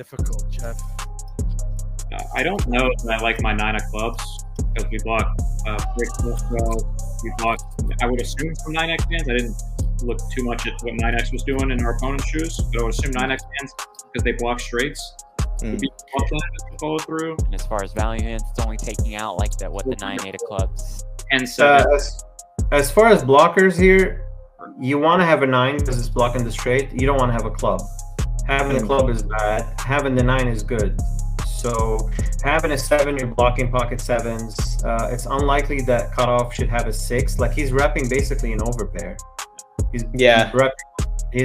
difficult, Jeff? I don't know if I like my 9 of clubs because we bought Rick Briscoe. We bought, I would assume, some 9X hands. I didn't look too much at what 9X was doing in our opponent's shoes, but I would assume 9X hands because they block straights. Would be to follow through. And as far as value hands, it's only taking out like that what the 9-8 of clubs. And so as far as blockers here, you want to have a 9 because it's blocking the straight. You don't want to have a club. Having a club is bad. Having the 9 is good. So having a 7, you're blocking pocket 7s. It's unlikely that cutoff should have a 6. Like he's repping basically an overpair. He's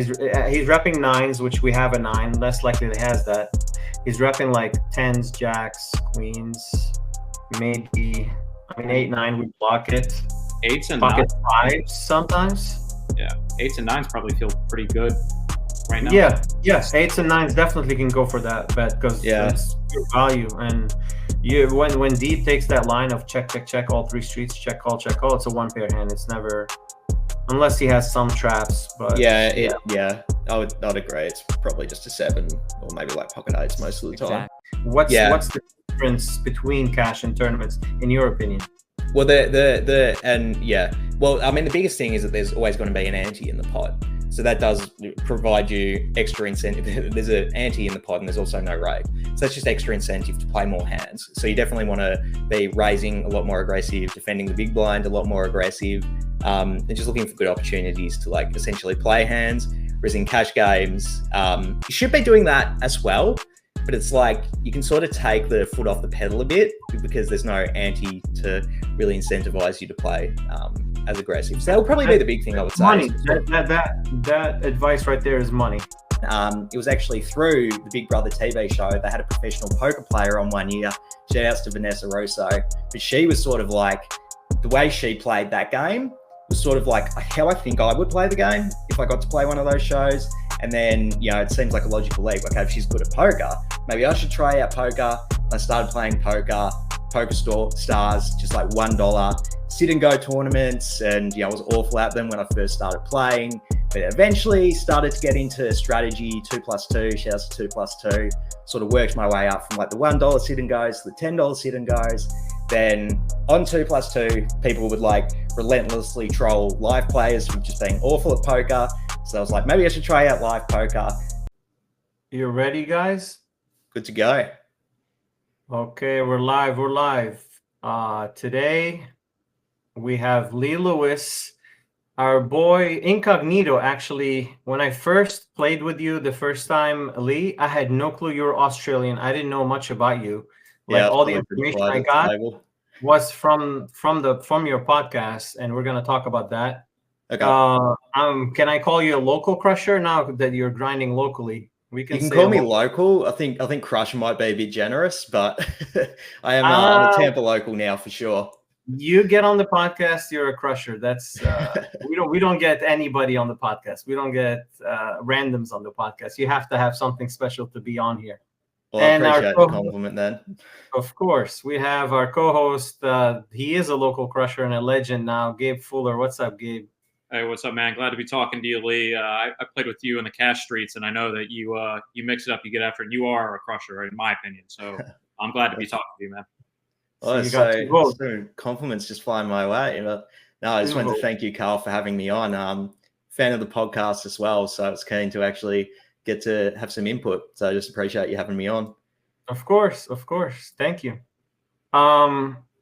repping 9s, which we have a 9. Less likely he has that. He's repping like 10s, jacks, queens, maybe. I mean 8, 9 we block it. 8s and pocket 9s 5s sometimes. Yeah, 8s and 9s probably feel pretty good right now. Yeah, yes, 8s and 9s definitely can go for that bet because it's pure value. And you when deep takes that line of check, check, check, all 3 streets, check, call, it's a 1 pair hand. It's never, unless he has some traps. But I'd agree. It's probably just a 7 or maybe like pocket 8s most of the time. What's the difference between cash and tournaments in your opinion? Well, well, I mean, the biggest thing is that there's always going to be an ante in the pot. So that does provide you extra incentive. There's an ante in the pot and there's also no rate. So that's just extra incentive to play more hands. So you definitely want to be raising a lot more aggressive, defending the big blind a lot more aggressive, and just looking for good opportunities to like essentially play hands. Whereas in cash games, you should be doing that as well. But it's like you can sort of take the foot off the pedal a bit because there's no ante to really incentivize you to play as aggressive. So that would probably be the big thing I would say. Money. That advice right there is money. It was actually through the Big Brother TV show. They had a professional poker player on one year. Shout outs to Vanessa Russo. But she was sort of like, the way she played that game was sort of like how I think I would play the game if I got to play one of those shows. And then, it seems like a logical leap. Okay, if she's good at poker, maybe I should try out poker. I started playing poker stars, just like $1, sit and go tournaments. And, I was awful at them when I first started playing, but eventually started to get into strategy, 2+2, shouts to 2+2, sort of worked my way up from like the $1 sit and goes to the $10 sit and goes. Then on 2+2, people would like relentlessly troll live players for just being awful at poker. So I was like, maybe I should try out live poker. You ready, guys? Good to go. Okay, we're live. Today we have Leigh Lewis, our boy Incognito. Actually, when I first played with you the first time, Leigh, I had no clue you were Australian. I didn't know much about you. Like all the information I got was from your podcast, and we're gonna talk about that. Okay. Can I call you a local crusher now that you're grinding locally? You can call me local. I think crusher might be a bit generous, but I'm a Tampa local now for sure. You get on the podcast, you're a crusher. That's we don't get anybody on the podcast. We don't get randoms on the podcast. You have to have something special to be on here. Well, I appreciate the compliment then. Of course. We have our co-host. He is a local crusher and a legend now, Gabe Fuller. What's up, Gabe? Hey, what's up, man? Glad to be talking to you, Leigh. I played with you in the cash streets, and I know that you mix it up, you get effort, and you are a crusher, in my opinion. So I'm glad to be talking to you, man. Oh, so compliments just flying my way. But no, I just wanted to thank you, Carl, for having me on. Fan of the podcast as well, so I was keen to actually get to have some input. So I just appreciate you having me on. Of course. Thank you.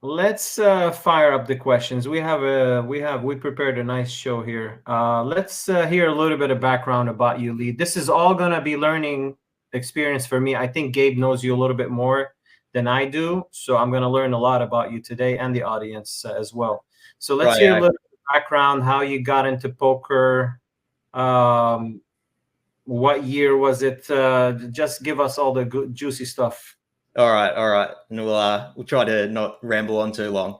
Let's fire up the questions. We prepared a nice show here. Let's hear a little bit of background about you, Leigh. This is all gonna be learning experience for me. I think Gabe knows you a little bit more than I do, so I'm gonna learn a lot about you today and the audience as well. So let's hear a little bit of background, how you got into poker. What year was it? Just give us all the good, juicy stuff. All right. And we'll try to not ramble on too long.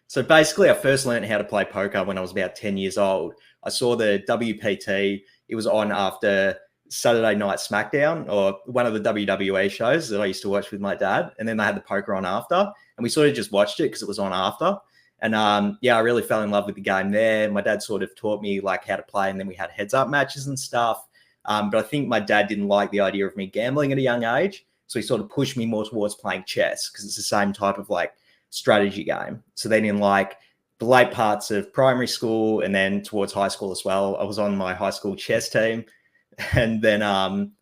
So basically, I first learned how to play poker when I was about 10 years old. I saw the WPT. It was on after Saturday Night SmackDown, or one of the WWE shows that I used to watch with my dad. And then they had the poker on after. And we sort of just watched it because it was on after. And I really fell in love with the game there. My dad sort of taught me like how to play. And then we had heads up matches and stuff. But I think my dad didn't like the idea of me gambling at a young age. So he sort of pushed me more towards playing chess because it's the same type of like strategy game. So then in like the late parts of primary school and then towards high school as well, I was on my high school chess team. And then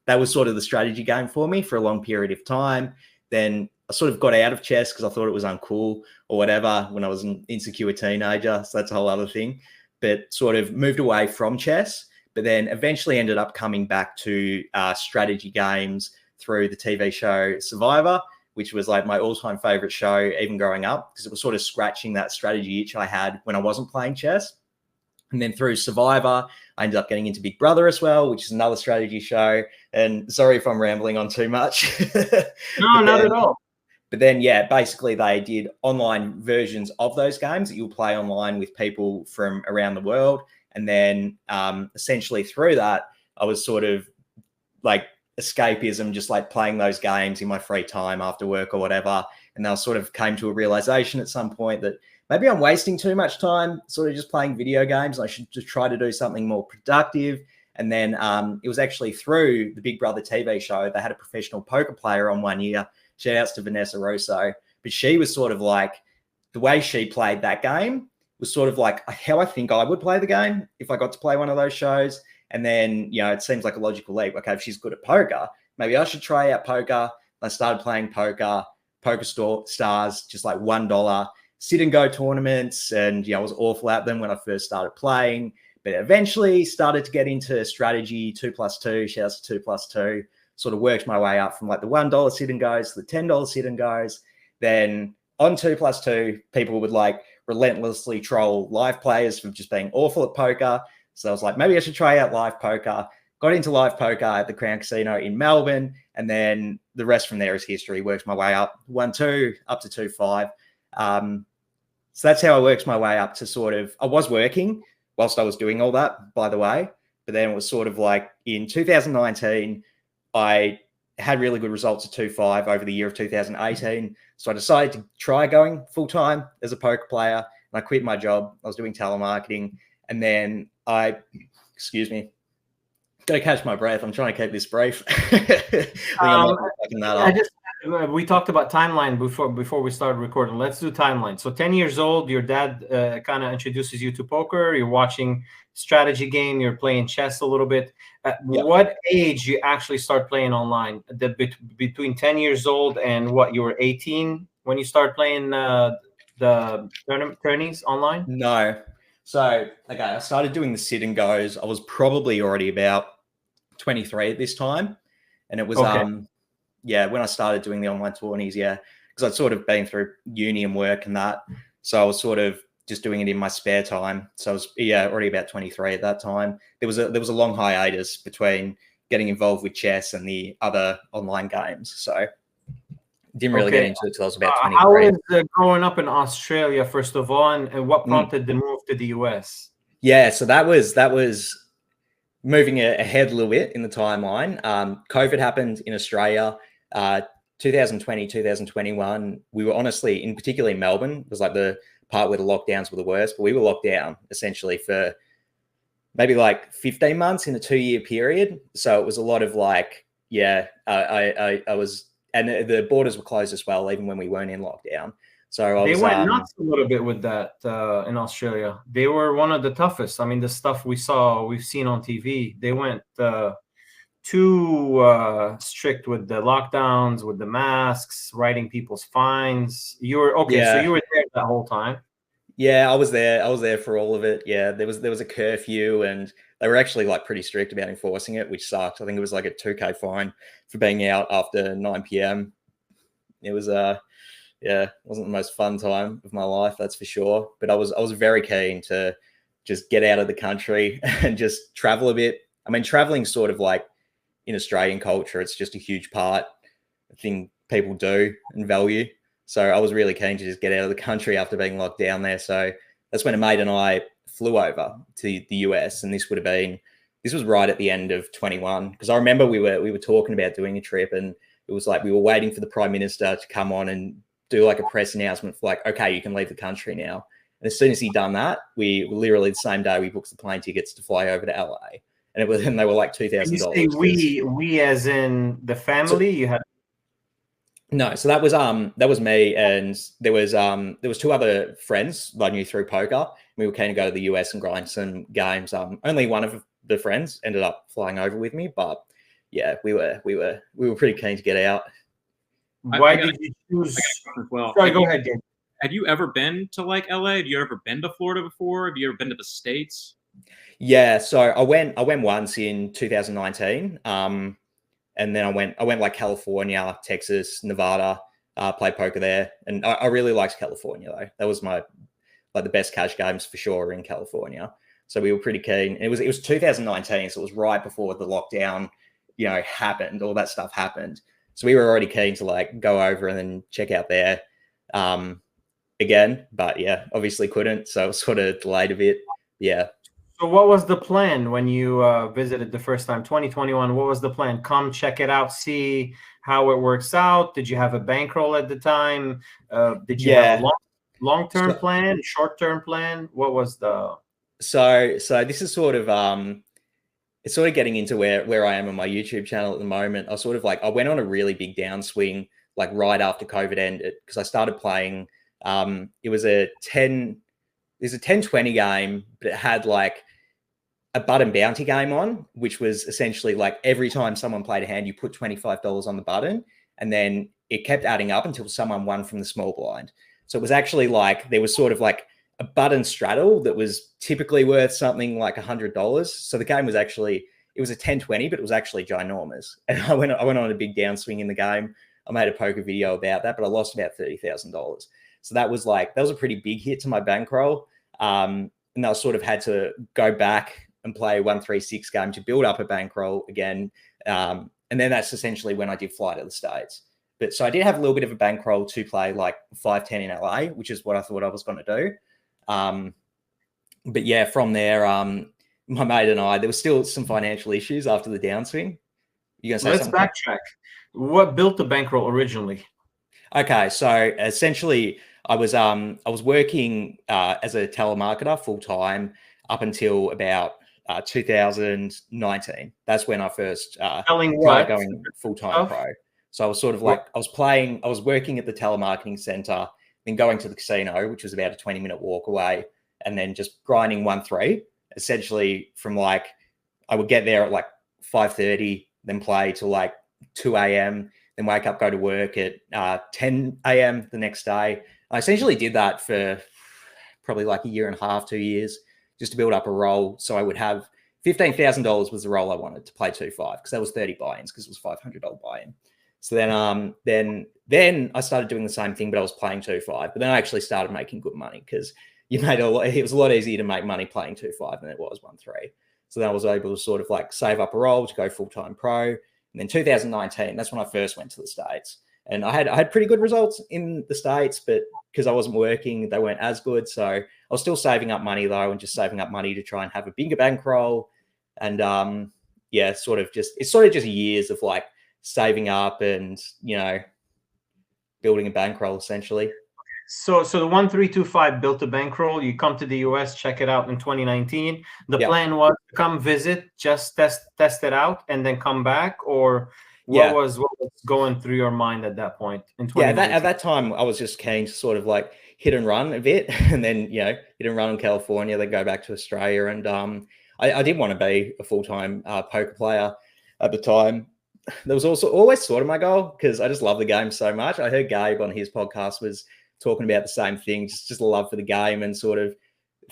that was sort of the strategy game for me for a long period of time. Then I sort of got out of chess because I thought it was uncool or whatever when I was an insecure teenager. So that's a whole other thing. But sort of moved away from chess, but then eventually ended up coming back to strategy games through the TV show Survivor, which was like my all-time favorite show, even growing up, because it was sort of scratching that strategy itch I had when I wasn't playing chess. And then through Survivor, I ended up getting into Big Brother as well, which is another strategy show. And sorry if I'm rambling on too much. No, not at all. But then, yeah, basically they did online versions of those games that you'll play online with people from around the world. And then essentially through that, I was sort of like escapism, just like playing those games in my free time after work or whatever. And I sort of came to a realization at some point that maybe I'm wasting too much time sort of just playing video games. I should just try to do something more productive. And then it was actually through the Big Brother TV show. They had a professional poker player on one year. Shout outs to Vanessa Rosso. But she was sort of like, the way she played that game was sort of like how I think I would play the game if I got to play one of those shows. And then, you know, it seems like a logical leap. Okay, if she's good at poker, maybe I should try out poker. I started playing poker, stars, just like $1, sit and go tournaments. And, you know, I was awful at them when I first started playing, but eventually started to get into strategy, 2+2, shouts to 2+2, sort of worked my way up from like the $1 sit and goes to the $10 sit and goes. Then on 2+2, people would like relentlessly troll live players for just being awful at poker. So I was like, maybe I should try out live poker. Got into live poker at the Crown Casino in Melbourne. And then the rest from there is history. Worked my way up 1-2 up to 2-5. So that's how I worked my way up to sort of, I was working whilst I was doing all that, by the way. But then it was sort of like in 2019, I had really good results at 2-5 over the year of 2018. So I decided to try going full time as a poker player. And I quit my job. I was doing telemarketing. And then excuse me, got to catch my breath. I'm trying to keep this brief. We talked about timeline before we started recording. Let's do timeline. So 10 years old, your dad kind of introduces you to poker. You're watching strategy game. You're playing chess a little bit. What age you actually start playing online? Between 10 years old and what, you were 18 when you start playing the tourneys online? No. So, okay, I started doing the sit and goes. I was probably already about 23 at this time. And it was, when I started doing the online tourneys, because I'd sort of been through uni and work and that. So I was sort of just doing it in my spare time. So I was, already about 23 at that time. There was a long hiatus between getting involved with chess and the other online games. So didn't really get into it until I was about 23. How was growing up in Australia, first of all, and what prompted the move to the US? Yeah, so that was moving ahead a little bit in the timeline. COVID happened in Australia, 2020, 2021. We were honestly, in particular in Melbourne, it was like the part where the lockdowns were the worst, but we were locked down essentially for maybe like 15 months in a 2-year period. So it was a lot of like, I was, and the borders were closed as well, even when we weren't in lockdown. So they went nuts a little bit with that in Australia. They were one of the toughest. I mean, the stuff we've seen on TV, they went too strict with the lockdowns, with the masks, writing people's fines. You were so you were there that whole time. Yeah, I was there for all of it. Yeah, there was a curfew, and they were actually like pretty strict about enforcing it, which sucked. I think it was like a $2,000 fine for being out after 9 p.m. It was wasn't the most fun time of my life, that's for sure. But I was very keen to just get out of the country and just travel a bit. I mean, traveling sort of like in Australian culture, it's just a huge part, a thing people do and value. So I was really keen to just get out of the country after being locked down there. So that's when a mate and I flew over to the US, and this was right at the end of 21. Because I remember we were talking about doing a trip, and it was like we were waiting for the Prime Minister to come on and do like a press announcement for like, okay, you can leave the country now. And as soon as he'd done that, we literally the same day we booked the plane tickets to fly over to LA. and they were like You say $2,000. we as in the family. You had No, so that was me, and there was two other friends that I knew through poker. We were keen to go to the US and grind some games. Only one of the friends ended up flying over with me, but yeah, we were pretty keen to get out. Why did you choose? Well, Sorry, go ahead, Gabe. have you ever been to like LA? Have you ever been to Florida before? Have you ever been to the States? Yeah, so I went once in 2019. And then I went like California, Texas, Nevada, played poker there. And I really liked California though. That was my the best cash games for sure in California. So we were pretty keen. It was 2019, so it was right before the lockdown, happened. All that stuff happened. So we were already keen to like go over and then check out there again. But yeah, obviously couldn't. So it was sort of delayed a bit. Yeah. So what was the plan when you visited the first time, 2021? What was the plan? Come check it out, see how it works out. Did you have a bankroll at the time? Did you have a long-term plan, short-term plan? What was the... So this is sort of it's sort of getting into where I am on my YouTube channel at the moment. I went on a really big downswing like right after COVID ended, because I started playing. It was a 10-20 game, but it had like a button bounty game on, which was essentially like every time someone played a hand, you put $25 on the button, and then it kept adding up until someone won from the small blind. So it was actually like there was sort of like a button straddle that was typically worth something like $100. So the game was actually, it was a 10-20, but it was actually ginormous. And I went on a big downswing in the game. I made a poker video about that, but I lost about $30,000. So that was a pretty big hit to my bankroll. And I sort of had to go back and play 1-3-6 game to build up a bankroll again. And then that's essentially when I did fly to the States. But so I did have a little bit of a bankroll to play like 5-10 in LA, which is what I thought I was going to do. But yeah, from there, my mate and I, there was still some financial issues after the downswing. You gonna say Let's something? backtrack. What built the bankroll originally? Okay, so essentially, I was working as a telemarketer full time up until about 2019. That's when I first tried going full time pro. So I was sort of like I was working at the telemarketing center, then going to the casino, which was about a 20-minute walk away, and then just grinding 1-3. Essentially, from like I would get there at like 5:30, then play till like 2 a.m., then wake up, go to work at 10 a.m. the next day. I essentially did that for probably like a year and a half, 2 years, just to build up a roll. So I would have $15,000 was the roll I wanted to play 2-5, because that was 30 buy-ins, because it was $500 buy-in. So then I started doing the same thing, but I was playing 2-5. But then I actually started making good money, because it was a lot easier to make money playing 2-5 than it was 1-3. So then I was able to sort of like save up a roll to go full-time pro. And then 2019, that's when I first went to the States. And I had pretty good results in the States, but because I wasn't working, they weren't as good. So I was still saving up money though, and just saving up money to try and have a bigger bankroll. And it's sort of just years of like saving up and, building a bankroll essentially. So the 1-3-2-5 built a bankroll. You come to the US, check it out in 2019. The plan was to come visit, just test it out, and then come back, or what was going through your mind at that point in 2019? At that time I was just keen to sort of like hit and run a bit, and then hit and run in California, then go back to Australia. And I did want to be a full-time poker player at the time. That was also always sort of my goal, because I just love the game so much. I heard Gabe on his podcast was talking about the same thing, just a love for the game, and sort of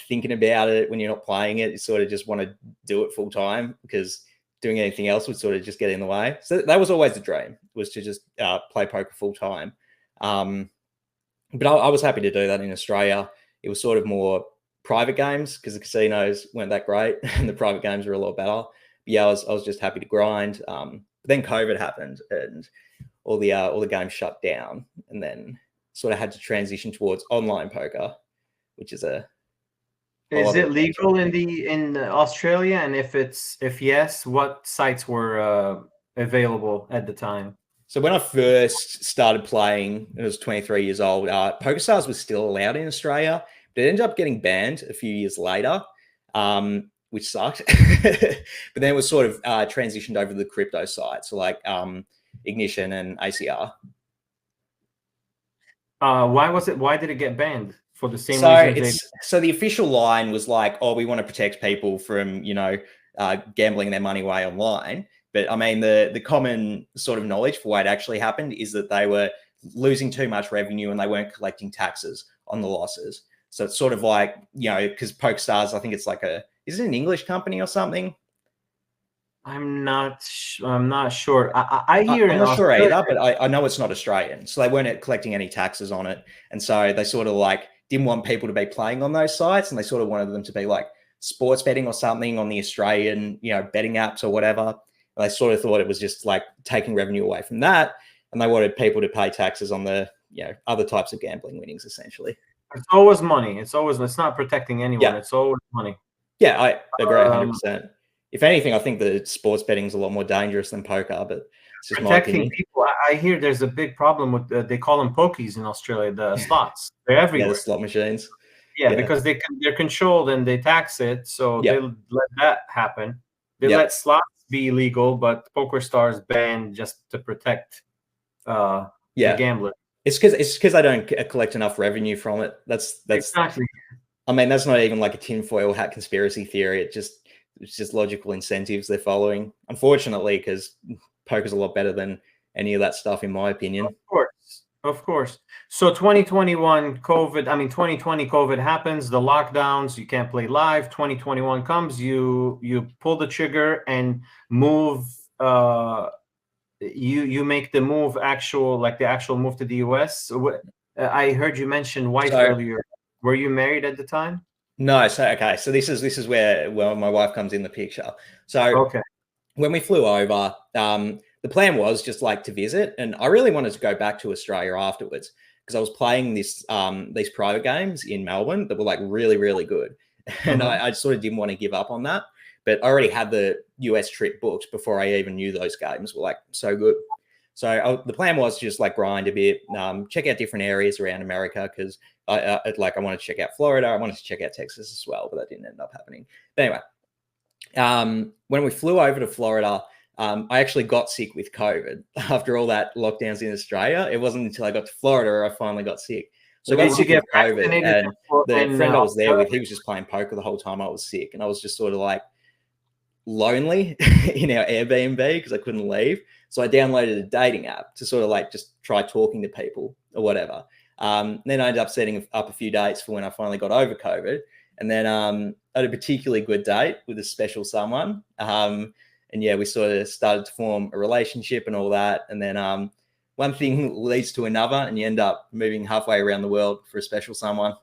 thinking about it when you're not playing it, you sort of just want to do it full time, because doing anything else would sort of just get in the way. So that was always the dream, was to just play poker full time. But I was happy to do that in Australia. It was sort of more private games, because the casinos weren't that great and the private games were a lot better. But yeah, I was just happy to grind. But then COVID happened and all the games shut down, and then sort of had to transition towards online poker, which is Is it legal in Australia? And if yes, what sites were available at the time? So when I first started playing, I was 23 years old. PokerStars was still allowed in Australia, but it ended up getting banned a few years later. which sucked. But then it was sort of transitioned over to the crypto side, so like Ignition and ACR. Why did it get banned? For the same reason. So the official line was like, oh, we want to protect people from, gambling their money away online. But I mean, the common sort of knowledge for why it actually happened is that they were losing too much revenue and they weren't collecting taxes on the losses. So it's sort of like, because PokerStars, I think it's like is it an English company or something? I'm not sure. I hear I'm not sure either, but I know it's not Australian. So they weren't collecting any taxes on it. And so they sort of like didn't want people to be playing on those sites. And they sort of wanted them to be like sports betting or something on the Australian, betting apps or whatever. And they sort of thought it was just like taking revenue away from that. And they wanted people to pay taxes on the, other types of gambling winnings, essentially. It's always money. It's not protecting anyone. Yeah. It's always money. Yeah, I agree 100%. If anything, I think the sports betting is a lot more dangerous than poker, but it's just my opinion. People, I hear there's a big problem with they call them pokies in Australia, the slots. They're everywhere. Yeah, the slot machines. Yeah, because they're controlled and they tax it, so they let that happen. They let slots be illegal, but PokerStars banned just to protect the gambler. It's because they don't collect enough revenue from it. That's exactly. I mean, that's not even like a tinfoil hat conspiracy theory. It's just logical incentives they're following. Unfortunately, because poker's a lot better than any of that stuff, in my opinion. Of course. So 2020 COVID happens, the lockdowns, you can't play live. 2021 comes, you pull the trigger and move. You make the move, the actual move to the US. I heard you mention wife earlier. Were you married at the time? No. So this is where my wife comes in the picture. So when we flew over, the plan was just like to visit, and I really wanted to go back to Australia afterwards because I was playing these private games in Melbourne that were like really, really good. And I sort of didn't want to give up on that. But I already had the US trip booked before I even knew those games were like so good. So the plan was to just like grind a bit, check out different areas around America because I wanted to check out Florida. I wanted to check out Texas as well, but that didn't end up happening. But anyway, when we flew over to Florida, I actually got sick with COVID after all that lockdowns in Australia. It wasn't until I got to Florida I finally got sick. So I got sick with COVID, and the friend I was there with, he was just playing poker the whole time I was sick, and I was just sort of like lonely in our Airbnb because I couldn't leave. So I downloaded a dating app to sort of like just try talking to people or whatever. Then I ended up setting up a few dates for when I finally got over COVID. And then I had a particularly good date with a special someone. And we sort of started to form a relationship and all that. And then one thing leads to another, and you end up moving halfway around the world for a special someone.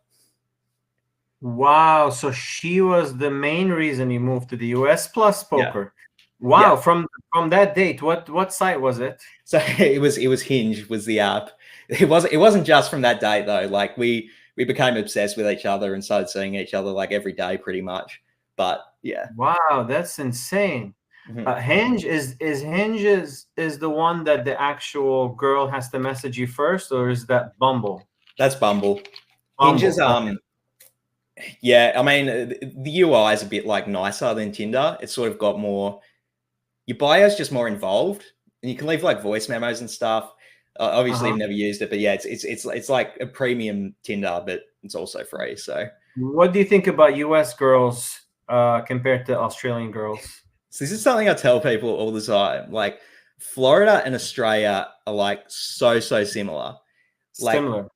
Wow. So she was the main reason you moved to the US plus poker. Yeah. Wow. Yeah. From that date, what site was it? So it was Hinge was the app. It wasn't just from that date though. Like we became obsessed with each other and started seeing each other like every day pretty much. But yeah. Wow, that's insane. Hinge is the one that the actual girl has to message you first, or is that Bumble? That's Bumble. Hinge is yeah, I mean the UI is a bit like nicer than Tinder. It's sort of got more, your bio's just more involved, and you can leave like voice memos and stuff. Obviously, I've never used it, but yeah, it's like a premium Tinder, but it's also free. So, what do you think about US girls compared to Australian girls? So this is something I tell people all the time. Like Florida and Australia are like so similar. Like, similar.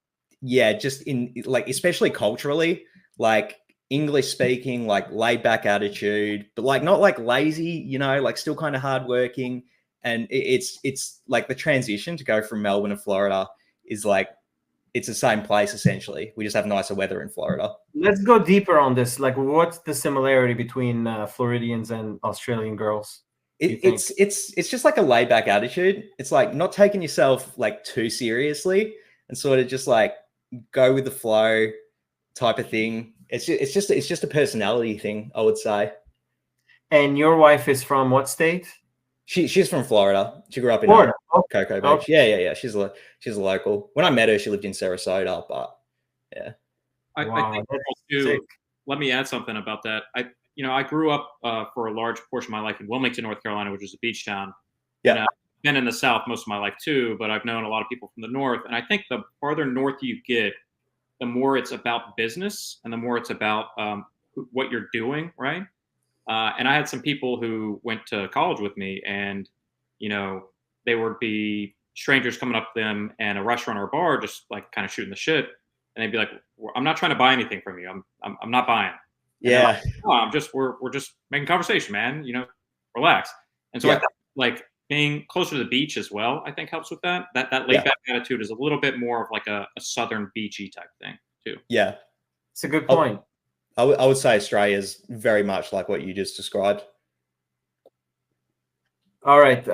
Yeah, just in like especially culturally, like English speaking, like laid back attitude, but like not like lazy, like still kind of hardworking. And it's like the transition to go from Melbourne to Florida is like, it's the same place essentially. We just have nicer weather in Florida. Let's go deeper on this. Like, what's the similarity between Floridians and Australian girls? It's just like a laid back attitude. It's like not taking yourself like too seriously and sort of just like go with the flow type of thing. It's just a personality thing, I would say. And your wife is from what state? She's from Florida. She grew up in Florida. Cocoa Beach. Okay. Yeah. She's a local. When I met her, she lived in Sarasota, but yeah. I think too, let me add something about that. I grew up for a large portion of my life in Wilmington, North Carolina, which is a beach town. Yeah. And I've been in the South most of my life too, but I've known a lot of people from the North. And I think the farther north you get, the more it's about business and the more it's about what you're doing, right? And I had some people who went to college with me, and they would be strangers coming up to them in a restaurant or a bar, just like kind of shooting the shit, and they'd be like, "I'm not trying to buy anything from you. I'm not buying." And Yeah. like, oh, we're just making conversation, man. Relax. And so I think like being closer to the beach as well, I think helps with that. That laid back attitude is a little bit more of like a southern beachy type thing too. Yeah. It's a good point. I would say Australia is very much like what you just described. All right.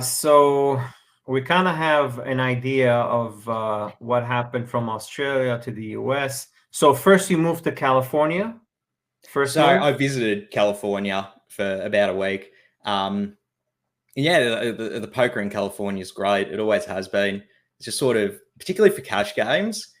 So we kind of have an idea of what happened from Australia to the US. So first you moved to California. So I visited California for about a week. Yeah, the poker in California is great. It always has been. It's just sort of, particularly for cash games.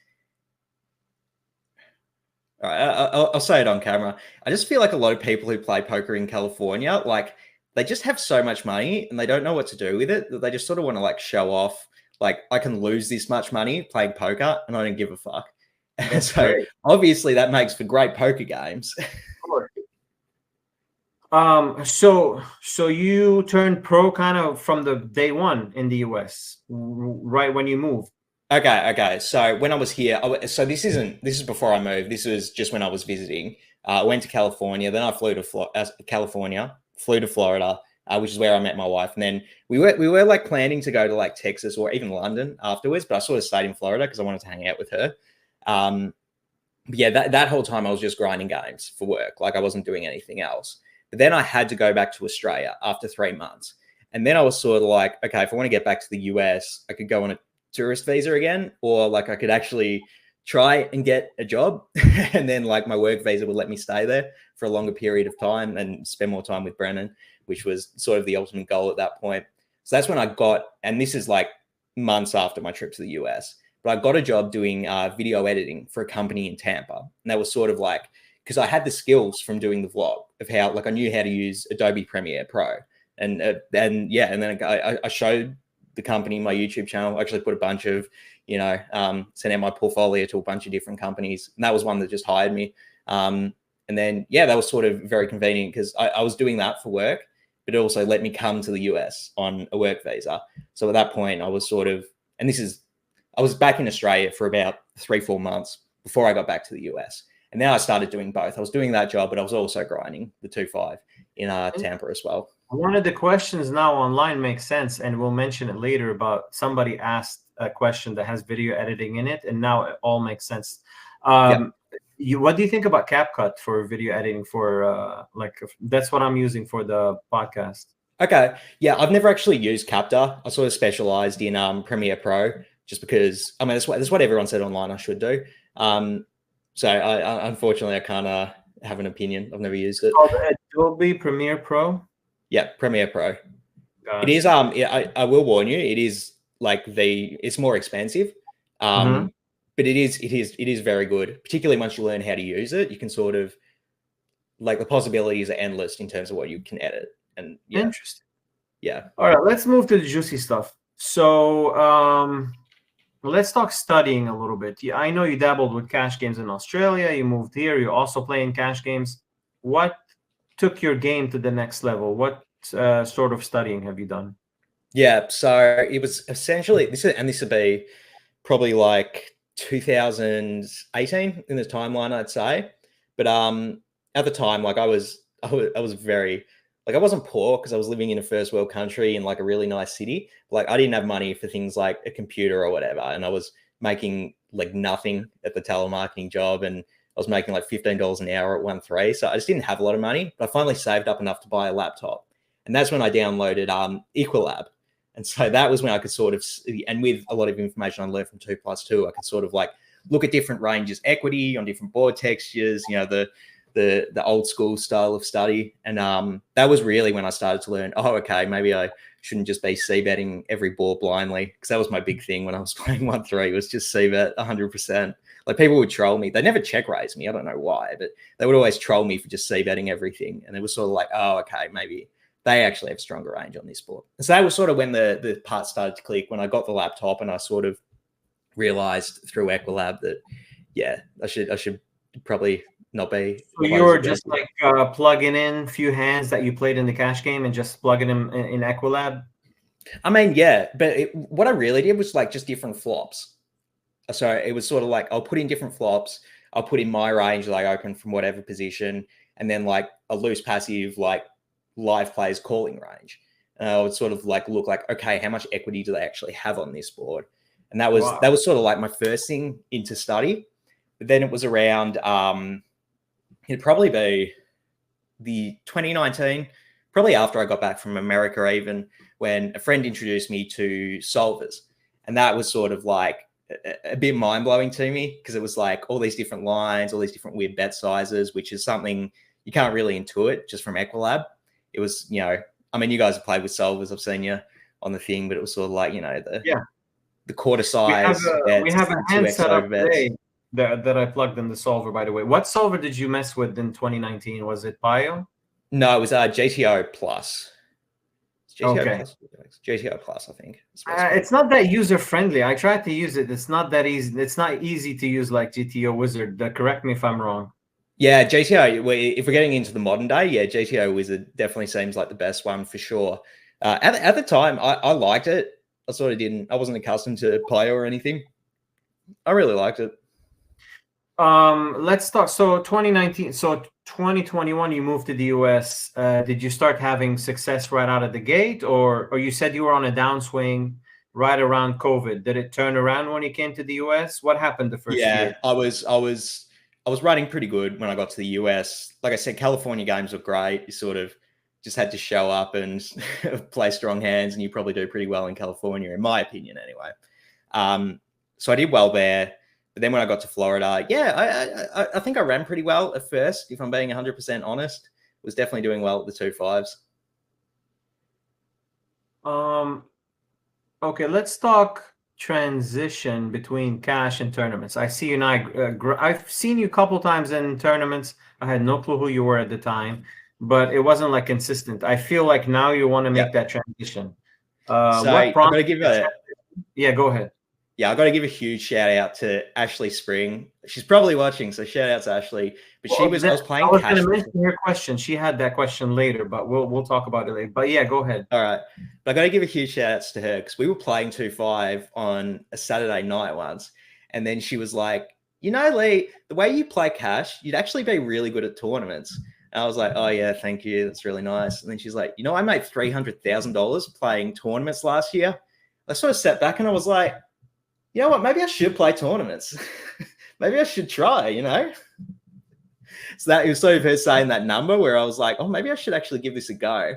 All right, I'll say it on camera. I just feel like a lot of people who play poker in California, like they just have so much money and they don't know what to do with it, that they just sort of want to like show off. Like, I can lose this much money playing poker and I don't give a fuck. And so obviously that makes for great poker games. So you turned pro kind of from the day one in the US, right when you moved. Okay. So when I was here, this is before I moved. This was just when I was visiting. I went to California, then I flew to Florida, which is where I met my wife. And then we were like planning to go to like Texas or even London afterwards, but I sort of stayed in Florida because I wanted to hang out with her. But yeah, that whole time I was just grinding games for work. Like, I wasn't doing anything else. But then I had to go back to Australia after 3 months. And then I was sort of like, okay, if I want to get back to the US, I could go on a tourist visa again, or like I could actually try and get a job and then like my work visa would let me stay there for a longer period of time and spend more time with Brennan, which was sort of the ultimate goal at that point. So that's when I got, and this is like months after my trip to the US, but I got a job doing video editing for a company in Tampa. And that was sort of like, because I had the skills from doing the vlog of how, like, I knew how to use Adobe Premiere Pro. And then I showed the company my YouTube channel. I actually put a bunch of, sent out my portfolio to a bunch of different companies. And that was one that just hired me. And then, that was sort of very convenient because I was doing that for work, but it also let me come to the US on a work visa. So at that point I was sort of, I was back in Australia for about 3-4 months before I got back to the US. And now I started doing both. I was doing that job, but I was also grinding the 2-5 in Tampa as well. One of the questions now online makes sense, and we'll mention it later, about somebody asked a question that has video editing in it, and now it all makes sense. What do you think about CapCut for video editing for that's what I'm using for the podcast. Okay. Yeah, I've never actually used Capture. I sort of specialized in Premiere Pro just because, I mean, that's what everyone said online I should do. So I unfortunately I can't have an opinion. I've never used it. Adobe Premiere Pro? Yeah, Premiere Pro. Gotcha. It is I will warn you, it is like it's more expensive. But it is very good, particularly once you learn how to use it. You can sort of, like, the possibilities are endless in terms of what you can edit. And interesting. Yeah. All right, let's move to the juicy stuff. So let's talk studying a little bit. Yeah, I know you dabbled with cash games in Australia. You moved here. You're also playing cash games. What took your game to the next level? What sort of studying have you done? Yeah, so it was essentially this would be probably like 2018 in the timeline, I'd say. But at the time, like I was very, like, I wasn't poor because I was living in a first world country in like a really nice city. Like, I didn't have money for things like a computer or whatever. And I was making like nothing at the telemarketing job. And I was making like $15 an hour at 1-3. So I just didn't have a lot of money, but I finally saved up enough to buy a laptop. And that's when I downloaded Equilab. And so that was when I could sort of, and with a lot of information I learned from 2+2, I could sort of like look at different ranges, equity on different board textures, the old school style of study. And that was really when I started to learn, okay, maybe I shouldn't just be c-betting every board blindly, because that was my big thing when I was playing 1-3, was just c-bet 100%. Like people would troll me. They never check raise me. I don't know why, but they would always troll me for just c-betting everything. And it was sort of like, oh, okay, maybe they actually have stronger range on this board. And so that was sort of when the part started to click, when I got the laptop and I sort of realized through Equilab that, yeah, I should probably not be. So you were just like plugging in a few hands that you played in the cash game and just plugging them in Equilab? I mean, yeah, but what I really did was like just different flops. So it was sort of like I'll put in different flops. I'll put in my range, like open from whatever position, and then like a loose passive, like live players calling range. And I would sort of like look like, okay, how much equity do they actually have on this board? And that was sort of like my first thing into study. But then it was around it'd probably be the 2019, probably after I got back from America, even when a friend introduced me to solvers, and that was sort of like a bit mind-blowing to me, because it was like all these different lines, all these different weird bet sizes, which is something you can't really intuit just from Equilab. It was, you know, I mean, you guys have played with solvers. I've seen you on the thing, but it was sort of like, you know, the quarter size. We have a hand set up today that I plugged in the solver, by the way. What solver did you mess with in 2019? Was it Bio? No, it was GTO Plus. GTO okay. Plus, GTO Plus, I think. It's not that user-friendly. I tried to use it. It's not that easy. It's not easy to use like GTO Wizard. Correct me if I'm wrong. Yeah, GTO, if we're getting into the modern day, yeah, GTO Wizard definitely seems like the best one for sure. At the time, I liked it. I wasn't accustomed to Pio or anything. I really liked it. Let's talk. So 2019, so 2021, you moved to the US. Did you start having success right out of the gate, or you said you were on a downswing right around COVID? Did it turn around when you came to the US? What happened the first year? I was running pretty good when I got to the US. Like I said, California games were great. You sort of just had to show up and play strong hands, and you probably do pretty well in California, in my opinion, anyway. So I did well there. But then when I got to Florida, yeah, I think I ran pretty well at first, if I'm being 100% honest. Was definitely doing well at the 2.5s. Okay, let's talk transition between cash and tournaments. I see you now. I've seen you a couple times in tournaments. I had no clue who you were at the time, but it wasn't like consistent. I feel like now you want to make that transition. So what yeah, go ahead. Yeah, I've got to give a huge shout out to Ashley Spring. She's probably watching, so shout out to Ashley. But I was playing. I was going to mention her question. She had that question later, but we'll talk about it later. But yeah, go ahead. All right, but I got to give a huge shout outs to her, because we were playing 2.5 on a Saturday night once, and then she was like, "You know, Leigh, the way you play cash, you'd actually be really good at tournaments." And I was like, "Oh yeah, thank you. That's really nice." And then she's like, "You know, I made $300,000 playing tournaments last year." I sort of sat back and I was like, you know what? Maybe I should play tournaments. Maybe I should try, you know? So that it was sort of her saying that number where I was like, oh, maybe I should actually give this a go.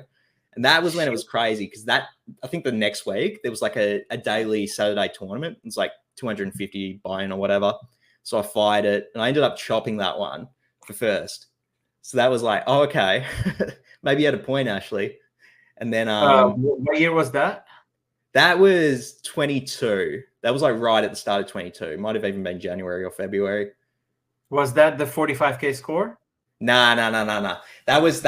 And that was when it was crazy, because I think the next week there was like a daily Saturday tournament. It was like 250 buy-in or whatever. So I fired it and I ended up chopping that one for first. So that was like, oh, okay. Maybe you had a point, Ashley. And then what year was that? That was 22. That was like right at the start of 22. Might have even been January or February. Was that the 45K score? No. That was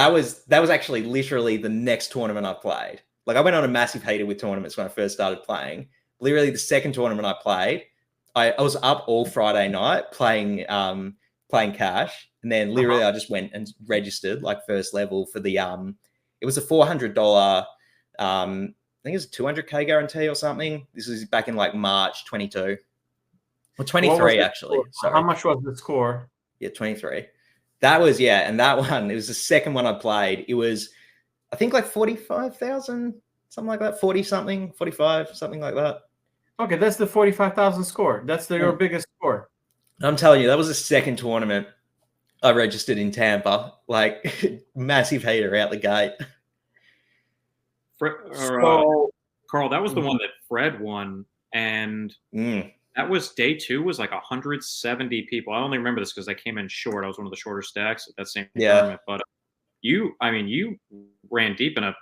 actually literally the next tournament I played. Like I went on a massive heater with tournaments when I first started playing. Literally the second tournament I played, I was up all Friday night playing cash, and then literally I just went and registered like first level for the it was a $400 I think it was a 200K guarantee or something. This was back in like March 22 or 23 actually. Sorry. How much was the score? Yeah, 23. That was, yeah. And that one, it was the second one I played. It was, I think like 45,000, something like that. 40 something, 45, something like that. Okay. That's the 45,000 score. That's your biggest score. I'm telling you, that was the second tournament I registered in Tampa. Like massive heater out the gate. Carl, that was the one that Fred won, and that was day 2. Was like 170 people. I only remember this because I came in short. I was one of the shorter stacks at that same tournament. But you ran deep in a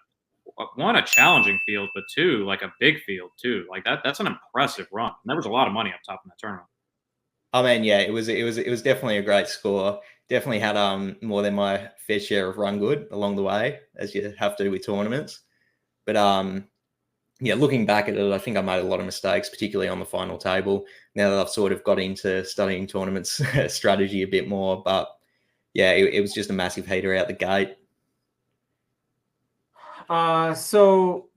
challenging field, but 2 like a big field too. Like that's an impressive run. And there was a lot of money up top in that tournament. I mean, yeah, it was definitely a great score. Definitely had more than my fair share of run good along the way, as you have to with tournaments. But yeah, looking back at it, I think I made a lot of mistakes, particularly on the final table. Now that I've sort of got into studying tournaments strategy a bit more, but yeah, it was just a massive heater out the gate. So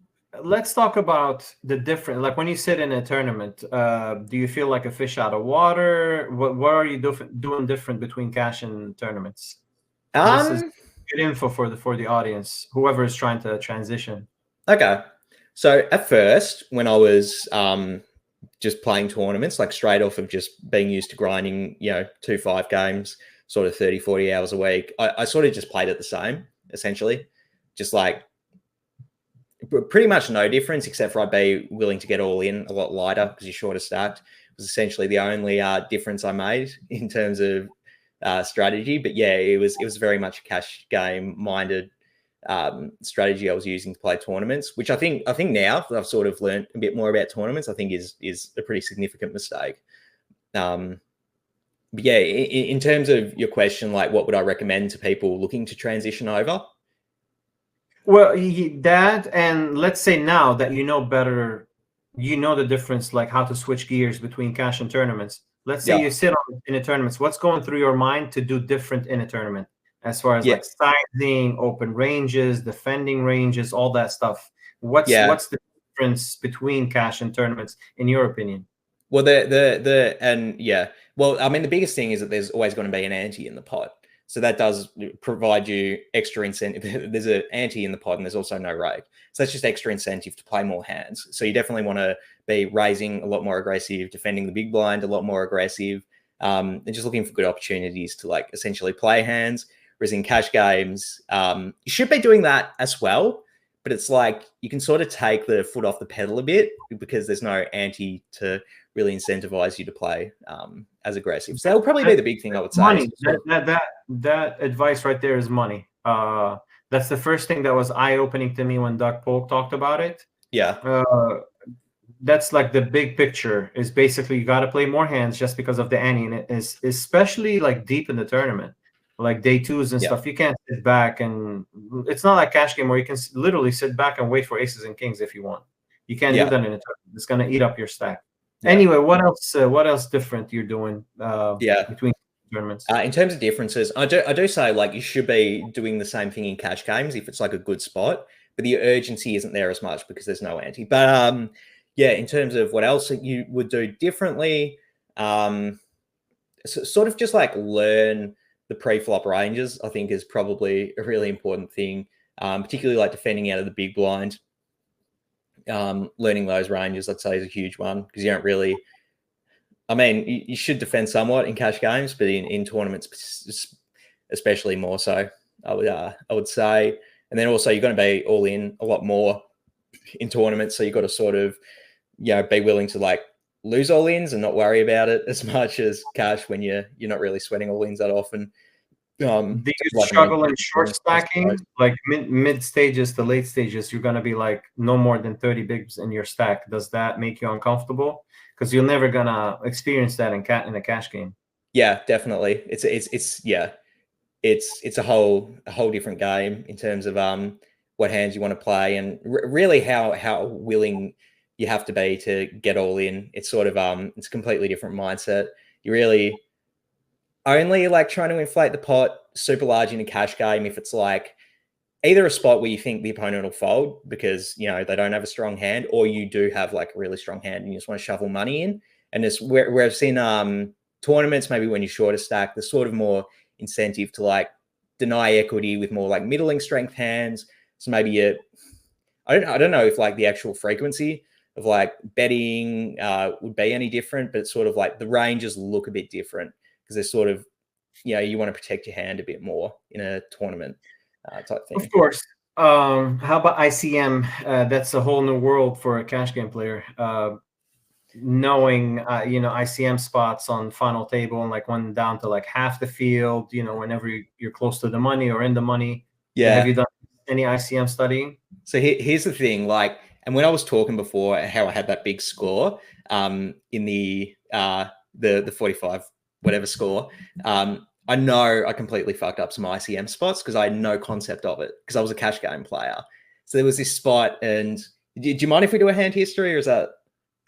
let's talk about the different. Like when you sit in a tournament, do you feel like a fish out of water? What are you doing different between cash and tournaments? This is good info for the audience, whoever is trying to transition. Okay. So at first, when I was just playing tournaments, like straight off of just being used to grinding, 2-5 games, sort of 30, 40 hours a week, I sort of just played it the same, essentially. Just like pretty much no difference, except for I'd be willing to get all in a lot lighter because you're shorter stacked. It was essentially the only difference I made in terms of strategy. But yeah, it was very much a cash game minded strategy I was using to play tournaments, which I think now that I've sort of learned a bit more about tournaments, I think is a pretty significant mistake. But yeah, in terms of your question, like what would I recommend to people looking to transition over? Well, that, and let's say now that you know better, you know the difference, like how to switch gears between cash and tournaments. Let's say you sit in a tournament. What's going through your mind to do different in a tournament, as far as like sizing, open ranges, defending ranges, all that stuff? What's the difference between cash and tournaments, in your opinion? Well, well, I mean, the biggest thing is that there's always going to be an ante in the pot. So that does provide you extra incentive. There's an ante in the pot and there's also no rate. So that's just extra incentive to play more hands. So you definitely want to be raising a lot more aggressive, defending the big blind a lot more aggressive, and just looking for good opportunities to like essentially play hands. Whereas in cash games, you should be doing that as well. But it's like you can sort of take the foot off the pedal a bit because there's no ante to really incentivize you to play as aggressive. So that'll probably be the big thing I would say. Money. That advice right there is money. That's the first thing that was eye-opening to me when Doug Polk talked about it. Yeah. That's like the big picture is basically you got to play more hands just because of the ante, and it is especially like deep in the tournament, like day twos and stuff. You can't sit back, and it's not like cash game where you can literally sit back and wait for aces and kings if you want. You can't do that in a tournament. It's gonna eat up your stack. Anyway, what else different you're doing between tournaments? In terms of differences, I do say like you should be doing the same thing in cash games if it's like a good spot, but the urgency isn't there as much because there's no ante. But yeah, in terms of what else you would do differently, sort of just like learn the pre-flop ranges, I think is probably a really important thing, particularly like defending out of the big blind. Learning those ranges, I'd say, is a huge one because you don't really. I mean, you should defend somewhat in cash games, but in tournaments, especially more so. I would say, and then also you're going to be all in a lot more in tournaments, so you've got to sort of, be willing to like lose all ins and not worry about it as much as cash when you're not really sweating all ins that often. Do you struggle in short stacking, like mid stages to late stages? You're gonna be like no more than 30 bigs in your stack. Does that make you uncomfortable? Because you're never gonna experience that in a cash game. Yeah, definitely. It's a whole different game in terms of what hands you want to play and really how willing you have to be to get all in. It's sort of it's a completely different mindset. You really only like trying to inflate the pot super large in a cash game if it's like either a spot where you think the opponent will fold because they don't have a strong hand, or you do have like a really strong hand and you just want to shovel money in. And it's where I've seen tournaments, maybe when you're shorter stack, there's sort of more incentive to like deny equity with more like middling strength hands. So maybe I don't know if like the actual frequency of like betting would be any different, but it's sort of like the ranges look a bit different because they're sort of, you want to protect your hand a bit more in a tournament type thing. Of course. How about ICM? That's a whole new world for a cash game player. Knowing, ICM spots on final table and like one down to like half the field, whenever you're close to the money or in the money. Yeah. Have you done any ICM studying? So here's the thing, and when I was talking before how I had that big score in the the 45 whatever score. I know I completely fucked up some ICM spots because I had no concept of it because I was a cash game player. So there was this spot, and do you mind if we do a hand history, or is that?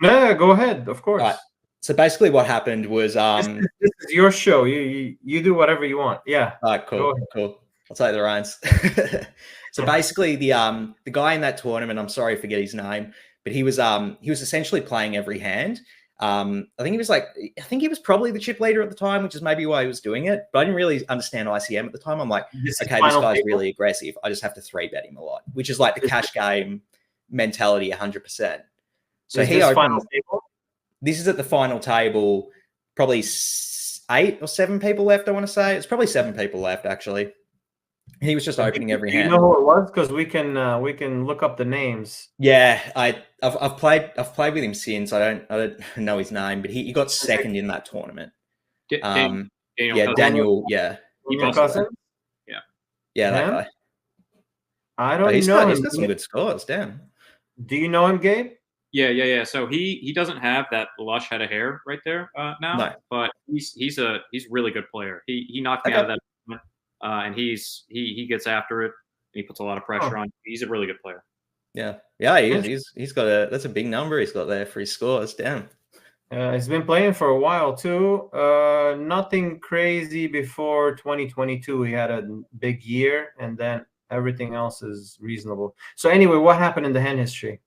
Yeah, go ahead. Of course. Right. So basically, what happened was this is your show. You do whatever you want. Yeah. All right, cool. I'll take the reins. So basically, the guy in that tournament, I'm sorry, I forget his name, but he was essentially playing every hand. I think he was probably the chip leader at the time, which is maybe why he was doing it. But I didn't really understand ICM at the time. I'm like, okay, this guy's really aggressive. I just have to 3-bet him a lot, which is like the cash game mentality 100%. So he opened. This is at the final table, probably 8 or 7 people left, I want to say. It's probably 7 people left, actually. He was just opening every hand. You know who it was? Because we can look up the names. Yeah, I've played with him since. I don't know his name, but he got second in that tournament. Daniel. Yeah. Yeah, that guy. I don't know. He's got some good scores. Damn. Do you know him, Gabe? Yeah. So he doesn't have that lush head of hair right there now, but he's a really good player. He knocked me out of that tournament, and he gets after it. He puts a lot of pressure on. He's a really good player. Yeah, he's got that's a big number he's got there for his scores. Damn. He's been playing for a while too. Nothing crazy before 2022. He had a big year, and then everything else is reasonable. So anyway, what happened in the hand history?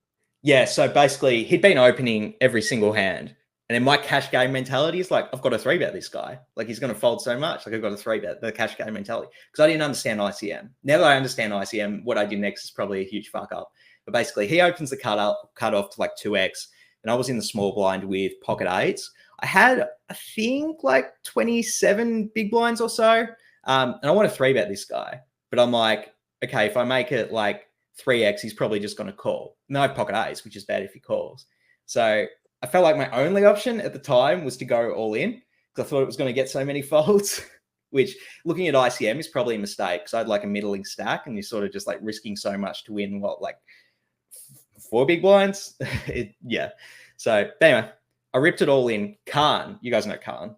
Yeah, so basically he'd been opening every single hand. And then my cash game mentality is like, I've got to 3-bet this guy. Like, he's going to fold so much. Like, I've got to 3-bet the cash game mentality. Because I didn't understand ICM. Now that I understand ICM, what I did next is probably a huge fuck up. But basically, he opens the cut off to like 2x. And I was in the small blind with pocket 8s. I had, I think, like 27 big blinds or so. And I want to 3-bet this guy. But I'm like, okay, if I make it like 3x, he's probably just going to call. No pocket 8s, which is bad if he calls. So I felt like my only option at the time was to go all in because I thought it was going to get so many folds, which looking at ICM is probably a mistake because I had like a middling stack and you're sort of just like risking so much to win like 4 big blinds. Yeah. So anyway, I ripped it all in. Khan, you guys know Khan?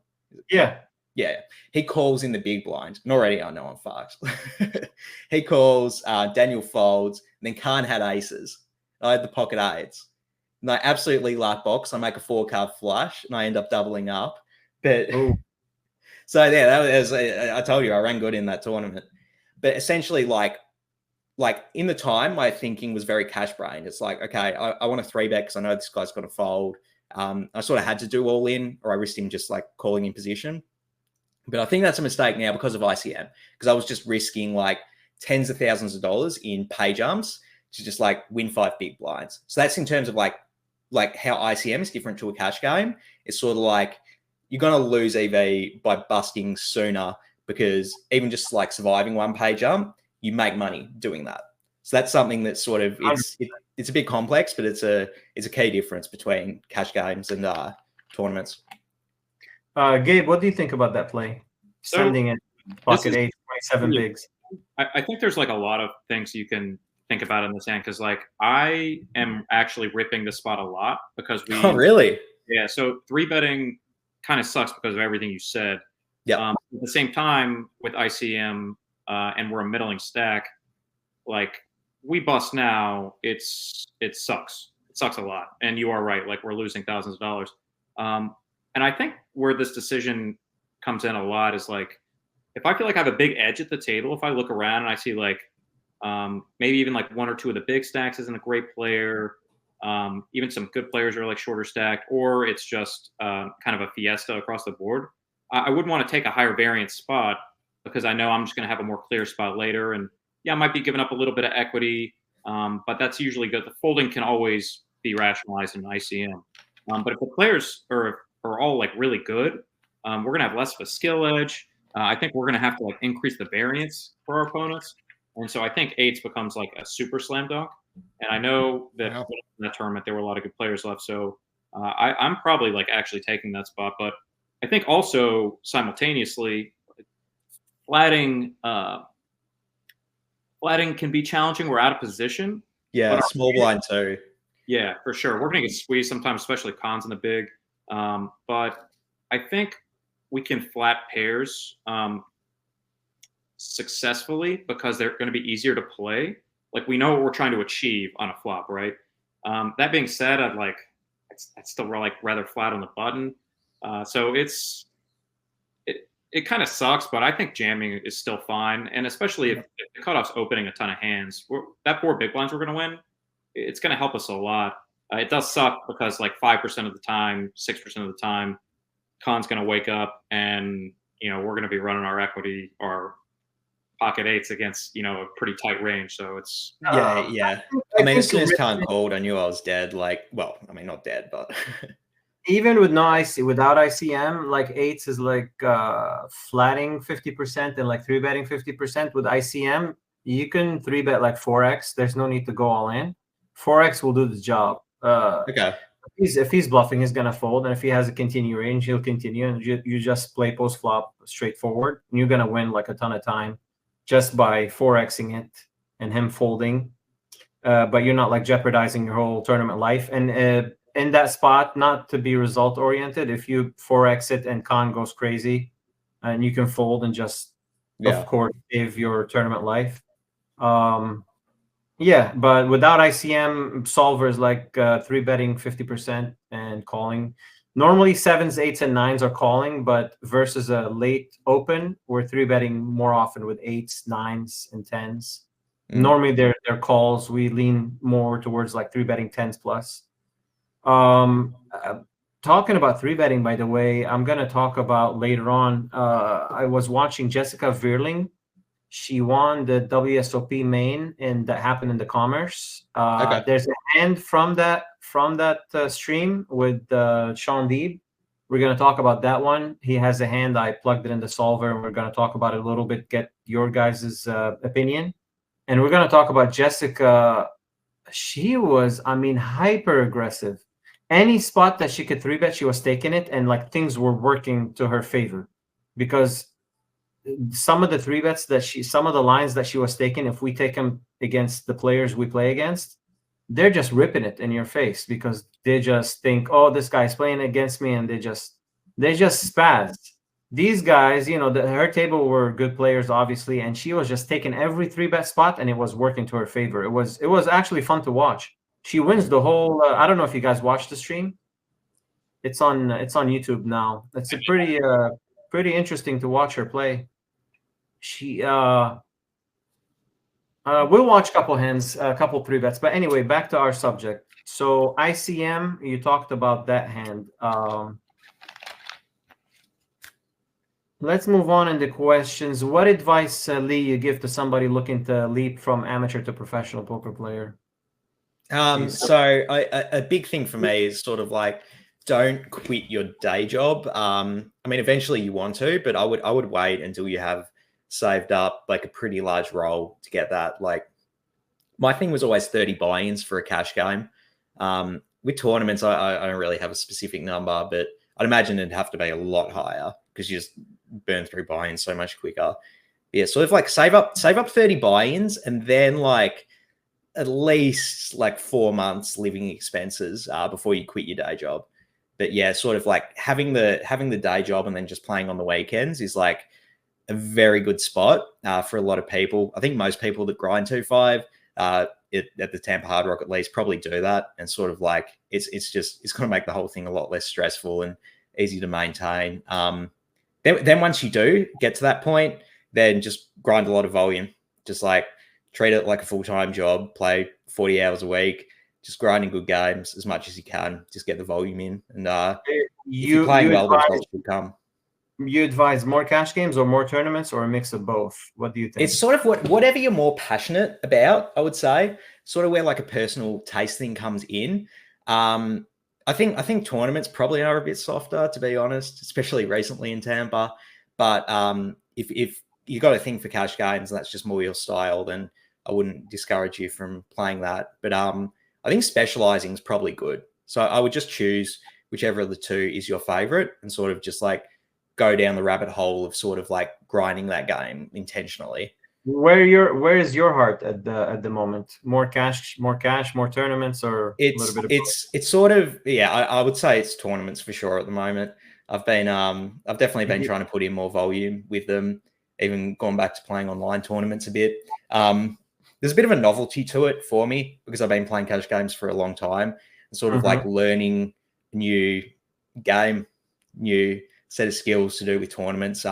Yeah. Yeah. He calls in the big blind. And already I know I'm fucked. He calls, Daniel folds, and then Khan had aces. I had the pocket 8s. And I absolutely luck box. I make a 4-card flush, and I end up doubling up. But so yeah, that was, I told you I ran good in that tournament. But essentially, like in the time, my thinking was very cash brained. It's like, okay, I want to 3-bet because I know this guy's going to fold. I sort of had to do all in, or I risked him just like calling in position. But I think that's a mistake now because of ICM, because I was just risking like tens of thousands of dollars in pay jumps to just like win 5 big blinds. So that's in terms of like how ICM is different to a cash game. It's sort of like you're going to lose EV by busting sooner because even just like surviving 1 pay jump, you make money doing that. So that's something that's sort of, it's a bit complex, but it's a key difference between cash games and tournaments. Gabe, what do you think about that play? Sending it pocket 8, 27 bigs. I think there's like a lot of things you can think about in this hand because like I am actually ripping this spot a lot because we. Oh, really? Yeah. So 3-betting kind of sucks because of everything you said. Yeah. At the same time, with ICM and we're a middling stack, like we bust now, it sucks. It sucks a lot. And you are right. Like we're losing thousands of dollars. And I think where this decision comes in a lot is like, if I feel like I have a big edge at the table, if I look around and I see like maybe even like 1 or 2 of the big stacks isn't a great player, even some good players are like shorter stacked, or it's just kind of a fiesta across the board, I wouldn't want to take a higher variance spot because I know I'm just going to have a more clear spot later. And yeah, I might be giving up a little bit of equity, but that's usually good. The folding can always be rationalized in ICM. But if the players are all like really good, we're going to have less of a skill edge. I think we're going to have to like increase the variance for our opponents. And so I think 8s becomes like a super slam dunk. And I know that in that tournament, there were a lot of good players left. So I'm probably like actually taking that spot. But I think also simultaneously, flatting can be challenging. We're out of position. Yeah, small blind too. Yeah, for sure. We're going to get squeezed sometimes, especially cons in the big. But I think we can flat pairs successfully because they're going to be easier to play. Like we know what we're trying to achieve on a flop, right? That being said, I'd still like rather flat on the button. So it kind of sucks, but I think jamming is still fine, and especially if the cutoff's opening a ton of hands, that 4 big blinds we're going to win, it's going to help us a lot. It does suck because like 5% of the time, 6% of the time, Con's going to wake up and we're going to be running our equity or pocket eights against a pretty tight range. So it's yeah. I mean, as soon as Con called, I knew I was dead. Like, well, I mean, not dead, but even with without ICM, like eights is like flatting 50% and like 3-betting 50%. With ICM, you can 3-bet like 4x. There's no need to go all in. 4x will do the job. Okay. If he's bluffing, he's gonna fold, and if he has a continue range, he'll continue, and you just play post flop straightforward, and you're gonna win like a ton of time just by 4xing it and him folding. But you're not like jeopardizing your whole tournament life. And in that spot, not to be result oriented, if you 4x it and Con goes crazy, and you can fold and just of course save your tournament life. Yeah, but without ICM, solver is like 3-betting 50% and calling. Normally 7s, 8s, and 9s are calling, but versus a late open, we're 3-betting more often with 8s, 9s, and 10s. Normally they're calls. We lean more towards like 3-betting 10s plus. Talking about 3-betting, by the way, I'm gonna talk about later on. I was watching Jessica Virling. She won the WSOP main, and that happened in the Commerce. Okay. There's a hand from that stream with Sean Deeb. We're going to talk about that one. He has a hand. I plugged it in the solver, and we're going to talk about it a little bit, get your guys' opinion. And we're going to talk about Jessica. She was, hyper aggressive. Any spot that she could 3-bet, she was taking it, and like things were working to her favor because some of the 3-bets some of the lines that she was taking, if we take them against the players we play against, they're just ripping it in your face because they just think, oh, this guy's playing against me, and they just spaz. These guys, her table were good players, obviously, and she was just taking every 3-bet spot, and it was working to her favor. It was actually fun to watch. She wins the whole. I don't know if you guys watched the stream. It's on YouTube now. It's a pretty interesting to watch her play. She we'll watch a couple hands, a couple 3-bets. But anyway, back to our subject. So ICM, you talked about that hand. Let's move on into questions. What advice, Leigh, you give to somebody looking to leap from amateur to professional poker player? So a big thing for me is sort of like, don't quit your day job. Eventually you want to, but I would wait until you have saved up like a pretty large roll to get that. Like my thing was always 30 buy-ins for a cash game. With tournaments, I don't really have a specific number, but I'd imagine it'd have to be a lot higher because you just burn through buy-ins so much quicker. Yeah, sort of like save up 30 buy-ins and then like at least like 4 months living expenses before you quit your day job. But yeah, sort of like having the day job and then just playing on the weekends is like a very good spot for a lot of people. I think most people that grind 2-5 at the Tampa Hard Rock at least probably do that, and sort of like it's going to make the whole thing a lot less stressful and easy to maintain. Then once you do get to that point, then just grind a lot of volume. Just like treat it like a full-time job, play 40 hours a week, just grinding good games as much as you can. Just get the volume in, and if you're playing well, the results will come. You advise more cash games or more tournaments or a mix of both? What do you think? It's sort of whatever you're more passionate about, I would say. Sort of where like a personal taste thing comes in. I think tournaments probably are a bit softer, to be honest, especially recently in Tampa. But if you got a thing for cash games and that's just more your style, then I wouldn't discourage you from playing that. But I think specializing is probably good. So I would just choose whichever of the two is your favorite and sort of just like go down the rabbit hole of sort of like grinding that game intentionally. Where is your heart at the moment? More cash, more tournaments, or it's sort of, yeah, I would say it's tournaments for sure at the moment. I've definitely been trying to put in more volume with them, even gone back to playing online tournaments a bit. There's a bit of a novelty to it for me because I've been playing cash games for a long time and sort of like learning a new game, new set of skills to do with tournaments.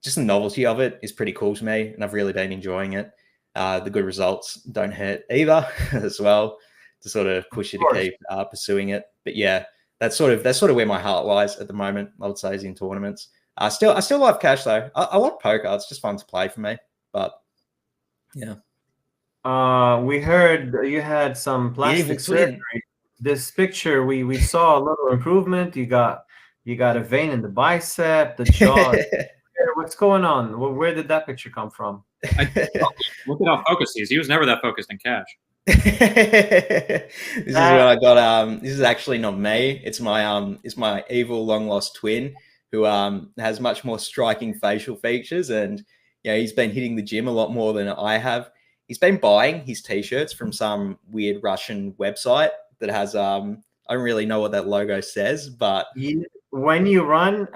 Just the novelty of it is pretty cool to me, and I've really been enjoying it. The good results don't hurt either as well, to sort of push you to keep pursuing it. But yeah, that's sort of where my heart lies at the moment, I would say, is in tournaments. I still love cash though. I like poker. It's just fun to play for me. But yeah. We heard you had some plastic surgery. This picture, we saw a little improvement. You got a vein in the bicep, the jaw. What's going on? Well, where did that picture come from? Look at how focused he is. He was never that focused in cash. This is what I got. This is actually not me. It's my evil long lost twin who has much more striking facial features, and he's been hitting the gym a lot more than I have. He's been buying his t-shirts from some weird Russian website that has I don't really know what that logo says, but when you run,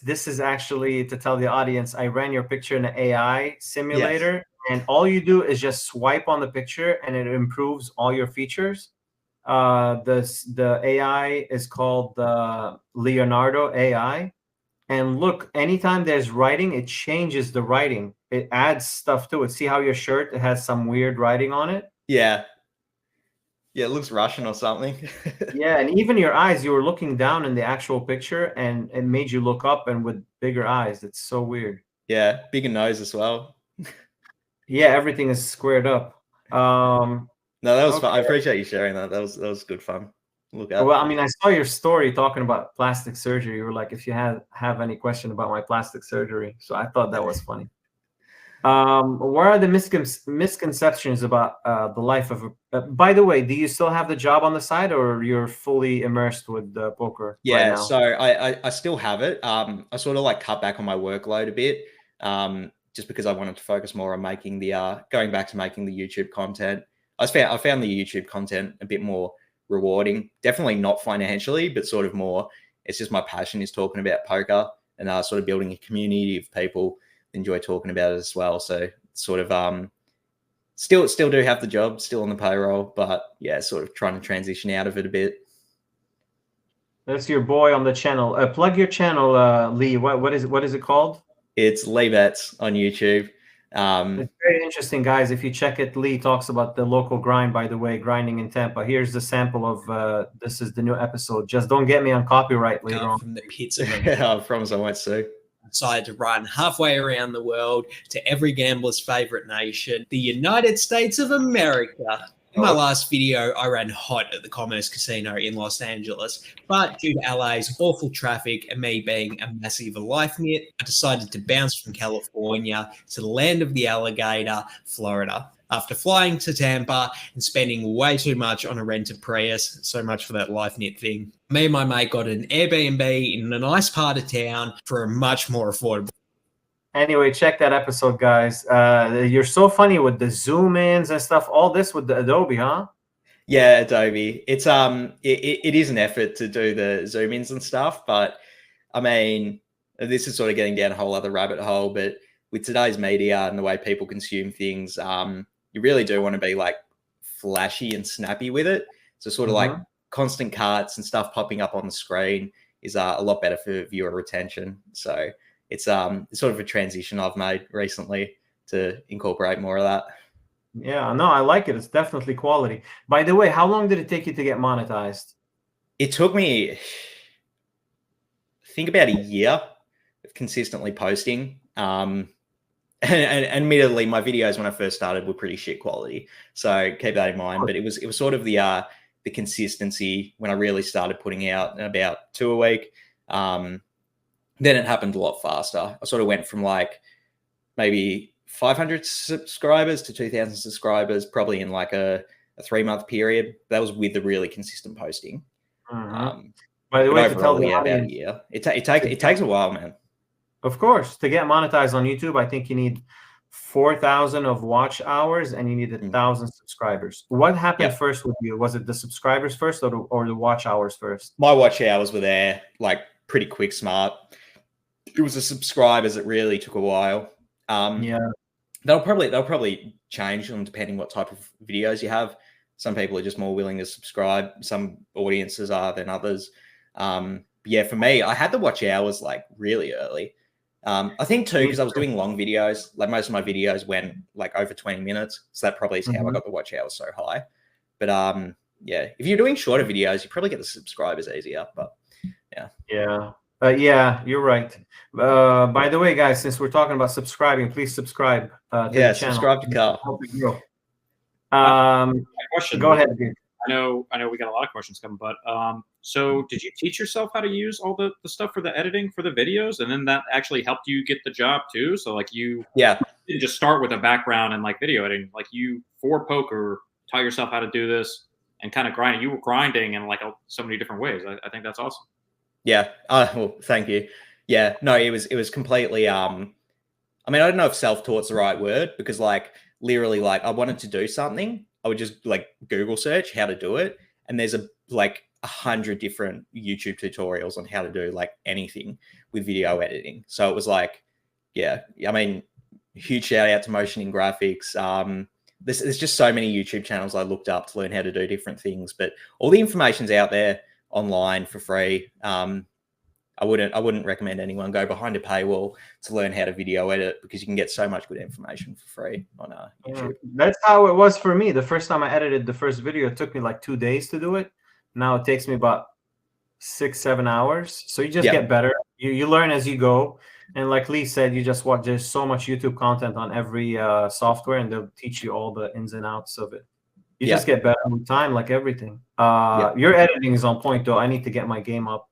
this is actually to tell the audience, I ran your picture in an AI simulator, and all you do is just swipe on the picture and it improves all your features. The AI is called the Leonardo AI. And look, anytime there's writing, it changes the writing. It adds stuff to it. See how your shirt, it has some weird writing on it? Yeah. Yeah, it looks Russian or something. Yeah, and even your eyes, you were looking down in the actual picture and it made you look up and with bigger eyes. It's so weird. Yeah, bigger nose as well. Yeah, everything is squared up. No, that was fun. I appreciate you sharing that. That was good fun. Look up. Well, I mean, I saw your story talking about plastic surgery. You were like, if you have any question about my plastic surgery. So I thought that was funny. What are the misconceptions about the life of by the way, do you still have the job on the side, or you're fully immersed with poker right now? So I still have it. I sort of like cut back on my workload a bit, just because I wanted to focus more on making the going back to making the YouTube content. I found the YouTube content a bit more rewarding. Definitely not financially, but sort of more. It's just my passion is talking about poker and sort of building a community of people that enjoy talking about it as well. So sort of still do have the job, still on the payroll, but yeah, sort of trying to transition out of it a bit. That's your boy on the channel. Plug your channel, Leigh. What is it called? It's Leigh Bets on YouTube. It's very interesting, guys. If you check it, Leigh talks about the local grind, by the way, grinding in Tampa. Here's the sample of this is the new episode. Just don't get me on copyright later on. From the pits of I promise I won't sue. Decided to run halfway around the world to every gambler's favorite nation, the United States of America. In my last video, I ran hot at the Commerce Casino in Los Angeles, but due to LA's awful traffic and me being a massive life nit, I decided to bounce from California to the land of the alligator, Florida. After flying to Tampa and spending way too much on a rented Prius, so much for that life nit thing, me and my mate got an Airbnb in a nice part of town for a much more affordable. Anyway, check that episode, guys. You're so funny with the zoom ins and stuff. All this with the Adobe, huh? Yeah, Adobe. It's it is an effort to do the zoom ins and stuff, but I mean, this is sort of getting down a whole other rabbit hole. But with today's media and the way people consume things, you really do want to be like flashy and snappy with it. So sort of like constant carts and stuff popping up on the screen is a lot better for viewer retention. So it's sort of a transition I've made recently to incorporate more of that. Yeah, no, I like it. It's definitely quality. By the way, how long did it take you to get monetized? It took me, I think, about a year of consistently posting. And admittedly, my videos when I first started were pretty shit quality, so keep that in mind. But it was sort of the consistency when I really started putting out about 2 a week. Then it happened a lot faster. I sort of went from like maybe 500 subscribers to 2,000 subscribers, probably in like a 3-month period. That was with the really consistent posting. By the way, to tell the audience, about a year. It takes a while, man. Of course, to get monetized on YouTube, I think you need 4,000 of watch hours and you need 1,000 subscribers. What happened first with you? Was it the subscribers first or the watch hours first? My watch hours were there like pretty quick smart. It was the subscribers that really took a while. Yeah. They'll probably change on depending what type of videos you have. Some people are just more willing to subscribe. Some audiences are than others. Yeah, for me, I had to watch hours like really early. I think too, because I was doing long videos. Like most of my videos went like over 20 minutes. So that probably is how I got the watch hours so high. But yeah, if you're doing shorter videos, you probably get the subscribers easier. But yeah. Yeah. Yeah, you're right. By the way, guys, since we're talking about subscribing, please subscribe to the channel. Subscribe to Carl. Help it grow. Question. Go ahead, dude. I know we got a lot of questions coming, but so did you teach yourself how to use all the stuff for the editing for the videos, and then that actually helped you get the job too? So like you didn't just start with a background in like video editing, like you for poker taught yourself how to do this and kind of grinding. You were grinding in like so many different ways. I think that's awesome. Yeah. Well, thank you. Yeah. No, it was completely. I mean, I don't know if self-taught's the right word, because like literally, like I wanted to do something, I would just like Google search how to do it, and there's like 100 different YouTube tutorials on how to do like anything with video editing. So it was like, yeah. I mean, huge shout out to Motion in Graphics. There's just so many YouTube channels I looked up to learn how to do different things, but all the information's out there online for free. I wouldn't recommend anyone go behind a paywall to learn how to video edit, because you can get so much good information for free on YouTube. That's how it was for me. The first time I edited the first video, it took me like 2 days to do it. Now it takes me about 6-7 hours. So you just get better. You learn as you go. And like Leigh said, you just watch. There's so much YouTube content on every software, and they'll teach you all the ins and outs of it. You just get better with time, like everything. Your editing is on point, though. I need to get my game up.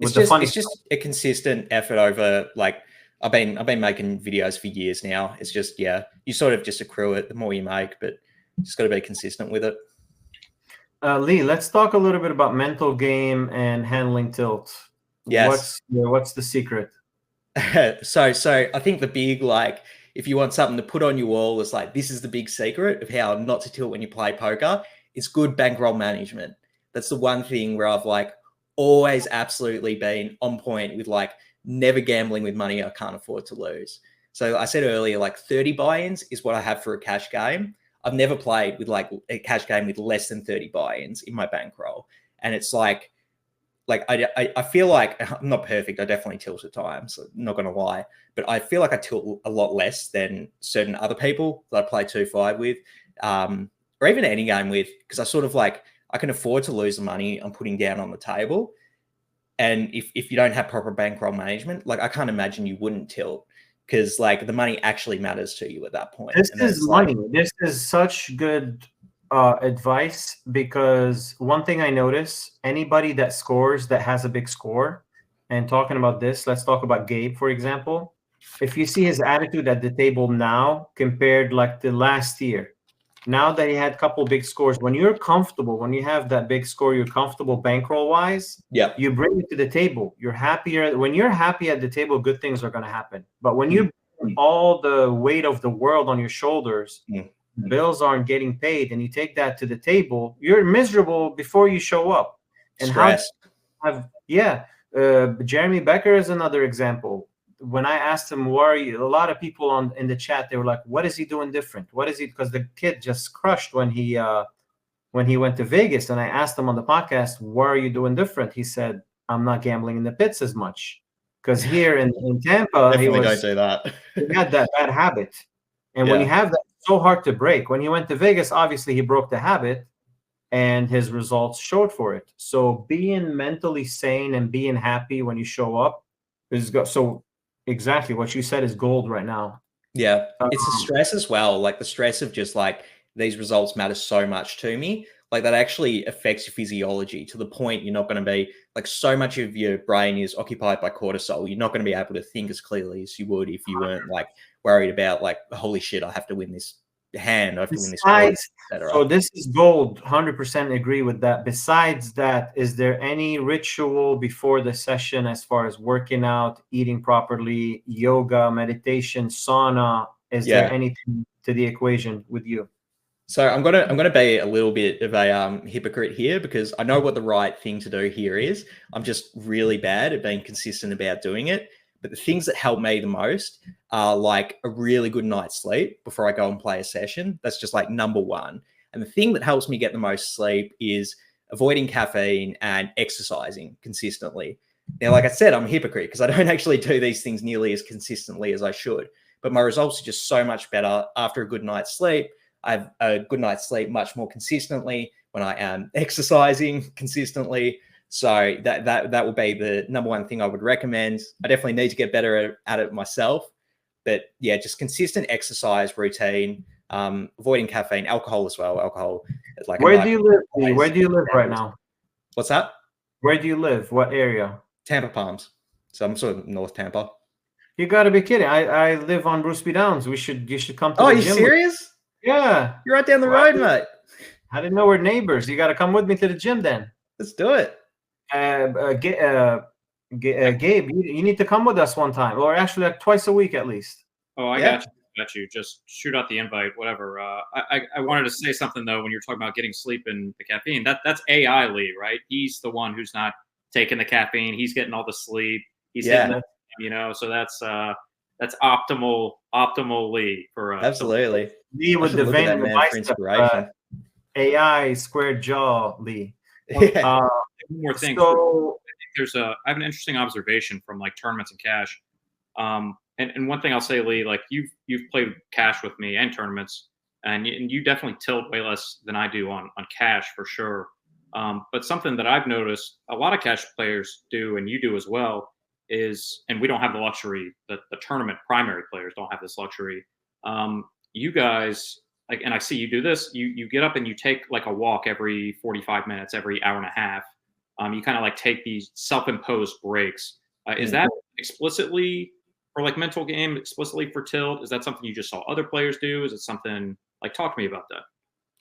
It's just a consistent effort over like I've been making videos for years now. It's just you sort of just accrue it the more you make, but you just got to be consistent with it. Leigh, let's talk a little bit about mental game and handling tilt. Yes. What's the secret? So I think the big, like, if you want something to put on your wall, is like, this is the big secret of how not to tilt when you play poker. It's good bankroll management. That's the one thing where I've like always absolutely been on point with, like, never gambling with money I can't afford to lose. So I said earlier, like 30 buy-ins is what I have for a cash game. I've never played with like a cash game with less than 30 buy-ins in my bankroll. And it's like I feel like I'm not perfect. I definitely tilt at times, so I'm not going to lie. But I feel like I tilt a lot less than certain other people that I play 2-5 with, or even any game with, because I sort of like, I can afford to lose the money I'm putting down on the table. And if you don't have proper bankroll management, like I can't imagine you wouldn't tilt, because like the money actually matters to you at that point. This is money. This is such good advice, because one thing I notice, anybody that scores, that has a big score, and talking about this, let's talk about Gabe, for example. If you see his attitude at the table now compared like to last year, now that he had a couple big scores, when you're comfortable, when you have that big score, you're comfortable bankroll wise, you bring it to the table. You're happier. When you're happy at the table, good things are going to happen. But when you bring all the weight of the world on your shoulders, bills aren't getting paid, and you take that to the table, you're miserable before you show up. And stress. Jeremy Becker is another example. When I asked him, why are you, a lot of people in the chat, they were like, what is he doing different? What is he? Because the kid just crushed when he went to Vegas. And I asked him on the podcast, what are you doing different? He said, I'm not gambling in the pits as much. Because here in Tampa, he had that bad habit. And when you have that, it's so hard to break. When he went to Vegas, obviously he broke the habit, and his results showed for it. So being mentally sane and being happy when you show up is so exactly what you said is gold right now. Yeah, it's the stress as well. Like the stress of just like, these results matter so much to me. Like that actually affects your physiology to the point you're not going to be like, so much of your brain is occupied by cortisol. You're not going to be able to think as clearly as you would if you weren't like worried about like, holy shit, I have to win this hand. I have to win this point, etc. So this is gold. 100% agree with that. Besides that, is there any ritual before the session as far as working out, eating properly, yoga, meditation, sauna? Is there anything to the equation with you? So I'm gonna be a little bit of a hypocrite here because I know what the right thing to do here is. I'm just really bad at being consistent about doing it. But the things that help me the most are like a really good night's sleep before I go and play a session. That's just like number one. And the thing that helps me get the most sleep is avoiding caffeine and exercising consistently. Now, like I said, I'm a hypocrite because I don't actually do these things nearly as consistently as I should. But my results are just so much better after a good night's sleep. I have a good night's sleep much more consistently when I am exercising consistently. So that will be the number one thing I would recommend. I definitely need to get better at it myself. But yeah, just consistent exercise routine, avoiding caffeine, alcohol as well. Alcohol is like Where do you live? Lee? Where do you live right now? What's that? Where do you live? What area? Tampa Palms. So I'm sort of North Tampa. You got to be kidding! I live on Bruceby Downs. You should come to. Oh, the are you gym serious? Yeah, You're right down the road, mate. I didn't know we're neighbors. You got to come with me to the gym then. Let's do it. Gabe, you need to come with us one time, or actually like twice a week at least. Oh, I got you. Just shoot out the invite, whatever. I wanted to say something though when you're talking about getting sleep and the caffeine. That's AI Leigh, right? He's the one who's not taking the caffeine. He's getting all the sleep. He's hitting it, so that's optimal Leigh for absolutely. Lee with the vein of inspiration. AI squared jaw Leigh. One more thing. So I have an interesting observation from like tournaments and cash. And one thing I'll say, Leigh, like you've played cash with me and tournaments, and you definitely tilt way less than I do on cash for sure. But something that I've noticed a lot of cash players do, and you do as well, is, and we don't have the luxury that the tournament primary players don't have this luxury. You guys, like, and I see you do this, you get up and you take like a walk every 45 minutes, every hour and a half. You kind of like take these self-imposed breaks. Is that explicitly for like mental game, explicitly for tilt? Is that something you just saw other players do? Is it something like, talk to me about that?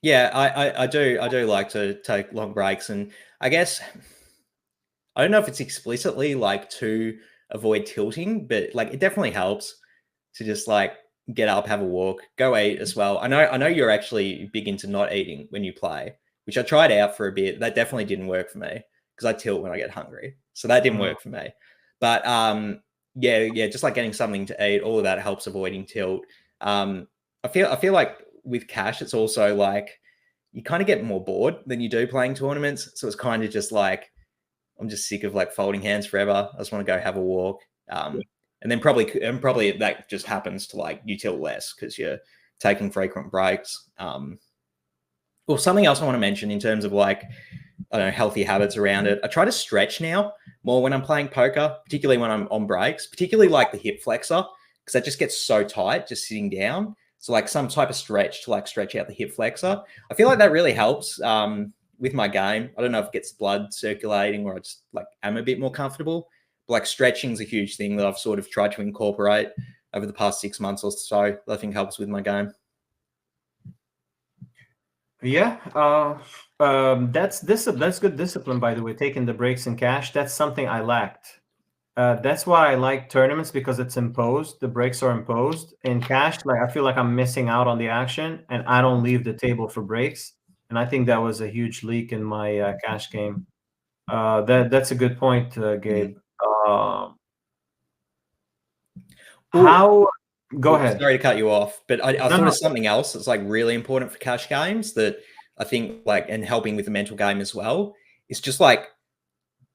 Yeah, I do like to take long breaks, and I guess I don't know if it's explicitly like to avoid tilting, but like it definitely helps to just like get up, have a walk, go eat as well. I know you're actually big into not eating when you play, which I tried out for a bit. That definitely didn't work for me because I tilt when I get hungry. So that didn't work for me. But yeah, just like getting something to eat, all of that helps avoiding tilt. I feel like with cash, it's also like you kind of get more bored than you do playing tournaments. So it's kind of just like, I'm just sick of like folding hands forever. I just want to go have a walk. And then probably that just happens to like you tilt less because you're taking frequent breaks. Well, something else I want to mention in terms of like, I don't know, healthy habits around it. I try to stretch now more when I'm playing poker, particularly when I'm on breaks, particularly like the hip flexor, because that just gets so tight just sitting down. So like some type of stretch to like stretch out the hip flexor. I feel like that really helps with my game. I don't know if it gets blood circulating or I just like am a bit more comfortable. But like stretching is a huge thing that I've sort of tried to incorporate over the past 6 months or so. That I think helps with my game. Yeah, that's good discipline, by the way. Taking the breaks in cash, that's something I lacked. That's why I like tournaments, because it's imposed. The breaks are imposed. In cash, like I feel like I'm missing out on the action, and I don't leave the table for breaks. And I think that was a huge leak in my cash game. That's a good point, Gabe. Go ahead. Sorry to cut you off, but I thought of something else that's like really important for cash games that I think like, and helping with the mental game as well, is just like,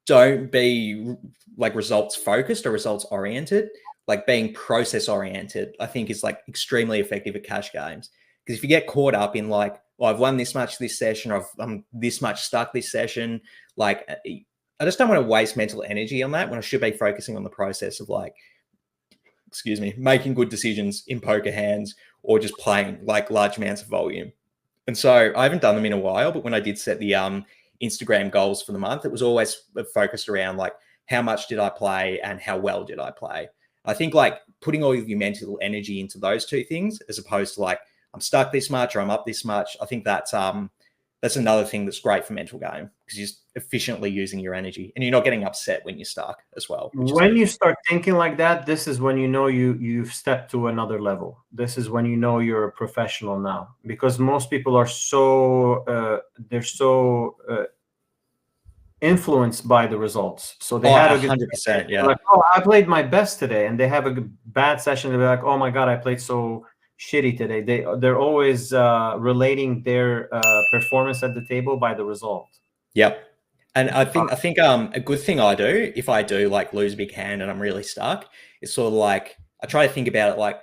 don't be like results focused or results oriented, like being process oriented, I think is like extremely effective at cash games. Because if you get caught up in like, well, I've won this much this session, or I'm this much stuck this session, like I just don't want to waste mental energy on that when I should be focusing on the process of like, making good decisions in poker hands or just playing like large amounts of volume. And so I haven't done them in a while, but when I did set the Instagram goals for the month, it was always focused around like, how much did I play and how well did I play? I think like putting all of your mental energy into those two things, as opposed to like, I'm stuck this much or I'm up this much. I think that's that's another thing that's great for mental game, because you're just efficiently using your energy and you're not getting upset when you're stuck as well. When you start thinking like that, this is when you know you've stepped to another level. This is when you know you're a professional now, because most people are so influenced by the results. So they had a good 100%, yeah. like, oh, I played my best today, and they have a bad session. They're like, oh my god, I played so shitty today. They're always relating their performance at the table by the result. Yep. And I think a good thing I do if I do like lose a big hand and I'm really stuck is sort of like I try to think about it like,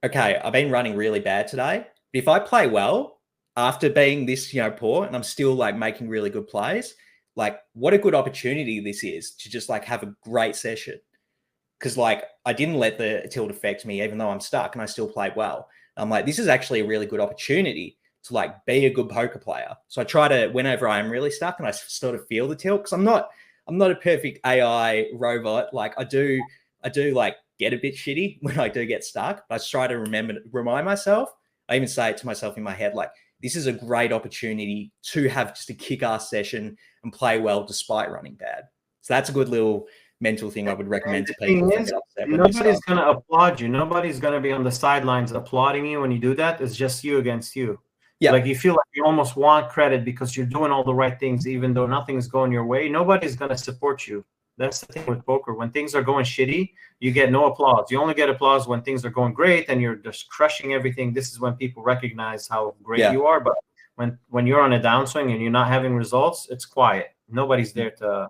okay, I've been running really bad today, but if I play well after being this, poor, and I'm still like making really good plays, like what a good opportunity this is to just like have a great session. Because like I didn't let the tilt affect me, even though I'm stuck, and I still played well. I'm like, this is actually a really good opportunity to like be a good poker player. So I try to, whenever I am really stuck and I sort of feel the tilt, because I'm not a perfect AI robot. Like I do like get a bit shitty when I do get stuck, but I try to remind myself. I even say it to myself in my head, like, this is a great opportunity to have just a kick-ass session and play well despite running bad. So that's a good little mental thing I would recommend to people. Nobody's going to applaud you. Nobody's going to be on the sidelines applauding you when you do that. It's just you against you. Yeah. Like you feel like you almost want credit because you're doing all the right things, even though nothing is going your way. Nobody's going to support you. That's the thing with poker. When things are going shitty, you get no applause. You only get applause when things are going great and you're just crushing everything. This is when people recognize how great you are. But when you're on a downswing and you're not having results, it's quiet. Nobody's there to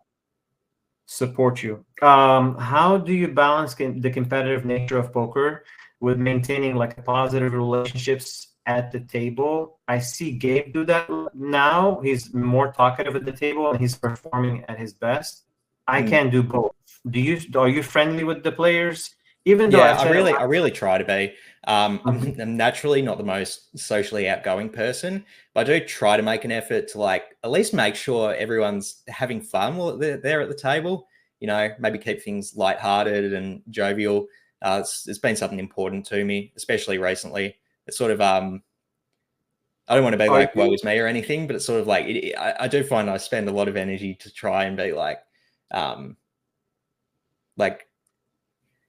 support you. How do you balance the competitive nature of poker with maintaining like positive relationships at the table? I see Gabe do that now. He's more talkative at the table and he's performing at his best. I can't do both. Are you friendly with the players? Even though I really try to be. I'm naturally not the most socially outgoing person, but I do try to make an effort to like at least make sure everyone's having fun while they're there at the table. Maybe keep things lighthearted and jovial. It's been something important to me, especially recently. It's sort of I don't want to be like woe is me or anything, but it's sort of like I do find I spend a lot of energy to try and be like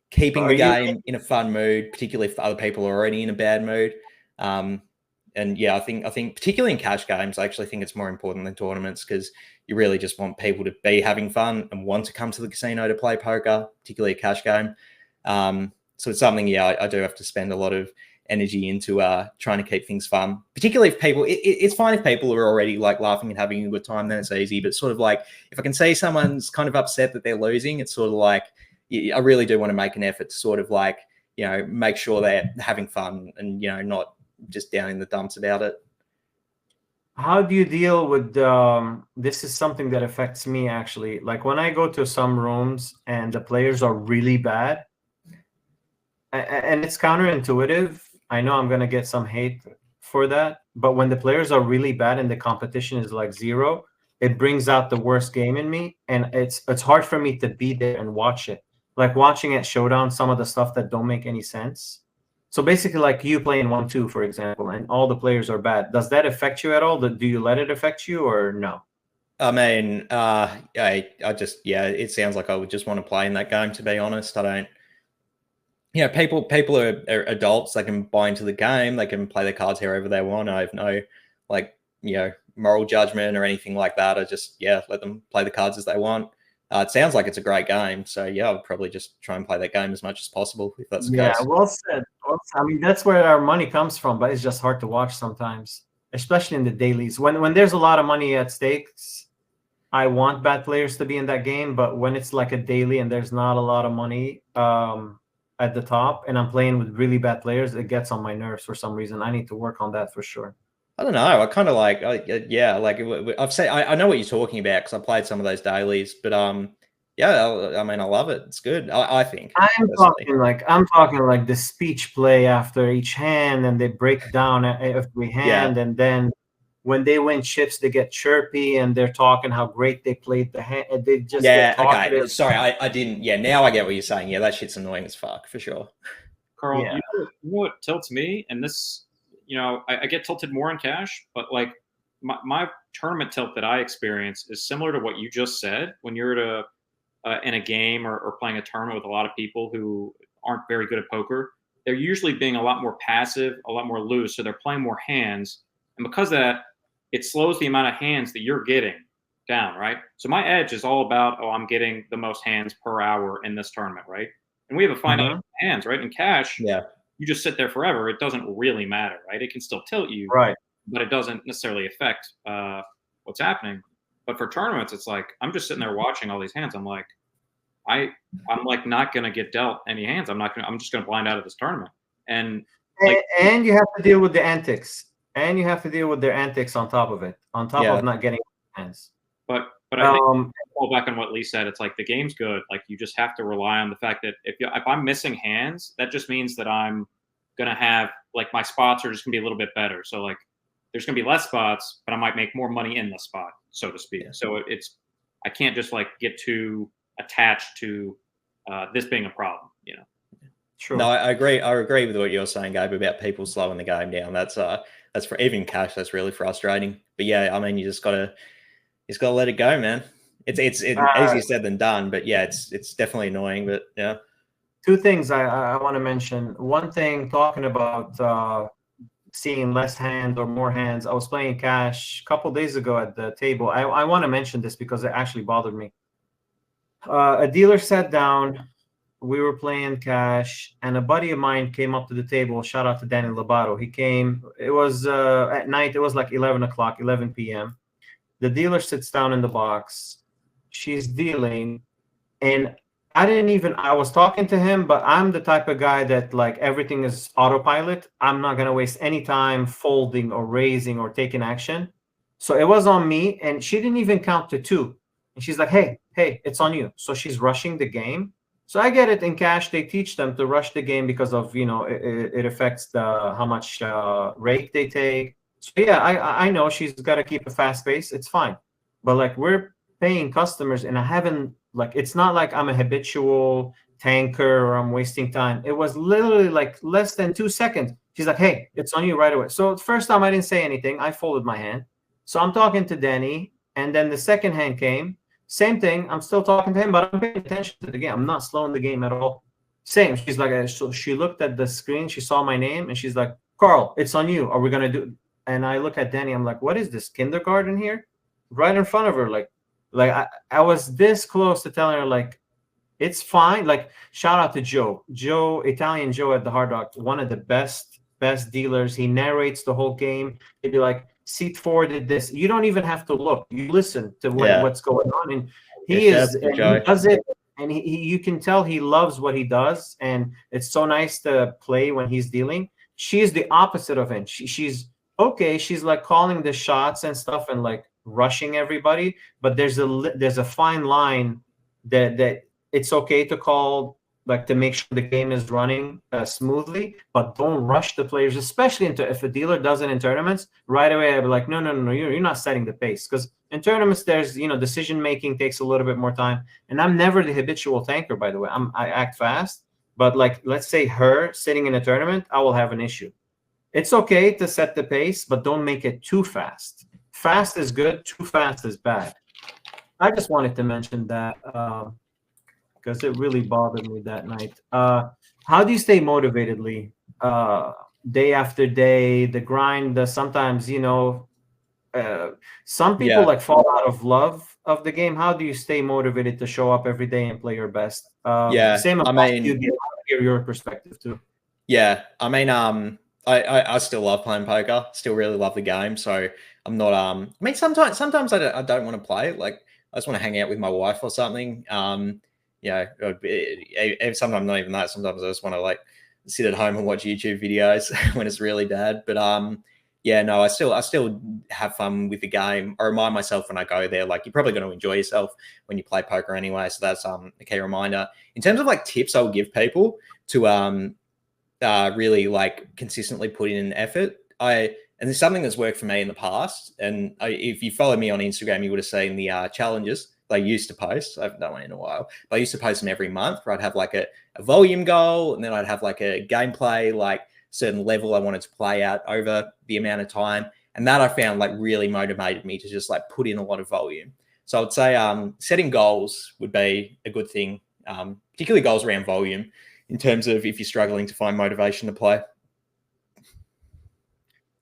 keeping the game in a fun mood, particularly if other people are already in a bad mood. And yeah, I think particularly in cash games, I actually think it's more important than tournaments because you really just want people to be having fun and want to come to the casino to play poker, particularly a cash game. So it's something, I do have to spend a lot of energy into trying to keep things fun, particularly if people, it's fine if people are already like laughing and having a good time, then it's easy. But sort of like if I can see someone's kind of upset that they're losing, it's sort of like, I really do want to make an effort to sort of like, make sure they're having fun and, not just down in the dumps about it. How do you deal with this is something that affects me actually. Like when I go to some rooms and the players are really bad, and it's counterintuitive. I know I'm going to get some hate for that, but when the players are really bad and the competition is like zero, it brings out the worst game in me, and it's hard for me to be there and watch it. Like watching at Showdown, some of the stuff that don't make any sense. So basically, like you playing 1-2, for example, and all the players are bad. Does that affect you at all? Do you let it affect you or no? I mean, I just, it sounds like I would just want to play in that game, to be honest. I don't, people are adults. They can buy into the game. They can play their cards however they want. I have no, moral judgment or anything like that. I just, let them play the cards as they want. It sounds like it's a great game. So, I would probably just try and play that game as much as possible if that's the case. Yeah, well said. I mean, that's where our money comes from, but it's just hard to watch sometimes, especially in the dailies. When there's a lot of money at stakes, I want bad players to be in that game. But when it's like a daily and there's not a lot of money at the top and I'm playing with really bad players, it gets on my nerves for some reason. I need to work on that for sure. I don't know. I kind of like, I've said, I know what you're talking about because I played some of those dailies, but I mean, I love it. It's good. I think. I'm talking like the speech play after each hand, and they break down every hand, and then when they win chips, they get chirpy and they're talking how great they played the hand. They just get talkative. Okay. Sorry, I didn't. Yeah, now I get what you're saying. Yeah, that shit's annoying as fuck for sure. Carl, you know what tilts me, and this. I get tilted more in cash, but like my tournament tilt that I experience is similar to what you just said. When you're at in a game or playing a tournament with a lot of people who aren't very good at poker, they're usually being a lot more passive, a lot more loose. So they're playing more hands. And because of that, it slows the amount of hands that you're getting down, right? So my edge is all about, I'm getting the most hands per hour in this tournament, right? And we have a finite hands, right? In cash, you just sit there forever. It doesn't really matter, right? It can still tilt you, right? But it doesn't necessarily affect what's happening. But for tournaments, it's like I'm just sitting there watching all these hands. I'm like, I'm like not gonna get dealt any hands. I'm just gonna blind out of this tournament. And and you have to deal with the antics, and you have to deal with their antics on top of it, on top of not getting hands. But I think fall back on what Leigh said. It's like the game's good. Like you just have to rely on the fact that if I'm missing hands, that just means that I'm gonna have like my spots are just gonna be a little bit better. So like there's gonna be less spots, but I might make more money in the spot, so to speak. So I can't just like get too attached to this being a problem, you know. True. No, I agree. I agree with what you're saying, Gabe, about people slowing the game down. That's for even cash. That's really frustrating. But yeah, I mean, you just gotta let it go, man. It's easier said than done. But yeah, it's definitely annoying. But yeah. Two things I want to mention. One thing, talking about seeing less hands or more hands. I was playing cash a couple days ago at the table. I want to mention this because it actually bothered me. A dealer sat down. We were playing cash, and a buddy of mine came up to the table. Shout out to Danny Lobato. He came. It was at night. It was like 11 p.m. The dealer sits down in the box. She's dealing, and I was talking to him, but I'm the type of guy that like everything is autopilot. I'm not going to waste any time folding or raising or taking action. So it was on me, and she didn't even count to 2. And she's like, hey, it's on you. So she's rushing the game. So I get it. In cash, they teach them to rush the game because of, it affects how much rake they take. So yeah, I know she's got to keep a fast pace. It's fine. But like we're paying customers, and I haven't, like, it's not like I'm a habitual tanker or I'm wasting time. It was literally like less than 2 seconds. She's like, hey, it's on you right away. So the first time I didn't say anything. I folded my hand. So I'm talking to Danny, and then the second hand came. Same thing. I'm still talking to him, but I'm paying attention to the game. I'm not slowing the game at all. Same. She's like, so she looked at the screen. She saw my name, and she's like, Carl, it's on you. Are we going to do? And I look at Danny. I'm like, what is this, kindergarten here? Right in front of her. Like I was this close to telling her, like, it's fine. Like, shout out to Joe, Italian Joe at the Hard Rock, one of the best dealers. He narrates the whole game. He'd be like, seat 4 did this. You don't even have to look. You listen to what's going on, and he does it. And you can tell he loves what he does, and it's so nice to play when he's dealing. She's the opposite of him. She's okay. She's like calling the shots and stuff, and like rushing everybody. But there's a fine line that it's okay to call, like, to make sure the game is running smoothly, but don't rush the players, especially if a dealer does it in tournaments. Right away, I'd be like, no, you're not setting the pace, because in tournaments, there's decision making takes a little bit more time, and I'm never the habitual tanker, by the way. I act fast, but like, let's say her sitting in a tournament, I will have an issue. It's okay to set the pace, but don't make it too fast. Fast is good, too fast is bad. I just wanted to mention that. Because it really bothered me that night. How do you stay motivated, Leigh? Day after day, the grind. Sometimes, some people like fall out of love of the game. How do you stay motivated to show up every day and play your best? Same. You hear your perspective too. Yeah, I mean, I still love playing poker. Still really love the game. So I'm not. I mean, sometimes I don't want to play. Like, I just want to hang out with my wife or something. Sometimes not even that. Sometimes I just want to like sit at home and watch YouTube videos when it's really bad. But I still have fun with the game. I remind myself when I go there, like, you're probably going to enjoy yourself when you play poker anyway. So that's a key reminder. In terms of like tips I would give people to really like consistently put in an effort. And there's something that's worked for me in the past. And if you follow me on Instagram, you would have seen the challenges I used to post. I haven't done one in a while, but I used to post them every month where I'd have like a volume goal, and then I'd have like a gameplay, like certain level I wanted to play at over the amount of time. And that I found like really motivated me to just like put in a lot of volume. So I would say setting goals would be a good thing, particularly goals around volume in terms of if you're struggling to find motivation to play.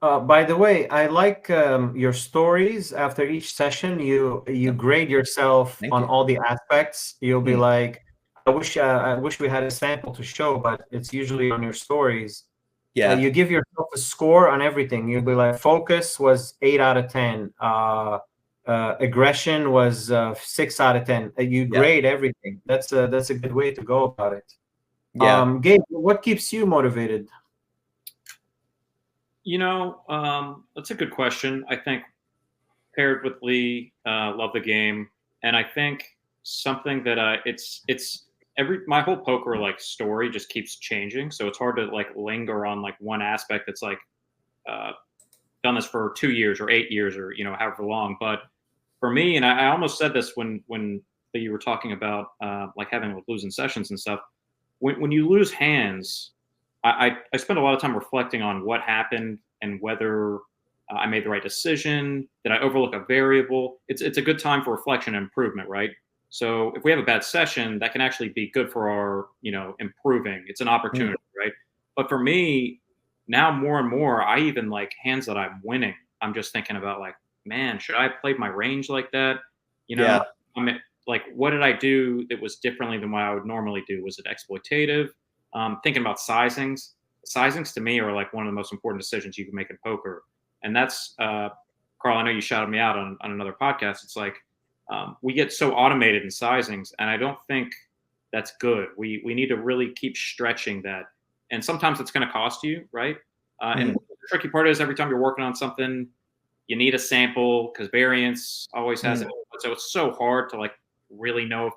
By the way, I like your stories after each session. You grade yourself Thank on you. all the aspects. You'll be Hmm. like, I wish we had a sample to show, but it's usually on your stories. Yeah. You give yourself a score on everything. You'll be like, focus was 8 out of 10. Aggression was 6 out of 10. You grade everything. That's a good way to go about it. Yeah. Gabe, what keeps you motivated? That's a good question. I think paired with Leigh, love the game, and I think something that my whole poker like story just keeps changing, so it's hard to like linger on like one aspect that's like done this for 2 years or 8 years or however long. But for me, and I almost said this when you were talking about like having like losing sessions and stuff. When you lose hands, I spend a lot of time reflecting on what happened and whether I made the right decision. Did I overlook a variable? It's a good time for reflection and improvement, right? So if we have a bad session, that can actually be good for our, improving. It's an opportunity, right? But for me, now more and more, I even like hands that I'm winning. I'm just thinking about like, man, should I have played my range like that? Yeah. I mean, like, what did I do that was differently than what I would normally do? Was it exploitative? Thinking about sizings. Sizings to me are like one of the most important decisions you can make in poker. And that's, Carl, I know you shouted me out on another podcast. It's like, we get so automated in sizings, and I don't think that's good. We need to really keep stretching that. And sometimes it's going to cost you, right? And the tricky part is every time you're working on something, you need a sample because variance always has it. So it's so hard to like really know if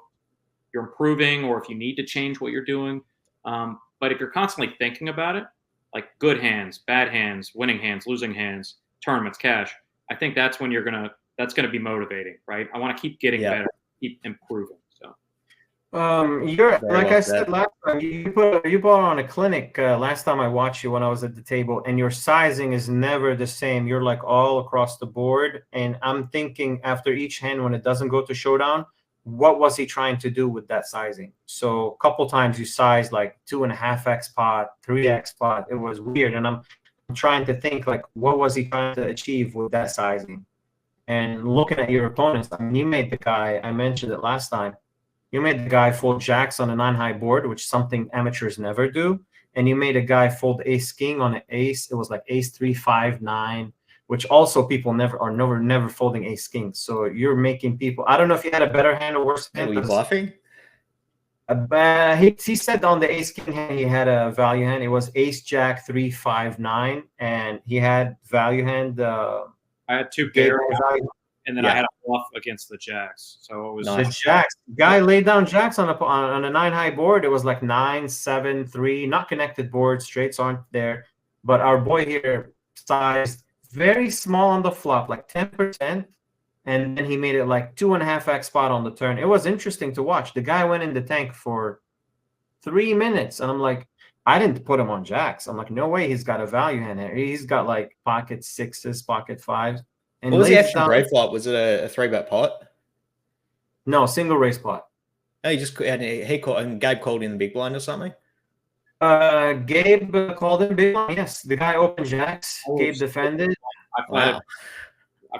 you're improving or if you need to change what you're doing. But if you're constantly thinking about it, like good hands, bad hands, winning hands, losing hands, tournaments, cash, I think that's when that's going to be motivating, right? I want to keep getting better, keep improving. So, You're Very like well I said last time, you put on a clinic last time I watched you when I was at the table, and your sizing is never the same. You're like all across the board, and I'm thinking after each hand when it doesn't go to showdown, what was he trying to do with that sizing? So a couple times you sized like 2.5x pot, 3x pot. It was weird, and I'm trying to think like what was he trying to achieve with that sizing? And looking at your opponents, I mean, you made the guy. I mentioned it last time. You made the guy fold jacks on a 9-high board, which is something amateurs never do. And you made a guy fold ace king on an ace. It was like ace 3, 5, 9, which also people never folding ace king. So you're making people. I don't know if you had a better hand or worse hand. Were you bluffing? He said on the ace king hand he had a value hand. It was ace jack 3, 5, 9, and he had value hand. I had two pairs, and then I had a bluff against the jacks. So it was the jacks. Guy laid down jacks on a 9-high board. It was like 9, 7, 3, not connected boards. Straights aren't there. But our boy here sized very small on the flop, like 10%. And then he made it like 2.5x spot on the turn. It was interesting to watch. The guy went in the tank for 3 minutes. And I'm like, I didn't put him on jacks. I'm like, no way he's got a value hand here. He's got like pocket sixes, pocket fives. And what was the action gray flop? Was it a 3-bet pot? No, single raise pot. No, he called, and Gabe called in the big blind or something? Gabe called in big blind. Yes, the guy opened jacks. Gabe defended. I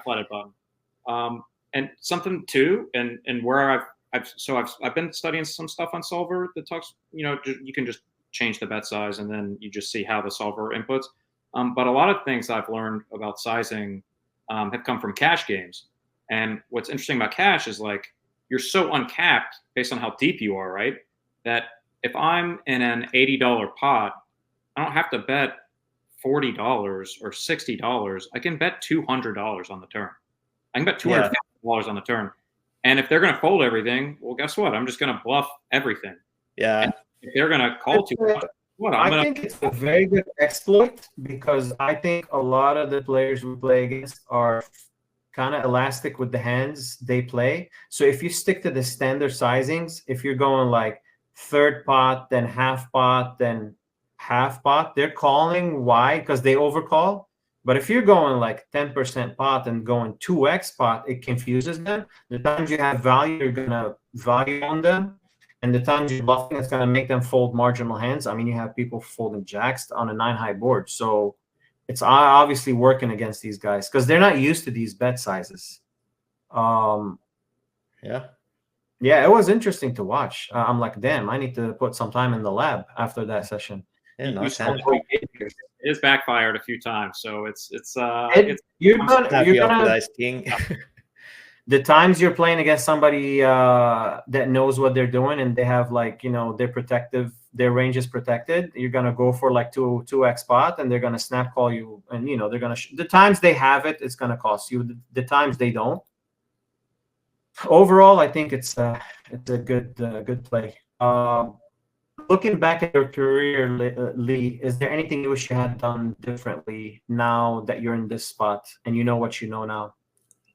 flatted bottom. And something too, and where I've been studying some stuff on solver that talks, you can just change the bet size and then you just see how the solver inputs. But a lot of things I've learned about sizing have come from cash games. And what's interesting about cash is like you're so uncapped based on how deep you are, right? That if I'm in an $80 pot, I don't have to bet $40 or $60. I can bet $200 on the turn. I can bet $250 on the turn. And if they're going to fold everything, well, guess what? I'm just going to bluff everything. Yeah. And if they're going to call too much, I think it's a very good exploit because I think a lot of the players we play against are kind of elastic with the hands they play. So if you stick to the standard sizings, if you're going like third pot, then half pot, then half pot, they're calling. Why? Because they overcall. But if you're going like 10% pot and going 2x pot, it confuses them. The times you have value, you're gonna value on them, and the times you're bluffing, it's gonna make them fold marginal hands. I mean, you have people folding jacks on a 9-high board, so it's obviously working against these guys because they're not used to these bet sizes. Yeah. Yeah, it was interesting to watch. I'm like, damn, I need to put some time in the lab after that session. Yeah, nice. It has backfired a few times, so you're gonna Happy off with ace king. the times you're playing against somebody that knows what they're doing and they have like, you know, they're protective, their range is protected, you're gonna go for like 2x pot and they're gonna snap call you, and you know they're gonna the times they have it, it's gonna cost you. The times they don't, overall, I think it's a good play. Looking back at your career, Leigh, is there anything you wish you had done differently now that you're in this spot and you know what you know now?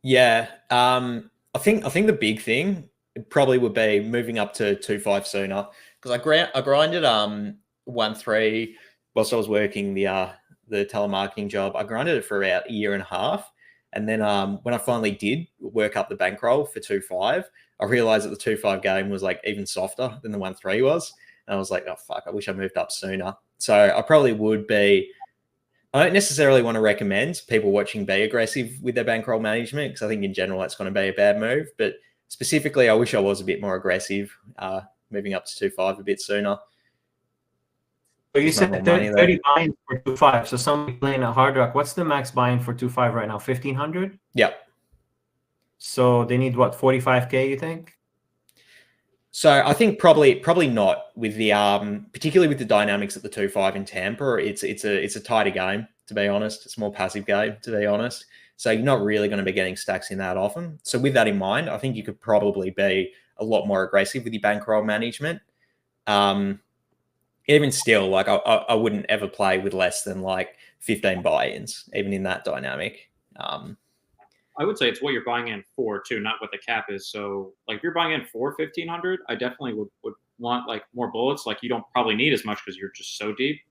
Yeah, I think the big thing probably would be moving up to 2-5 sooner, because I grinded 1-3 whilst I was working the telemarketing job. I grinded it for about a year and a half. And then when I finally did work up the bankroll for 2-5, I realized that the 2-5 game was like even softer than the 1-3 was. And I was like, oh, fuck, I wish I moved up sooner. So I probably would be, I don't necessarily want to recommend people watching be aggressive with their bankroll management, because I think in general that's going to be a bad move. But specifically, I wish I was a bit more aggressive, moving up to 2-5 a bit sooner. So you said 30 buy-in for 2-5. So somebody playing a Hard Rock, what's the max buy-in for 2-5 right now? 1,500? Yeah. So they need what, 45K, you think? So I think probably not with the particularly with the dynamics at the 2-5 in Tampa. It's a tighter game, to be honest. It's a more passive game, to be honest. So you're not really going to be getting stacks in that often. So with that in mind, I think you could probably be a lot more aggressive with your bankroll management. Even still, like I wouldn't ever play with less than like 15 buy-ins, even in that dynamic. I would say it's what you're buying in for too, not what the cap is. So like if you're buying in for 1,500, I definitely would want like more bullets. Like you don't probably need as much because you're just so deep.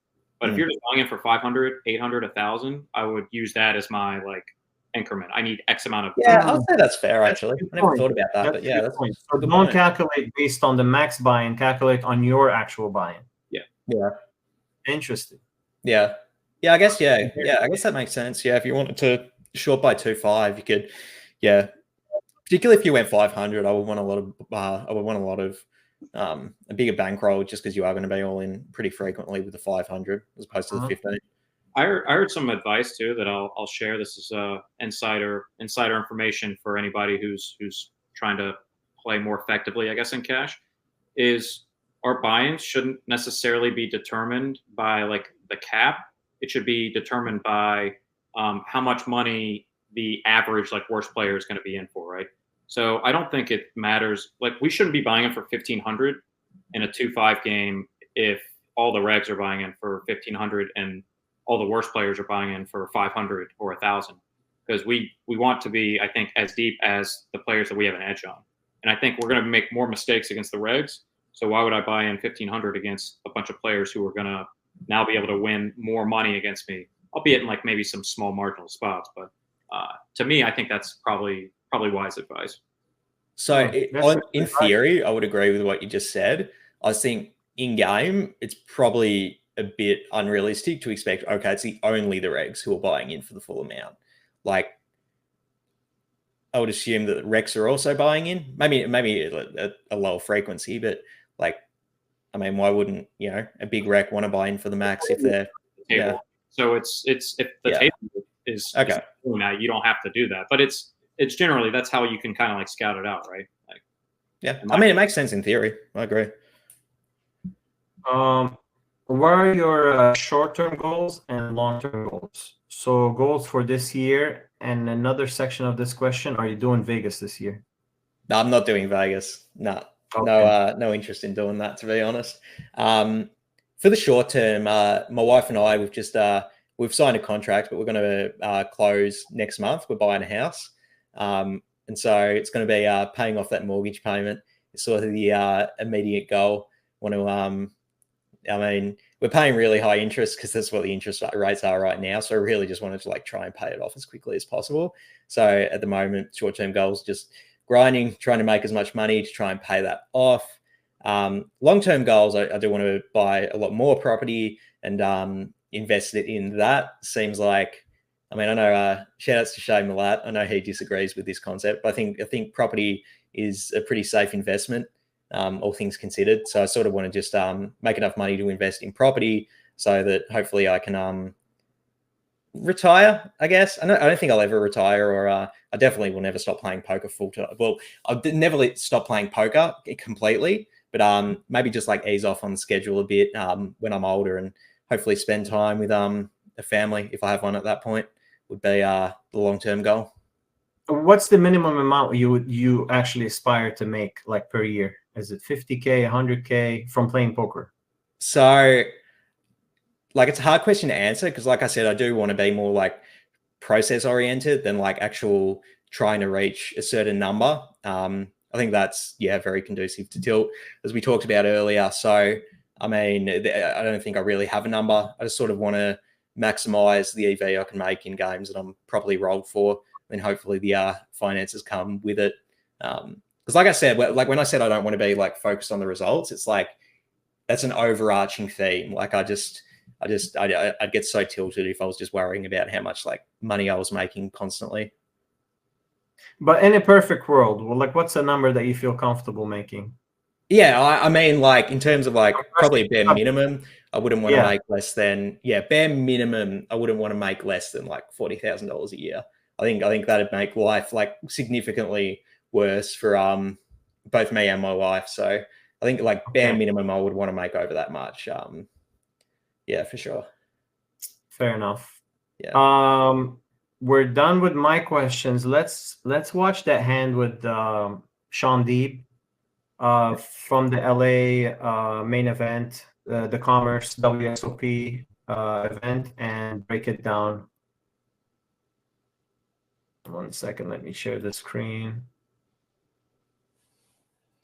But if you're just buying in for 500, 800, 1,000, I would use that as my like increment. I need X amount of. Yeah, I'll say that's fair actually. I never thought about that, but yeah, that's point. So don't calculate based on the max buy-in. Calculate on your actual buy-in. Yeah. Interesting. Yeah. Yeah, I guess, yeah. Yeah, I guess that makes sense. Yeah, if you wanted to short by 2-5, you could, yeah. Particularly if you went 500, I would want a lot of a bigger bankroll, just because you are going to be all in pretty frequently with the 500 as opposed to the 15. I heard some advice too that I'll share. This is insider information for anybody who's trying to play more effectively, I guess, in cash. Is our buy-ins shouldn't necessarily be determined by like the cap. It should be determined by how much money the average like worst player is going to be in for, right? So I don't think it matters. Like we shouldn't be buying in for 1,500 in a 2-5 game if all the regs are buying in for 1,500 and all the worst players are buying in for 500 or 1,000, because we want to be, I think, as deep as the players that we have an edge on. And I think we're going to make more mistakes against the regs. So why would I buy in 1,500 against a bunch of players who are going to now be able to win more money against me, albeit in like maybe some small marginal spots. But to me, I think that's probably wise advice. So in theory, I would agree with what you just said. I think in game, it's probably a bit unrealistic to expect, okay, it's only the regs who are buying in for the full amount. Like, I would assume that recs are also buying in, maybe a lower frequency, but like, I mean, why wouldn't, a big rec want to buy in for the max if they're, yeah. So it's if the table is okay, doing that, you don't have to do that, but it's generally, that's how you can kind of like scout it out, right? Like, yeah, I mean, it makes sense in theory. I agree. What are your short-term goals and long-term goals? So goals for this year, and another section of this question, are you doing Vegas this year? No, I'm not doing Vegas. No, okay. No interest in doing that, to be honest. For the short term, my wife and I, we've signed a contract, but we're going to close next month. We're buying a house. And so it's going to be paying off that mortgage payment. It's sort of the immediate goal. Want to I mean, we're paying really high interest because that's what the interest rates are right now. So I really just wanted to like try and pay it off as quickly as possible. So at the moment, short-term goals, just grinding, trying to make as much money to try and pay that off. Long-term goals, I do want to buy a lot more property and invest it in that. Seems like, I mean, I know shout outs to Shane Malat. I know he disagrees with this concept, but I think property is a pretty safe investment, all things considered. So I sort of want to just make enough money to invest in property so that hopefully I can retire, I guess. I don't think I'll ever retire, or I definitely will never stop playing poker full time. Well, I'll never stop playing poker completely, but maybe just like ease off on the schedule a bit when I'm older, and hopefully spend time with a family, if I have one at that point, would be the long-term goal. What's the minimum amount you actually aspire to make, like, per year? Is it 50K, 100K from playing poker? So, like, it's a hard question to answer because, like I said, I do want to be more like process oriented than like actual trying to reach a certain number. I think that's, very conducive to tilt, as we talked about earlier. So, I mean, I don't think I really have a number. I just sort of want to maximize the EV I can make in games that I'm properly rolled for. And hopefully the finances come with it. Because like I said, like when I said I don't want to be like focused on the results, it's like that's an overarching theme. Like I'd get so tilted if I was just worrying about how much like money I was making constantly. But in a perfect world, well, like, what's a number that you feel comfortable making? Yeah, I mean, like in terms of like probably a bare minimum, I wouldn't want to make less than bare minimum. I wouldn't want to make less than like $40,000 a year. I think that'd make life like significantly worse for both me and my wife. So I think like bare minimum, I would want to make over that much. Yeah, for sure. Fair enough. Yeah. We're done with my questions. Let's watch that hand with Sean Deeb from the LA main event, the Commerce WSOP event, and break it down. 1 second, let me share the screen.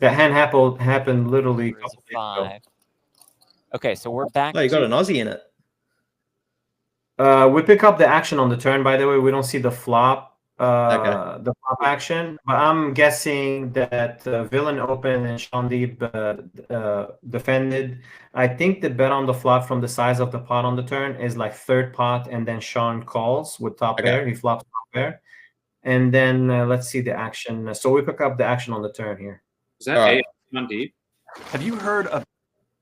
That hand happened literally a couple days ago. Okay, so we're back. Oh, you got an Aussie in it. We pick up the action on the turn, by the way. We don't see the flop, the flop action. But I'm guessing that Villain opened and Sean Deeb defended. I think the bet on the flop from the size of the pot on the turn is like third pot, and then Sean calls with top pair. He flops top pair. And then let's see the action. So we pick up the action on the turn here. Is that Sean Deeb? Have you heard of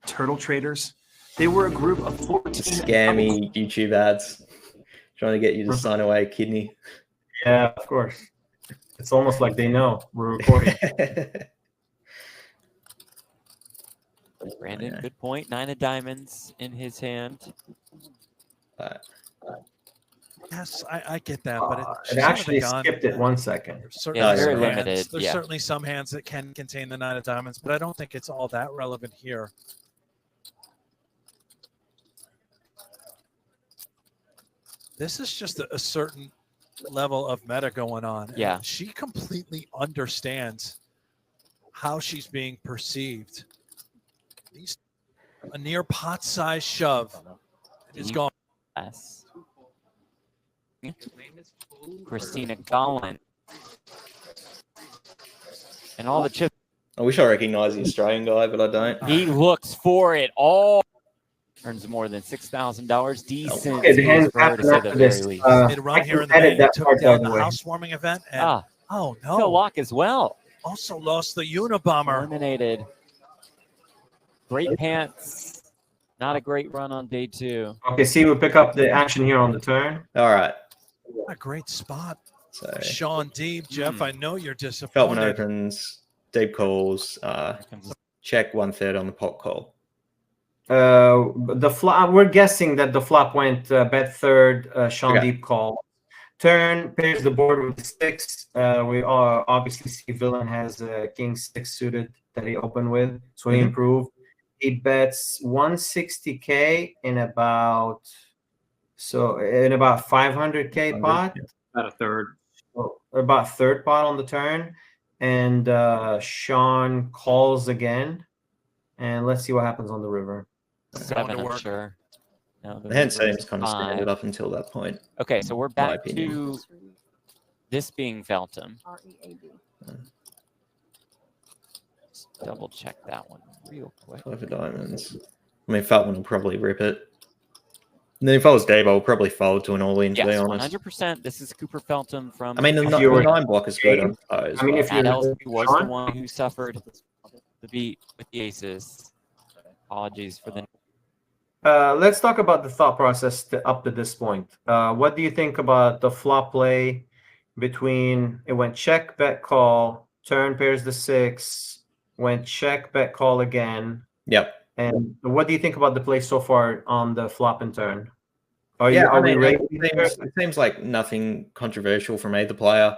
Turtle Traders? They were a group of 14 scammy YouTube ads trying to get you to sign away a kidney. Yeah, of course. It's almost like they know we're recording. Brandon, good point. 9 of diamonds in his hand. Yes, I get that, but it actually skipped it 1 second. Yeah, very limited. There's certainly some hands that can contain the 9 of diamonds, but I don't think it's all that relevant here. This is just a certain level of meta going on. Yeah. And she completely understands how she's being perceived. A near pot-sized shove. It is gone. Yes. Christina Gowan. And all the chips. I wish I recognized the Australian guy, but I don't. He looks for it all. Earns more than $6,000. Decent. Okay, the hands happen after this. Mid-run here in the main, took down the housewarming event. And, oh, no. Phil Lock as well. Also lost the Unabomber. Eliminated. Great pants. Not a great run on day 2. Okay, see, we pick up the action here on the turn. All right. What a great spot. So Sean Deeb, Jeff, I know you're disappointed. Feltman opens, deep calls, check 1/3 on the pot call. The flop. We're guessing that the flop went bet third. Sean Deeb call. Turn pairs the board with the 6. We obviously see Villain has King 6 suited that he opened with, so he improved. He bets 160K in about 500K pot. About a third. About third pot on the turn, and Sean calls again, and let's see what happens on the river. 7, I'm work. sure. No, The hand river is seems kind of 5. standard up until that point. Okay, so we're my back opinion. to this being Feltham. Let's double check that one real quick. 5 of diamonds. I mean, Feltman will probably rip it. And then if I was Dave, I would probably fold to an all-in, to be Yes, honest. 100%. This is Cooper Feltham from. I mean, the you were 9 block is good, I Dave, suppose. I mean, but- if you're Matt Elsby was the Sean? one who suffered the beat with the aces. Apologies for the. Let's talk about the thought process up to this point. What do you think about the flop play between it went check, bet, call, turn pairs the 6, went check, bet, call again. Yep. And what do you think about the play so far on the flop and turn? Are I we mean, ready? it seems like nothing controversial from either player.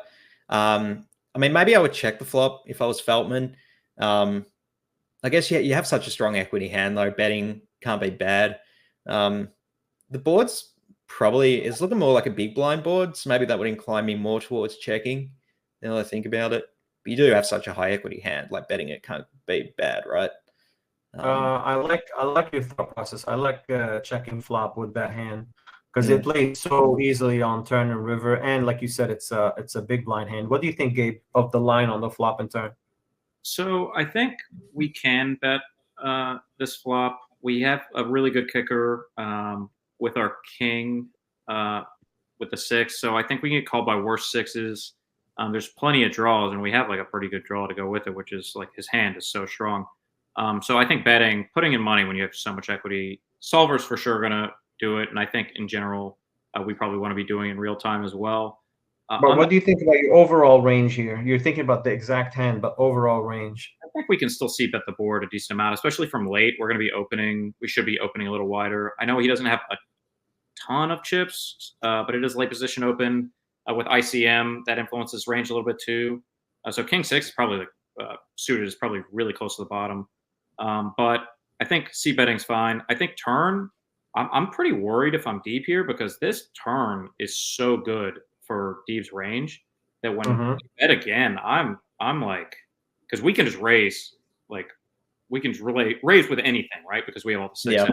I mean, maybe I would check the flop if I was Feltman. I guess you have such a strong equity hand, though. Betting can't be bad. The board's probably is looking more like a big blind board, so maybe that would incline me more towards checking now that I think about it. But you do have such a high equity hand, like betting it can't be bad, right? I like your thought process. I like checking flop with that hand because it plays so easily on turn and river, and like you said, it's a big blind hand. What do you think, Gabe, of the line on the flop and turn? So I think we can bet this flop. We have a really good kicker with our king with the 6. So I think we can get called by worse 6s. There's plenty of draws, and we have like a pretty good draw to go with it, which is like his hand is so strong. So I think betting, putting in money when you have so much equity, solvers for sure going to do it. And I think in general, we probably want to be doing it in real time as well. But what do you think about your overall range here? You're thinking about the exact hand, but overall range. I think we can still see bet the board a decent amount, especially from late. We're going to be opening. We should be opening a little wider. I know he doesn't have a ton of chips, but it is late position open with ICM. That influences range a little bit too. So king 6 is probably suited is probably really close to the bottom. But I think C betting's fine. I think turn, I'm pretty worried if I'm deep here because this turn is so good for Deep's range that when we bet again, I'm like, because we can just raise, like we can really raise with anything, right? Because we have all the 6. Yeah.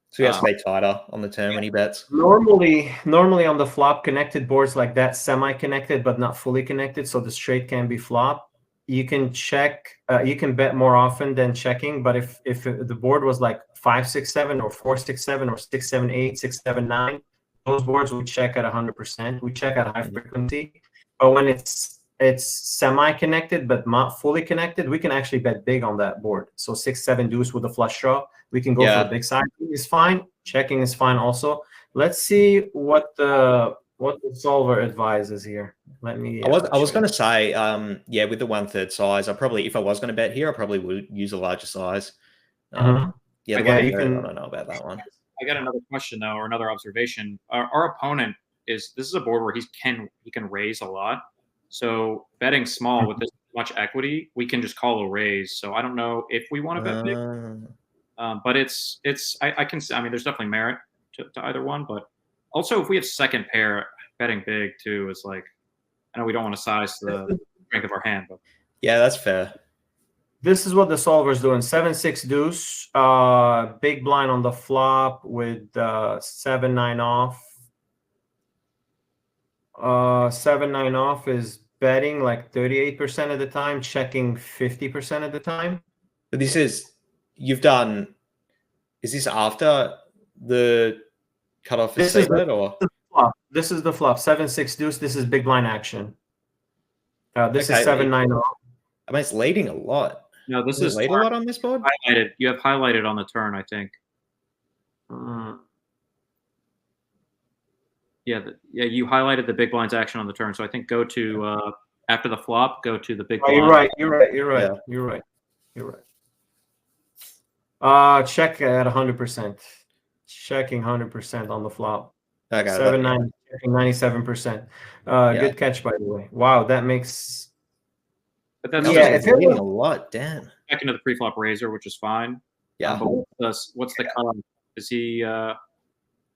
So he has to stay tighter on the turn when he bets. Normally on the flop, connected boards like that, semi-connected but not fully connected, so the straight can be flop. You can check, you can bet more often than checking, but if the board was like 5, 6, 7 or 4, 6, 7 or 6, 7, 8, 6, 7, 9, those boards we check at 100%. We check at high frequency. But when it's semi-connected but not fully connected, we can actually bet big on that board. So 6, 7 deuce with a flush draw. We can go for the big side. Is fine. Checking is fine also. Let's see what the solver advises here. Let me. I was going to say, yeah, with the 1/3 size, if I was going to bet here, I probably would use a larger size. Yeah, Again, I don't know about that one. I got another question though, or another observation. Our opponent this is a board where he can raise a lot. So betting small with this much equity, we can just call a raise. So I don't know if we want to bet big, but I can. I mean, there's definitely merit to either one, but also if we have second pair, betting big too is like. I know we don't want to size the strength of our hand, but yeah, that's fair. This is what the solver's doing. 7-6 deuce, big blind on the flop with 7-9 off. 7-9 off is betting like 38% of the time, checking 50% of the time. But this is is this after the cutoff is set or? This is the flop. 7-6 deuce. This is big blind action. This is 7-9 off. I mean, it's leading a lot. No, this is lead a lot on this board. Highlighted. You have highlighted on the turn, I think. Yeah, you highlighted the big blind's action on the turn. So I think go to after the flop, go to the big blind. You're right. Check at 100%. Checking 100% on the flop. Okay, 7-9, checking 97%. Good catch, by the way. Wow, that makes. But that's it's leading a lot. Damn. Back into the pre-flop razor, which is fine. Yeah. But what's the cutoff? Is he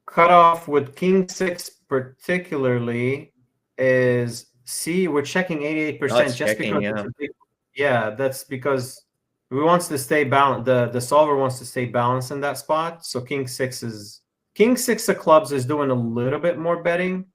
cut off with king 6 particularly is we're checking 88% just checking, because it's a big, that's because We wants to stay balanced. The solver wants to stay balanced in that spot. So king six of clubs is doing a little bit more betting.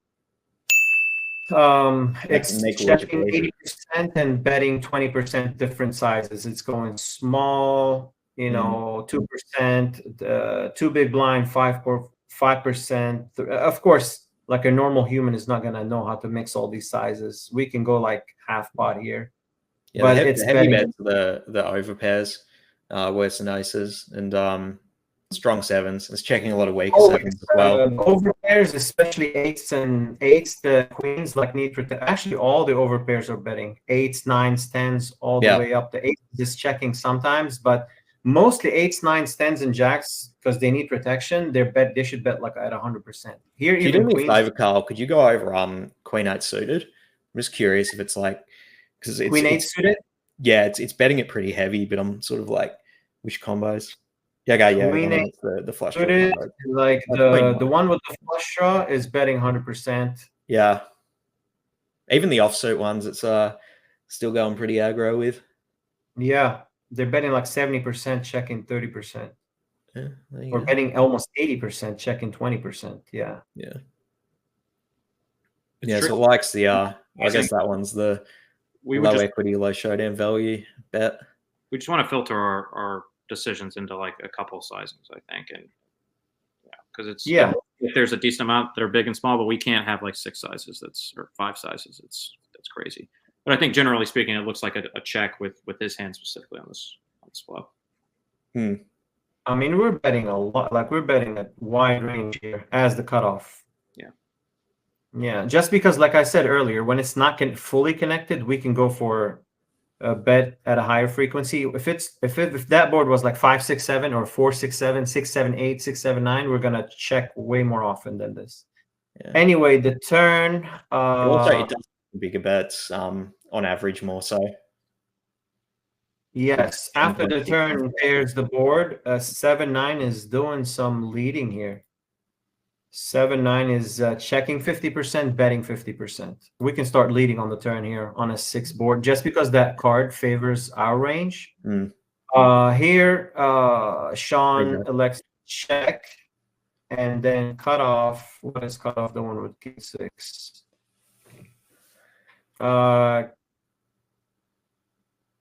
It's Make checking logical. 80% and betting 20% different sizes. It's going small, 2%, two big blind, 5%. Of course, like a normal human is not gonna know how to mix all these sizes. We can go like half pot here. Yeah, but the it's heavy betting. bets the over pairs, worse than aces, and strong sevens. It's checking a lot of weaker sevens as well. Over pairs, especially eights, the queens like need protection. Actually, all the over pairs are betting eights, nines, tens, all the way up. The eights is checking sometimes, but mostly eights, nines, tens, and jacks because they need protection. They should bet like at 100%. Here, Can you do me a favor, Carl? Could you go over queen eight suited? I'm just curious if it's like because it's queen eight suited. Yeah, it's betting it pretty heavy, but I'm sort of like which combos. Yeah, queen eight the flush draw suited, combo. like the one with the flush draw is betting 100%. Yeah, even the offsuit ones, it's still going pretty aggro with. Yeah, they're betting like 70%, checking 30%. Yeah, or betting almost 80%, checking 20%. Yeah. Yeah. Yeah, so it likes the I guess that one's the low equity, low showdown value bet. We just want to filter our decisions into like a couple sizings, I think, and because if there's a decent amount that are big and small, but we can't have like 6 sizes or 5 sizes. That's crazy. But I think generally speaking, it looks like a check with his hand specifically on this flow. I mean, we're betting a lot. Like we're betting a wide range here as the cutoff. Yeah. Just because, like I said earlier, when it's not fully connected, we can go for a bet at a higher frequency. If that board was like 5, 6, 7 or 4, 6, 7, 6, 7, 8, 6, 7, 9, we're gonna check way more often than this. Yeah. Anyway, the turn. It does bigger bets on average more so. Yes, after the turn pairs the board. 7-9 is doing some leading here. 7-9 is checking 50%, betting 50%. We can start leading on the turn here on a 6 board just because that card favors our range. Here, Sean elects check and then cut off. What is cut off? The one with king 6.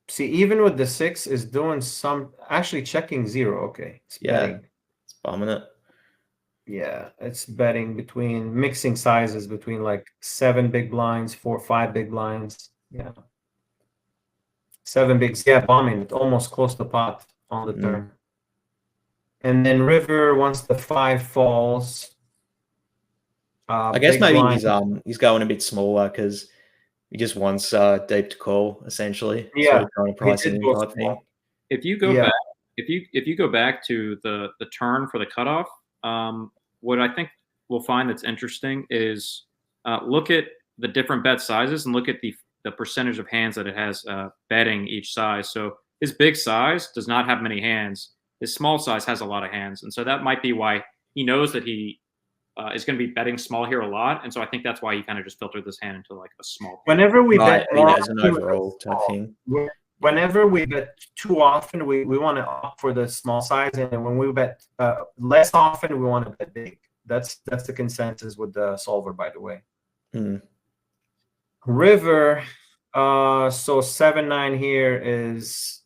See, even with the 6 is doing some actually checking 0. Okay, it's betting. It's bombing it. Yeah, it's betting between mixing sizes between like 7 big blinds, 4, 5 big blinds. Yeah, 7 bigs. Yeah, bombing it almost close to pot on the turn. And then river once the 5 falls. I guess maybe he's going a bit smaller because he just wants deep to call essentially. Yeah, sort of trying to price it in type thing. If you go back, if you go back to the turn for the cutoff, what I think we'll find that's interesting is look at the different bet sizes and look at the percentage of hands that it has betting each size. So his big size does not have many hands. His small size has a lot of hands, and so that might be why he knows that he is going to be betting small here a lot, and so I think that's why he kind of just filtered this hand into like a small. Whenever we bet more, as an overall type thing. Whenever we bet too often, we want to opt for the small size, and then when we bet less often, we want to bet big. That's the consensus with the solver, by the way. River, so 7-9 here is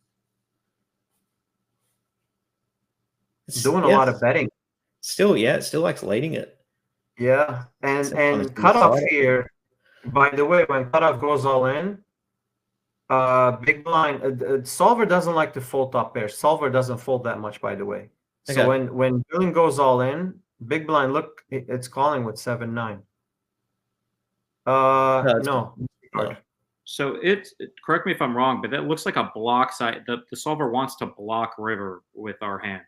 doing a lot of betting. Still, it still likes leading it. Yeah, and cutoff here. By the way, when cutoff goes all in. Big blind. Solver doesn't like to fold top pairs. Solver doesn't fold that much, by the way. Okay. So when villain goes all in, big blind. Look, it's calling with 7-9. No. So correct me if I'm wrong, but that looks like a block side. The solver wants to block river with our hand,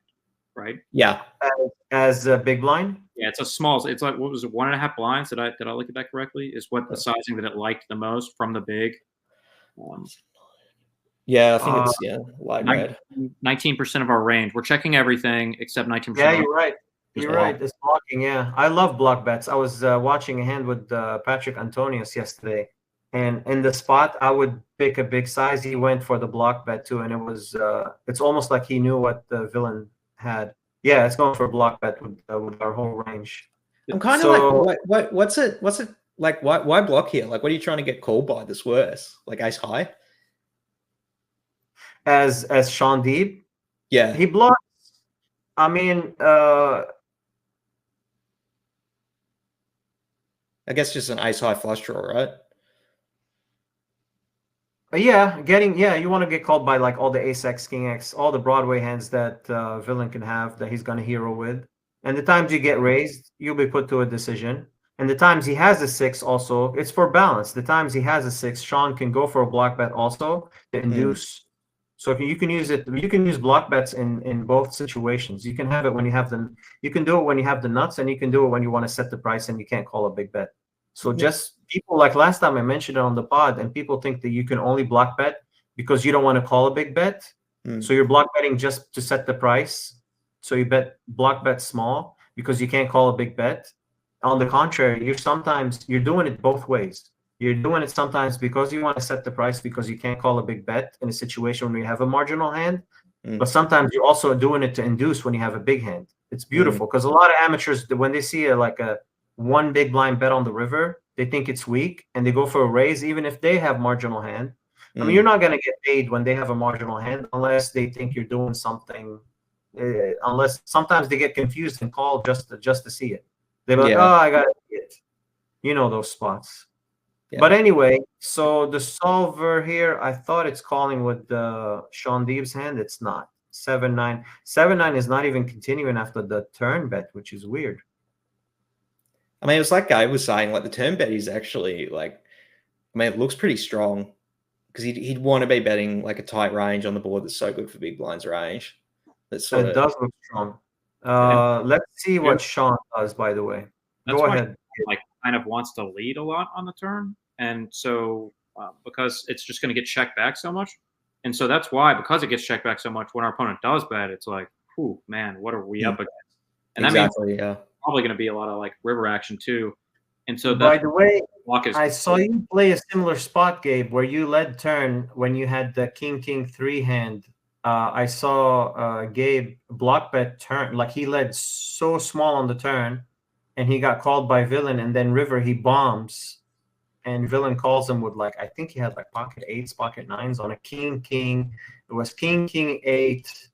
right? Yeah. As a big blind. Yeah, it's a small. It's like what was it? 1.5 blinds. Did I look at that correctly? Is what the sizing that it liked the most from the big. Yeah, I think it's light red. 19% of our range. We're checking everything except 19%. Yeah, you're right. You're right. It's blocking. Yeah, I love block bets. I was watching a hand with Patrick Antonius yesterday, And in the spot, I would pick a big size. He went for the block bet too, and it was it's almost like he knew what the villain had. Yeah, it's going for a block bet with our whole range. I'm kind of So- like, what's it like? Why block here? Like, what are you trying to get called by that's worse? Like ace high? As Sean Deeb, Yeah. he blocks. I mean, I guess just an ace high flush draw, right? yeah, you want to get called by like all the ace X, king X, all the Broadway hands that villain can have that he's going to hero with. And the times you get raised, you'll be put to a decision. And the times he has a 6 also, it's for balance. The times he has a 6, Sean can go for a block bet also to induce. So if you can use it, you can use block bets in both situations. You can have it when you have you can do it when you have the nuts, and you can do it when you want to set the price and you can't call a big bet. So just people, like last time I mentioned it on the pod, and people think that you can only block bet because you don't want to call a big bet. So you're block betting just to set the price. So you block bet small because you can't call a big bet. On the contrary, you're doing it both ways. You're doing it sometimes because you want to set the price because you can't call a big bet in a situation where you have a marginal hand. But sometimes you're also doing it to induce when you have a big hand. It's beautiful because a lot of amateurs, when they see a one big blind bet on the river, they think it's weak and they go for a raise even if they have marginal hand. I mean, you're not going to get paid when they have a marginal hand unless they think you're doing something. Unless sometimes they get confused and call just to see it. They're like, oh, I got to see it. You know those spots. Yeah. But anyway, so the solver here, I thought it's calling with Sean Deeb's hand. It's not. 7-9. 7-9 is not even continuing after the turn bet, which is weird. I mean, it's like Gabe was saying, like the turn bet is actually like, I mean, it looks pretty strong because he'd want to be betting like a tight range on the board that's so good for big blinds range. It does look strong. Let's see what Sean does, by the way. Go ahead. Like kind of wants to lead a lot on the turn, and so because it's just going to get checked back so much, and so that's why, because it gets checked back so much, when our opponent does bet, it's like, "Ooh, man, what are we up against?" And exactly, that means probably going to be a lot of like river action too. And so, by the way, I saw you play a similar spot, Gabe, where you led turn when you had the king 3 hand. I saw Gabe block bet turn, like he led so small on the turn, and he got called by villain, and then river he bombs, and villain calls him with like, I think he had like pocket 8s, pocket 9s on a king. It was king 8,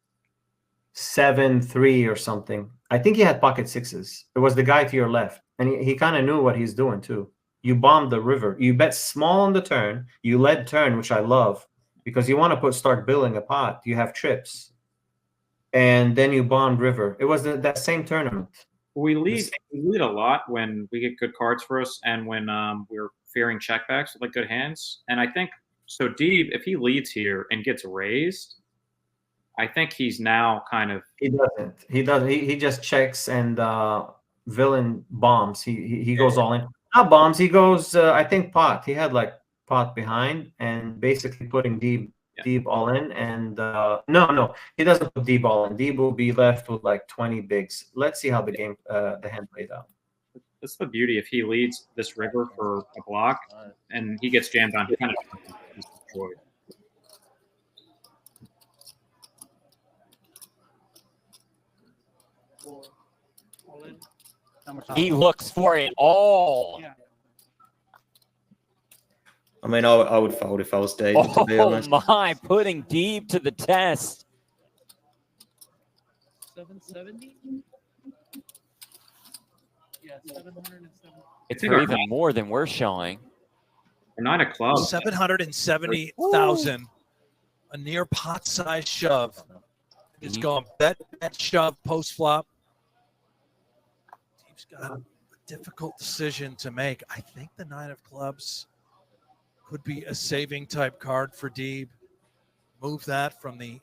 7 3 or something. I think he had pocket 6s. It was the guy to your left, and he kind of knew what he's doing too. You bombed the river. You bet small on the turn. You led turn, which I love. Because you want to start building a pot. You have trips. And then you bond river. It was that same tournament. We lead a lot when we get good cards for us and when we're fearing checkbacks with like good hands. And I think, so Deeb, if he leads here and gets raised, I think he's now kind of... He doesn't. He doesn't. He just checks and villain bombs. He goes all in. Not bombs. He goes, I think, pot. He had like pot behind and basically putting Deeb all in, and no, he doesn't put Deeb all in. Deeb will be left with like 20 bigs. Let's see how the game the hand played out. That's the beauty. If he leads this river for a block and he gets jammed on, he kind of is destroyed. He looks for it all. I mean, I would fold if I was Deeb, to be honest. Oh my, putting Deeb to the test. 770? Yeah, 770. It's even more than we're showing. A 9 of clubs. 770,000. A near pot size shove. It's going bet, shove, post flop. Deeb's got a difficult decision to make. I think the 9 of clubs could be a saving type card for Deeb. Move that from the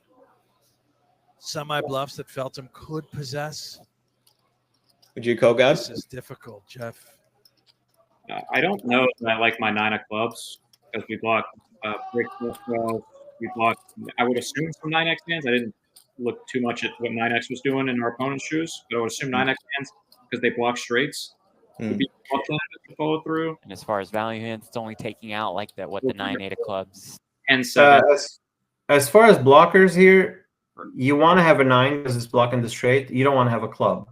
semi-bluffs that Feltham could possess. Would you call, guys? This is difficult, Jeff. I don't know if I like my 9 of clubs because we block brick. We block. I would assume some 9x hands. I didn't look too much at what 9x was doing in our opponent's shoes, but I would assume 9x hands because they block straights. would be tough to follow through. And as far as value hands, it's only taking out like the 9-8 of clubs. And 7. As far as blockers here, you want to have a 9 because it's blocking the straight. You don't want to have a club.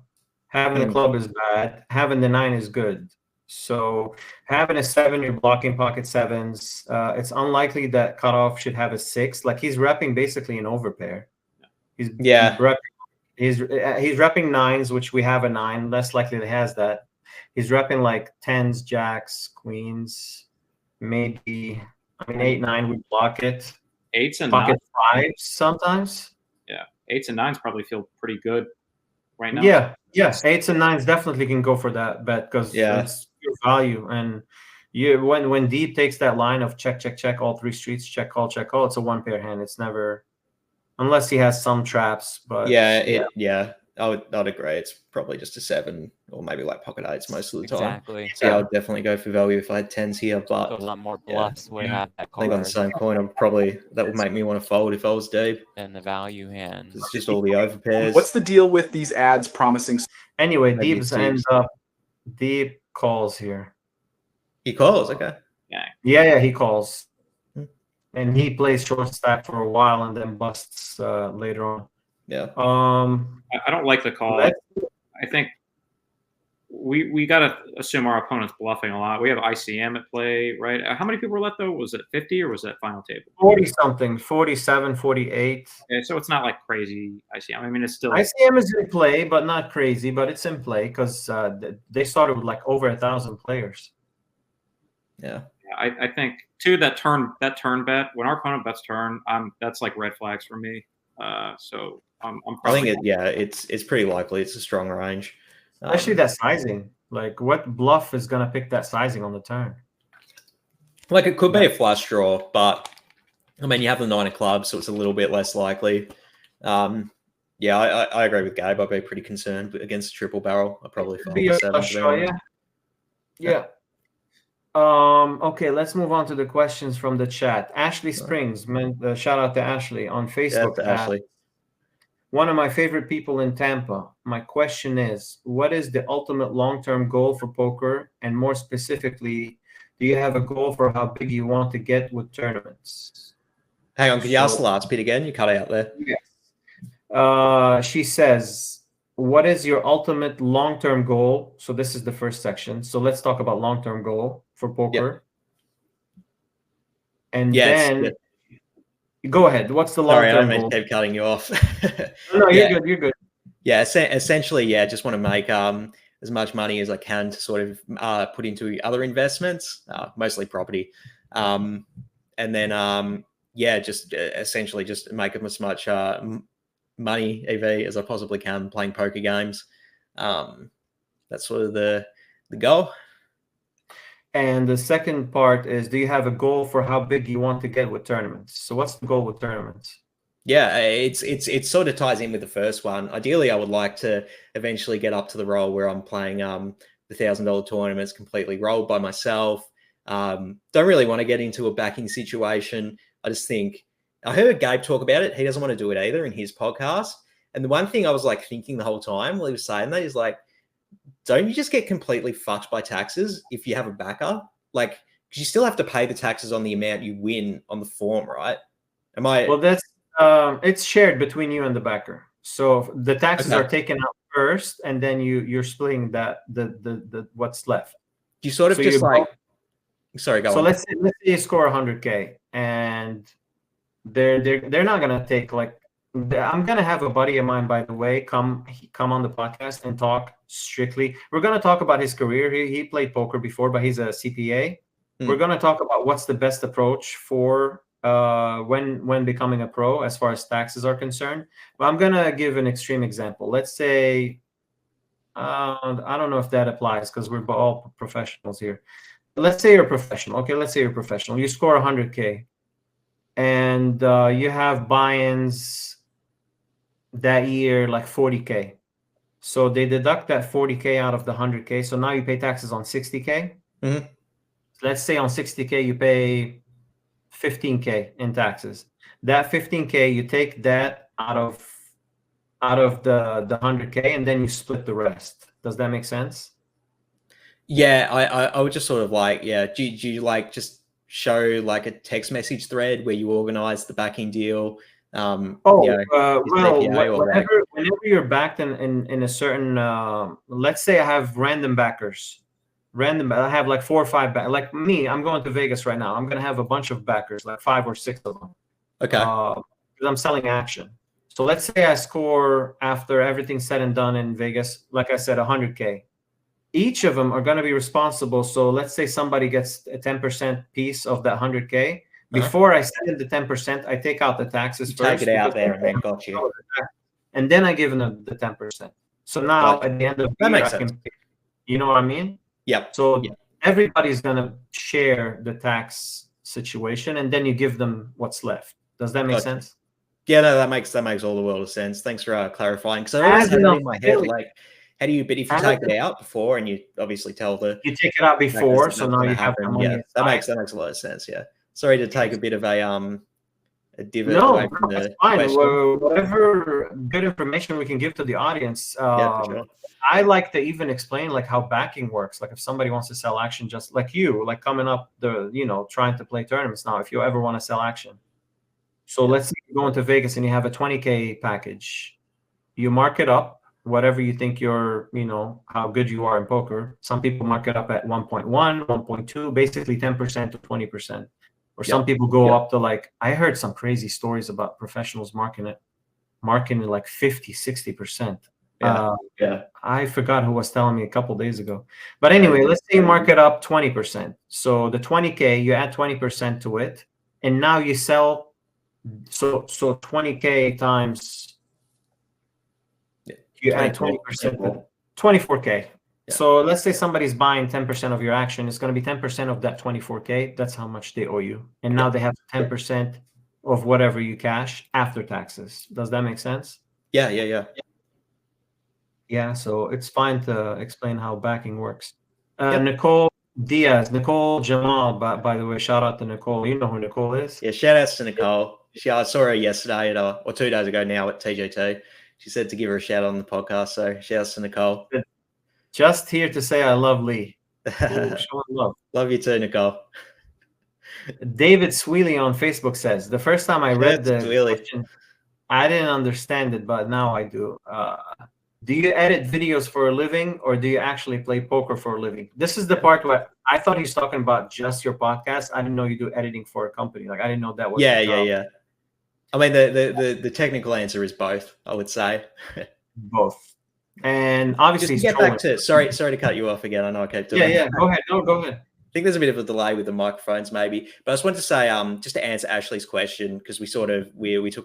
Having the club is bad. Having the 9 is good. So having a 7, you're blocking pocket 7s. It's unlikely that cutoff should have a 6. Like he's repping basically an overpair. He's repping 9s, which we have a 9. Less likely that he has that. He's repping like 10s, jacks, queens, maybe. 8, 9 would block it. 8s and pocket 9s 5s sometimes. Yeah, 8s and 9s probably feel pretty good right now. Yeah, 8s and 9s definitely can go for that bet because it's your value. And when deep takes that line of check, all 3 streets, check call, it's a 1-pair hand. It's never, unless he has some traps. But I'd agree. It's probably just a 7 or maybe like pocket 8s most of the time. Exactly. So I'd definitely go for value if I had 10s here, but a lot more bluffs would have that I card think on the same point, that would make me want to fold if I was deep. than the value hands. It's just all the overpairs. What's the deal with these ads promising? Anyway, Deeps ends up deep calls here. He calls, okay. Yeah, he calls. And he plays short stack for a while and then busts later on. Yeah. I don't like the call. I think we got to assume our opponent's bluffing a lot. We have ICM at play, right? How many people were left, though? Was it 50 or was that final table? 40-something, 47, 48. Yeah, so it's not like crazy ICM. I mean, it's still... ICM is in play, but not crazy, but it's in play because they started with like over 1,000 players. Yeah. I think, too, that turn bet, when our opponent bets turn, that's like red flags for me. So I'm probably... I think it's pretty likely it's a strong range. Especially that sizing. Like, what bluff is going to pick that sizing on the turn? Like, it could be a flush draw, but, I mean, you have the 9 of clubs, so it's a little bit less likely. I agree with Gabe. I'd be pretty concerned against a triple barrel. I'd probably fold the 7. Flush draw, yeah. Okay, let's move on to the questions from the chat. Ashley Springs, shout out to Ashley on Facebook. Ashley. One of my favorite people in Tampa. My question is, what is the ultimate long-term goal for poker? And more specifically, do you have a goal for how big you want to get with tournaments? Hang on, can you ask the last bit again? You cut out there. Yes. She says, what is your ultimate long-term goal? So this is the first section. So let's talk about long-term goal for poker. Yep. And then... Go ahead. What's the long-term goal? Sorry, I don't mean to keep cutting you off. No, you're good. You're good. Yeah, essentially, just want to make as much money as I can to sort of put into other investments, mostly property, and then just essentially just make as much money EV as I possibly can playing poker games. That's sort of the goal. And the second part is, do you have a goal for how big you want to get with tournaments? So what's the goal with tournaments? Yeah, it sort of ties in with the first one. Ideally, I would like to eventually get up to the role where I'm playing the $1,000 tournaments completely rolled by myself. Don't really want to get into a backing situation. I just think, I heard Gabe talk about it. He doesn't want to do it either in his podcast. And the one thing I was like thinking the whole time while he was saying that is like, don't you just get completely fucked by taxes if you have a backer? Like, because you still have to pay the taxes on the amount you win on the form, right? Well, that's it's shared between you and the backer. So the taxes are taken out first, and then you're splitting that the what's left. You sort of so just like. Sorry, go on. So let's say you score 100K, and they're not gonna take like. I'm gonna have a buddy of mine, by the way, come on the podcast and talk strictly. We're gonna talk about his career. He played poker before, but he's a CPA. We're gonna talk about what's the best approach for when becoming a pro as far as taxes are concerned. But I'm gonna give an extreme example. Let's say I don't know if that applies because we're all professionals here. But let's say you're a professional. Okay, let's say you're a professional. You score 100K, and you have buy-ins that year like 40K. So they deduct that 40K out of the 100K. So now you pay taxes on 60K. Mm-hmm. Let's say on 60K you pay 15K in taxes. That 15K, you take that out of the 100K, and then you split the rest. Does that make sense? Yeah, I would just sort of like, yeah. Do you like just show like a text message thread where you organize the backing deal? Well, CPA or like, whenever you're backed in a certain, let's say I have random backers, I have like 4 or 5 back. Like me, I'm going to Vegas right now. I'm gonna have a bunch of backers, like 5 or 6 of them. okay, Because I'm selling action. So let's say I score after everything's said and done in Vegas, like I said, 100K. Each of them are going to be responsible. So let's say somebody gets a 10% piece of that 100K. Before I send them the 10%, I take out the taxes first. take it out there and then got you. And then I give them the 10%. So now at the end of the year, I can pick, you know what I mean? Yep. So everybody's going to share the tax situation, and then you give them what's left. Does that make sense? Yeah, no, that makes all the world of sense. Thanks for clarifying. Because I always had it in my head, like, how do you? But if you take it out before, and you obviously tell you take it out before, so now you have the money. Yeah, that makes a lot of sense. Yeah. Sorry to take a bit of a divot away from the question. Whatever good information we can give to the audience. For sure. I like to even explain like how backing works. Like if somebody wants to sell action, just like you, like coming up trying to play tournaments now. If you ever want to sell action, so let's say you go into Vegas and you have a 20K package. You mark it up, whatever you think how good you are in poker. Some people mark it up at 1.1, 1.2, basically 10% to 20%. Or some people go up to like, I heard some crazy stories about professionals marking it like 50, 60%. I forgot who was telling me a couple days ago. But anyway, let's say you mark it up 20%. So the 20K, you add 20% to it. And now you sell, so 20K times, you add 20%, 24K. So let's say somebody's buying 10% of your action. It's going to be 10% of that 24K. That's how much they owe you. And now they have 10% of whatever you cash after taxes. Does that make sense? Yeah. Yeah, so it's fine to explain how backing works. Nicole Jamal, by the way, shout out to Nicole. You know who Nicole is? Yeah, shout outs to Nicole. I saw her yesterday or 2 days ago now at TGT. She said to give her a shout out on the podcast. So shout outs to Nicole. Just here to say I love Leigh. Show love. Love you too, Nicole. David Sweeley on Facebook says, the first time I read the question, I didn't understand it, but now I do. Do you edit videos for a living, or do you actually play poker for a living? This is the part where I thought he's talking about just your podcast. I didn't know you do editing for a company. Like I didn't know that was. Yeah. I mean, the technical answer is both. I would say both. And obviously, just to get back to sorry to cut you off again. I know I kept doing. Yeah. Go ahead. No, go ahead. I think there's a bit of a delay with the microphones, maybe. But I just wanted to say, just to answer Ashley's question, because we took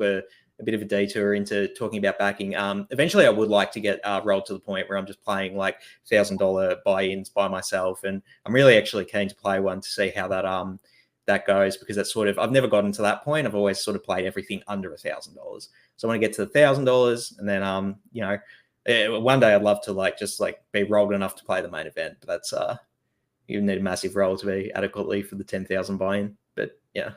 a bit of a detour into talking about backing. Eventually, I would like to get rolled to the point where I'm just playing like $1,000 buy-ins by myself, and I'm really actually keen to play one to see how that goes, because that's sort of, I've never gotten to that point. I've always sort of played everything under $1,000. So I want to get to the $1,000, and then one day I'd love to just be rolled enough to play the main event, but that's you need a massive roll to be adequately for the 10,000 buy-in. But yeah,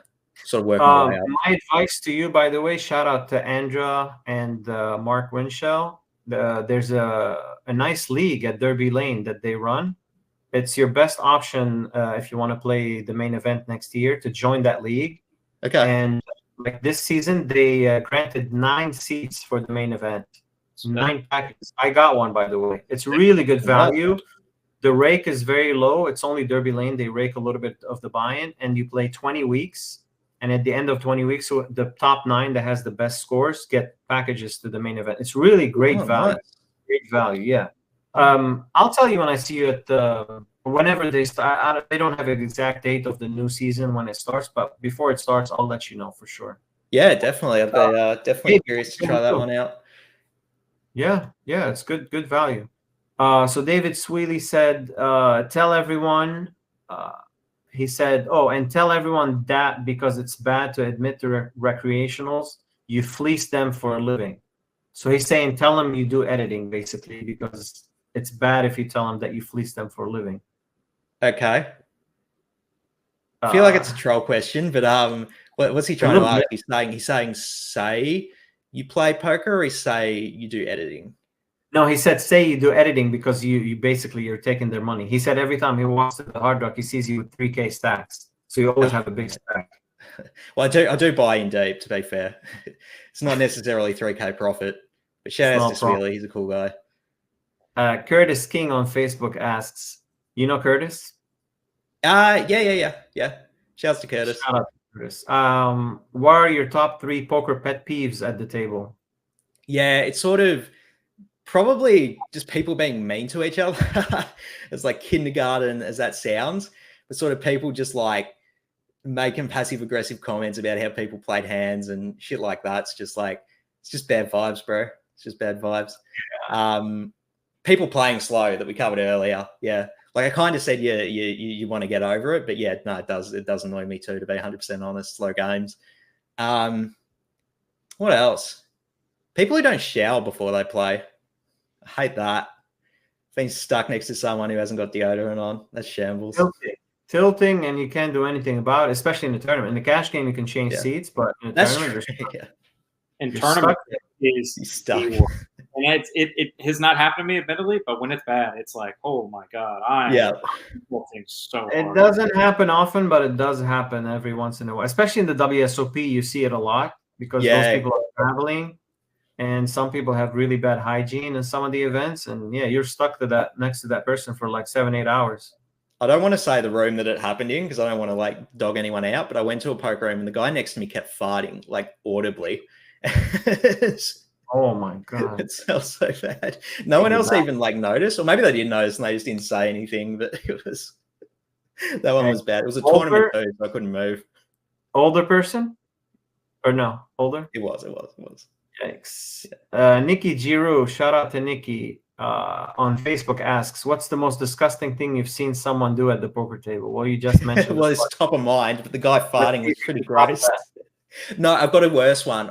sort of working my way out. My advice to you, by the way, shout out to Andra and Mark Winchell. There's a nice league at Derby Lane that they run. It's your best option if you want to play the main event next year to join that league. Okay. And like this season, they granted 9 seats for the main event. 9 packages. I got one, by the way. It's really good value. The rake is very low. It's only Derby Lane. They rake a little bit of the buy-in, and you play 20 weeks. And at the end of 20 weeks, so the top 9 that has the best scores get packages to the main event. It's really great value. Nice. Great value, yeah. I'll tell you when I see you at whenever they start. They don't have an exact date of the new season when it starts, but before it starts, I'll let you know for sure. Yeah, definitely. I'd be definitely curious to try that one out. Yeah, it's good value. So David Sweeley said, tell everyone, he said, and tell everyone that because it's bad to admit to recreationals, you fleece them for a living. So he's saying, tell them you do editing, basically, because it's bad if you tell them that you fleece them for a living. Okay. I feel like it's a troll question, but what's he trying to ask? He's saying, say you play poker, or he say you do editing? No, he said, say you do editing because you basically you're taking their money. He said every time he walks to the Hard Rock, he sees you with 3K stacks. So you always have a big stack. Well, I do buy in deep, to be fair. It's not necessarily 3K profit, but shout out to Sweely. He's a cool guy. Curtis King on Facebook asks, you know Curtis? Yeah. Shouts to Curtis. Shout out to Curtis. What are your top 3 poker pet peeves at the table? Yeah, it's sort of probably just people being mean to each other. It's like kindergarten as that sounds, but sort of people just like making passive aggressive comments about how people played hands and shit like that. It's just bad vibes, bro. It's just bad vibes. Yeah. People playing slow that we covered earlier. Yeah. Like I kind of said, you want to get over it, but yeah, no, it does annoy me too, to be 100% honest. Slow games. What else? People who don't shower before they play. I hate that. Being stuck next to someone who hasn't got deodorant on. That's shambles. Tilting, and you can't do anything about it, especially in the tournament. In the cash game, you can change seats, but in the tournament, in tournament, is stuck. And it has not happened to me, admittedly, but when it's bad, it's like, oh my god, so it hard. Doesn't happen often, but it does happen every once in a while. Especially in the WSOP, you see it a lot because those people are traveling, and some people have really bad hygiene in some of the events, and you're stuck to next to that person for like 7-8 hours. I don't want to say the room that it happened in because I don't want to like dog anyone out, but I went to a poker room and the guy next to me kept farting like audibly. Oh my god! It smells so bad. No one else even like noticed, or maybe they didn't notice and they just didn't say anything. But that one was bad. It was a tournament too, so I couldn't move. Older person, or no? Older? It was. Yikes! Yeah. Nikki Giroux, shout out to Nikki. On Facebook asks, what's the most disgusting thing you've seen someone do at the poker table? Well, you just mentioned. Well, it's top of mind, but the guy farting was pretty gross. No, I've got a worse one.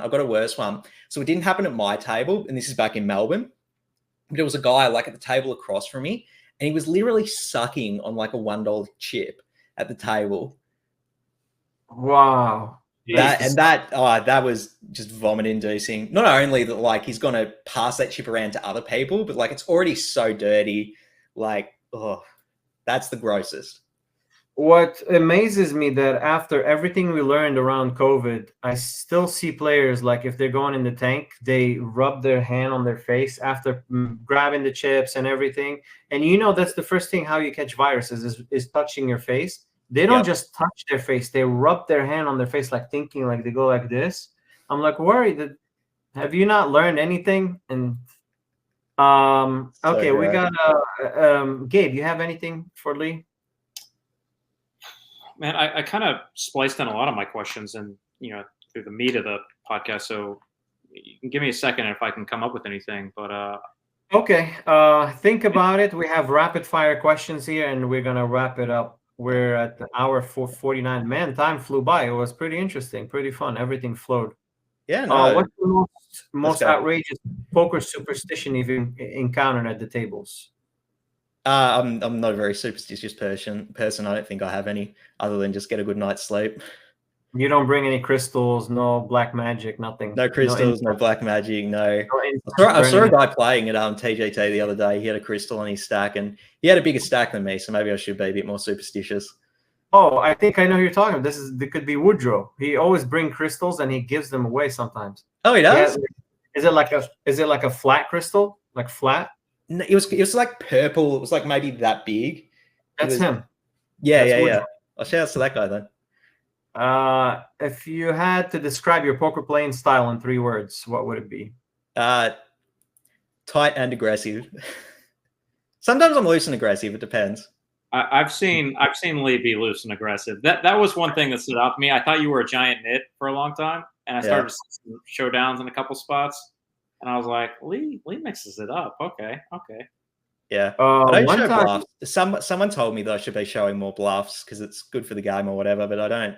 So it didn't happen at my table, and this is back in Melbourne. But there was a guy like at the table across from me, and he was literally sucking on like a $1 chip at the table. Wow. That was just vomit-inducing. Not only that, like he's gonna pass that chip around to other people, but like it's already so dirty. Like, that's the grossest. What amazes me that after everything we learned around COVID, I still see players like if they're going in the tank, they rub their hand on their face after grabbing the chips and everything. And that's the first thing how you catch viruses is touching your face. They don't just touch their face. They rub their hand on their face, like thinking like they go like this. I'm like worried. Have you not learned anything? And okay, we got Gabe. You have anything for Leigh? Man, I kind of spliced in a lot of my questions and through the meat of the podcast. So you can give me a second if I can come up with anything. But okay, think about it. We have rapid fire questions here, and we're gonna wrap it up. We're at the hour 4:49. Man, time flew by. It was pretty interesting, pretty fun. Everything flowed. Yeah. No. What's the most outrageous poker superstition you've encountered at the tables? I'm not a very superstitious person. I don't think I have any other than just get a good night's sleep. You don't bring any crystals, no black magic, nothing. No crystals, no black magic, no. I saw a guy playing at TGT the other day. He had a crystal on his stack, and he had a bigger stack than me, so maybe I should be a bit more superstitious. Oh, I think I know who you're talking about. It could be Woodrow. He always brings crystals, and he gives them away sometimes. Oh, he does? Is it like a flat crystal, like flat? No, it was like purple. It was like maybe that big. That's him. Yeah. I'll shout out to that guy then. If you had to describe your poker playing style in 3 words, what would it be? Tight and aggressive. Sometimes I'm loose and aggressive. It depends. I've seen Leigh be loose and aggressive. That was one thing that stood out to me. I thought you were a giant nit for a long time, and I started to see some showdowns in a couple spots, and I was like, Leigh mixes it up. Okay. Yeah. I don't show bluffs. Someone told me that I should be showing more bluffs because it's good for the game or whatever, but I don't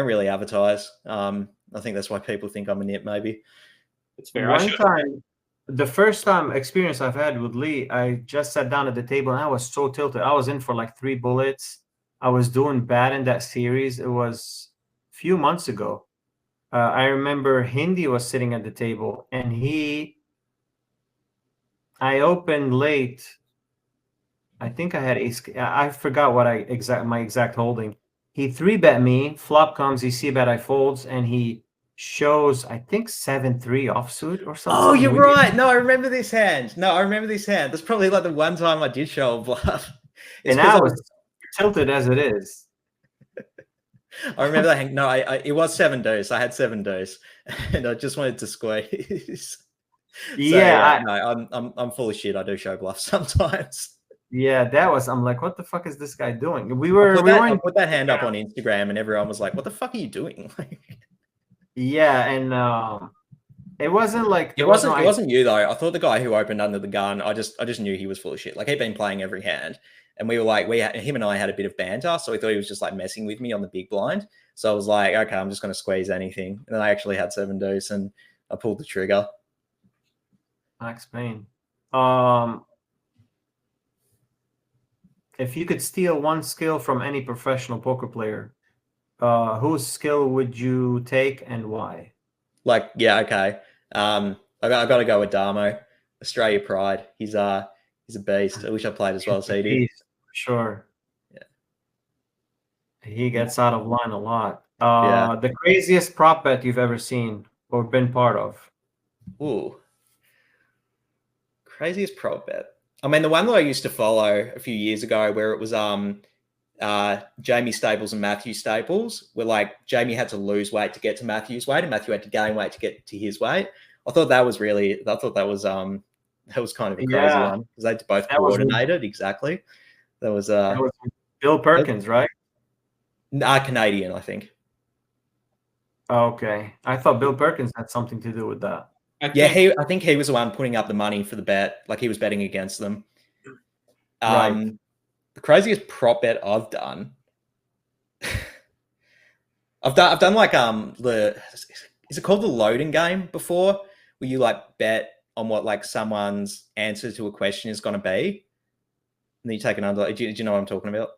really advertise. I think that's why people think I'm a nit, maybe. It's fair. The first time experience I've had with Leigh, I just sat down at the table and I was so tilted. I was in for like 3 bullets. I was doing bad in that series. It was a few months ago. I remember Hindi was sitting at the table and he I opened late. I think I had ace. I forgot what my exact holding. He 3-bet me. Flop comes. He c-bet. I folds, and he shows. I think 7-3 offsuit or something. Oh, you're right. No, I remember this hand. That's probably like the one time I did show a bluff. It's And I was tilted as it is. I remember that hand. No, it was 7 deuce. I had 7 deuce, and I just wanted to squeeze. No, I'm full of shit. I do show bluffs sometimes. Yeah, that was. I'm like, what the fuck is this guy doing? I put that hand up on Instagram, and everyone was like, "What the fuck are you doing?" Yeah, and it wasn't like it wasn't you though. I thought the guy who opened under the gun. I just knew he was full of shit. Like he'd been playing every hand, and we were like, him and I had a bit of banter, so we thought he was just like messing with me on the big blind. So I was like, okay, I'm just going to squeeze anything, and then I actually had 7 deuce, and I pulled the trigger. Max Payne. If you could steal one skill from any professional poker player, whose skill would you take and why? Like, yeah, okay. I got to go with Damo, Australia Pride. He's a beast. I wish I played as well as he did. Sure. Yeah. He gets out of line a lot. Yeah. The craziest prop bet you've ever seen or been part of? Ooh. Craziest prop bet. I mean, the one that I used to follow a few years ago where it was Jamie Staples and Matthew Staples, where like Jamie had to lose weight to get to Matthew's weight and Matthew had to gain weight to get to his weight. I thought that was kind of a crazy one because they both coordinated exactly. That was Bill Perkins, right? Canadian, I think. Okay. I thought Bill Perkins had something to do with that. I think he was the one putting up the money for the bet. Like he was betting against them. Right. The craziest prop bet I've done. I've done like is it called the loading game before, where you like bet on what like someone's answer to a question is going to be, and then you take an under. Do you know what I'm talking about?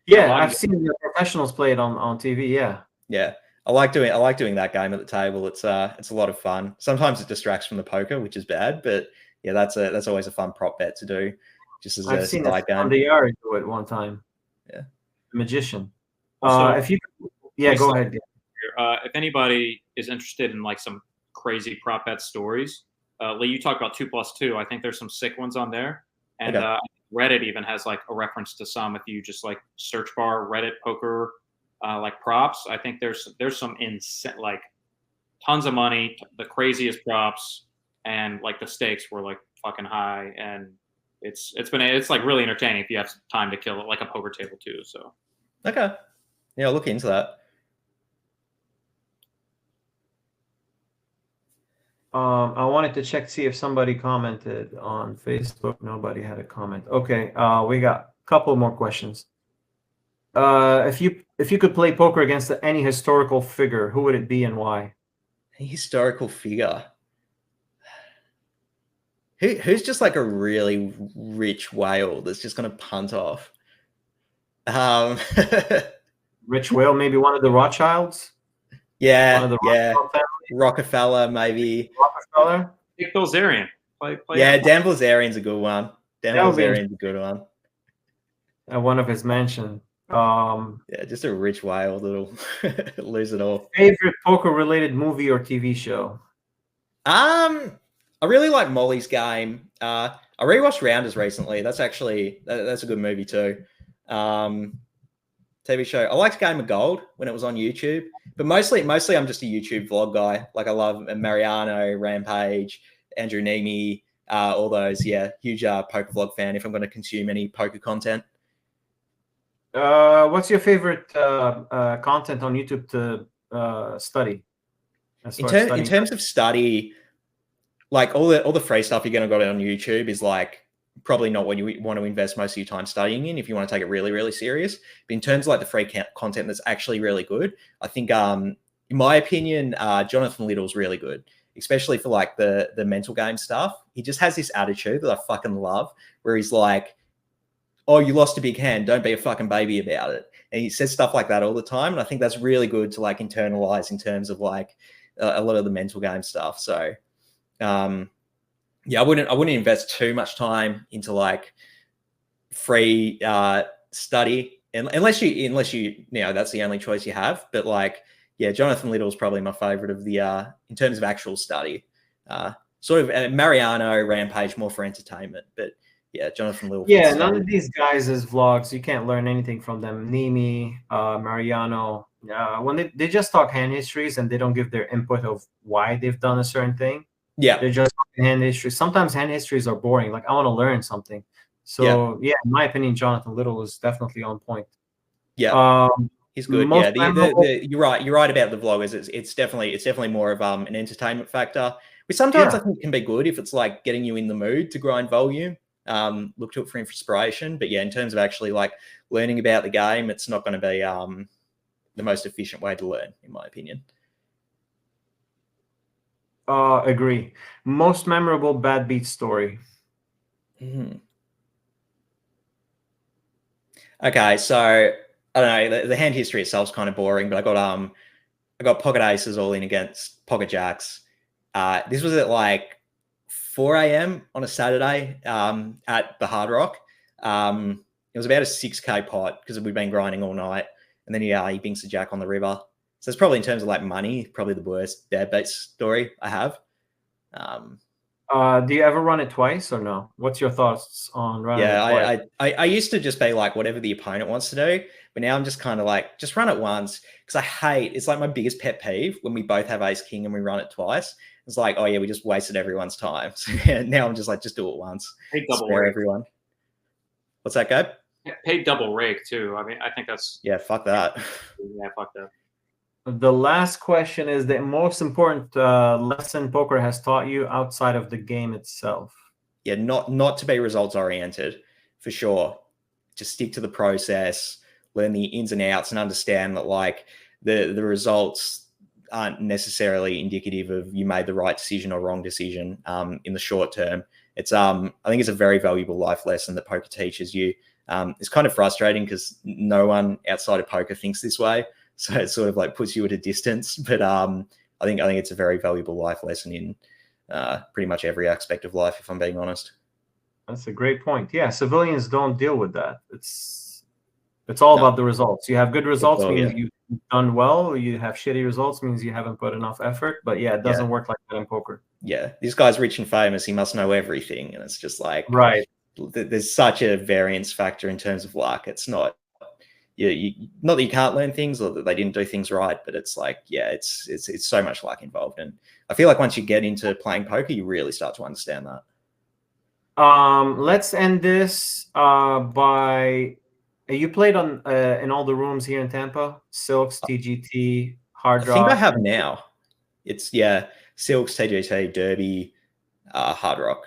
Yeah, I've seen the professionals play it on TV. Yeah. Yeah. I like doing that game at the table. It's a lot of fun. Sometimes it distracts from the poker, which is bad, but yeah, that's always a fun prop bet to do. Just as I've seen side game. on the yard do it one time. Yeah, magician. So, go ahead. If anybody is interested in like some crazy prop bet stories, Leigh, you talked about 2+2. I think there's some sick ones on there, and Reddit even has like a reference to some. If you just like search bar Reddit poker. Like props, I think there's some insane, like tons of money, the craziest props, and like the stakes were like fucking high, and it's like really entertaining if you have time to kill it, like a poker table too. So okay, yeah, I'll look into that. I wanted to check to see if somebody commented on Facebook. Nobody had a comment. Okay, we got a couple more questions. If you could play poker against any historical figure, who would it be and why? A historical figure. Who's just like a really rich whale that's just going to punt off? Rich whale, maybe one of the Rothschilds. Yeah, Rockefeller, maybe. Rockefeller. Dick Bilzerian. Play yeah, Dan Bilzerian's a good one. Dan Bilzerian's a good one. One of his mentioned. Yeah, just a rich whale that'll lose it all. Favorite poker related movie or TV show? I really like Molly's Game. I rewatched Rounders recently. That's a good movie too. TV show. I liked Game of Gold when it was on YouTube, but mostly I'm just a YouTube vlog guy. Like I love Mariano, Rampage, Andrew Neeme, all those. Yeah, huge poker vlog fan if I'm going to consume any poker content. What's your favorite content on YouTube to study? In terms of study, like all the free stuff you're going to get on YouTube is like probably not what you want to invest most of your time studying in if you want to take it really, really serious. But in terms of like the free content that's actually really good, I think, in my opinion, Jonathan Little's really good, especially for like the mental game stuff. He just has this attitude that I fucking love, where he's like, oh, you lost a big hand, don't be a fucking baby about it. And he says stuff like that all the time. And I think that's really good to like internalize in terms of like a lot of the mental game stuff. So yeah, I wouldn't invest too much time into like free study, unless you know that's the only choice you have. But like, yeah, Jonathan Little is probably my favorite of the in terms of actual study. Sort of Mariano, Rampage more for entertainment, but yeah, Jonathan Little. Yeah, none of these guys' vlogs, you can't learn anything from them. Nimi, Mariano, when they just talk hand histories and they don't give their input of why they've done a certain thing. Yeah, they're just hand histories. Sometimes hand histories are boring. Like I want to learn something. So yeah, in my opinion, Jonathan Little is definitely on point. Yeah, he's good. Yeah, you're right. You're right about the vloggers. It's definitely more of an entertainment factor, which sometimes I think can be good if it's like getting you in the mood to grind volume. Look to it for inspiration. But yeah, in terms of actually like learning about the game, it's not going to be the most efficient way to learn, in my opinion. Agree. Most memorable bad beat story. Okay, so I don't know. The hand history itself is kind of boring, but I got pocket aces all in against pocket jacks. This was at like 4 a.m. on a Saturday at the Hard Rock. It was about a 6K pot because we'd been grinding all night, and then he binks a jack on the river. So it's probably in terms of like money, probably the worst bad beat story I have. Do you ever run it twice or no? What's your thoughts on running it twice? I used to just be like whatever the opponent wants to do, but now I'm just kind of like just run it once because it's like my biggest pet peeve when we both have ace king and we run it twice. It's like, oh yeah, we just wasted everyone's time. So yeah, now I'm just like, just do it once. Paid double Spare rake. everyone. What's that, Gabe? Paid double rake too. I mean, I think that's fuck that. Yeah, fuck that. The last question is the most important lesson poker has taught you outside of the game itself. Yeah, not to be results oriented, for sure. Just stick to the process, learn the ins and outs, and understand that like the results aren't necessarily indicative of you made the right decision or wrong decision in the short term. It's I think it's a very valuable life lesson that poker teaches you. It's kind of frustrating because no one outside of poker thinks this way. So it sort of like puts you at a distance, but I think it's a very valuable life lesson in pretty much every aspect of life, if I'm being honest. That's a great point. Yeah, civilians don't deal with that. It's all about the results. You have good results means you've done well. You have shitty results means you haven't put enough effort. But yeah, it doesn't work like that in poker. Yeah, this guy's rich and famous. He must know everything, and it's just like right. There's such a variance factor in terms of luck. It's not. Not that you can't learn things or that they didn't do things right, but it's like, yeah, it's so much luck involved. And I feel like once you get into playing poker, you really start to understand that. Let's end this by you played on in all the rooms here in Tampa, Silks, TGT, Hard Rock. I think I have now. It's Silks, TGT, Derby, Hard Rock.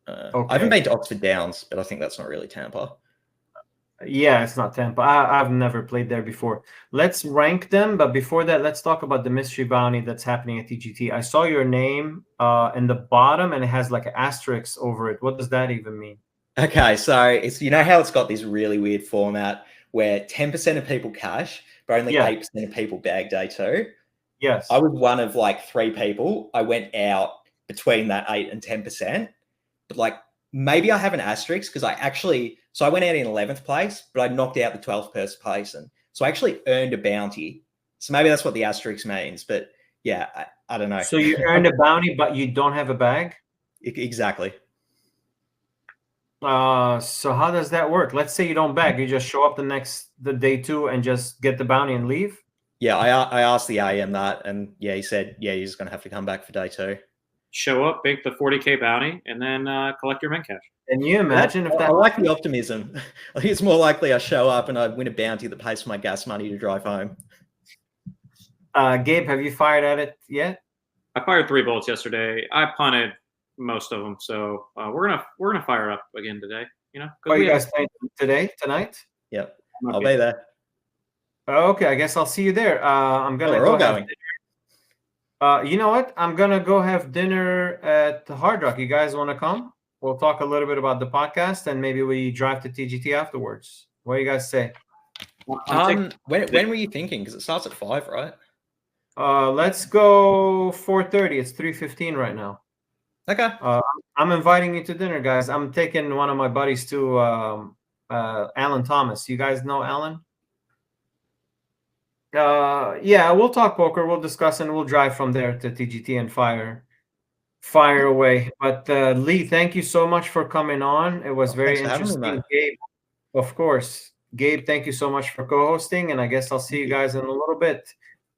I haven't been to Oxford Downs, but I think that's not really Tampa. Yeah, it's not Tampa. I've never played there before. Let's rank them, but before that, let's talk about the mystery bounty that's happening at TGT. I saw your name in the bottom, and it has like an asterisk over it. What does that even mean? Okay, so it's how it's got this really weird format where 10% of people cash, but only 8% of people bag day two. Yes. I was one of like 3 people. I went out between that 8 and 10%, but like maybe I have an asterisk because I went out in 11th place, but I knocked out the 12th person. So I actually earned a bounty. So maybe that's what the asterisk means. But yeah, I don't know. So you earned a bounty, but you don't have a bag? Exactly. So how does that work? Let's say you don't bag. You just show up the day 2 and just get the bounty and leave? Yeah, I asked the AM that, and yeah, he said, yeah, you're just going to have to come back for day 2. Show up, bank the 40K bounty, and then collect your min cash. Can you imagine if that? I like the optimism. I think it's more likely I show up and I win a bounty that pays for my gas money to drive home. Gabe, have you fired at it yet? I fired 3 bolts yesterday. I punted most of them, so we're gonna fire up again today. Are you guys playing tonight? Yep, I'll be there. Okay, I guess I'll see you there. I'm gonna we're all going. You know what? I'm gonna go have dinner at the Hard Rock. You guys want to come? We'll talk a little bit about the podcast, and maybe we drive to TGT afterwards. What do you guys say? When were you thinking? Because it starts at 5, right? Let's go 4:30. It's 3:15 right now. Okay. I'm inviting you to dinner, guys. I'm taking one of my buddies to Alan Thomas. You guys know Alan? Yeah, we'll talk poker. We'll discuss, and we'll drive from there to TGT and fire away. But Leigh, thank you so much for coming on. It was very Thanks for having me, interesting. mate. Gabe, of course. Gabe, thank you so much for co-hosting, and I guess I'll see you guys in a little bit.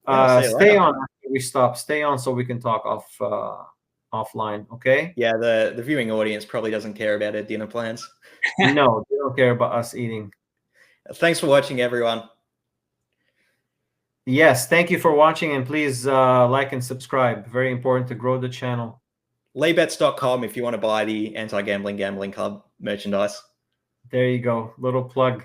Yeah, I'll see you Stay later. on after we stop. Stay on so we can talk offline, okay? Yeah, the viewing audience probably doesn't care about our dinner plans. No, they don't care about us eating. Thanks for watching, everyone. Yes, thank you for watching, and please like and subscribe. Very important to grow the channel. Leighbets.com if you want to buy the Anti-Gambling Gambling Club merchandise. There you go. Little plug.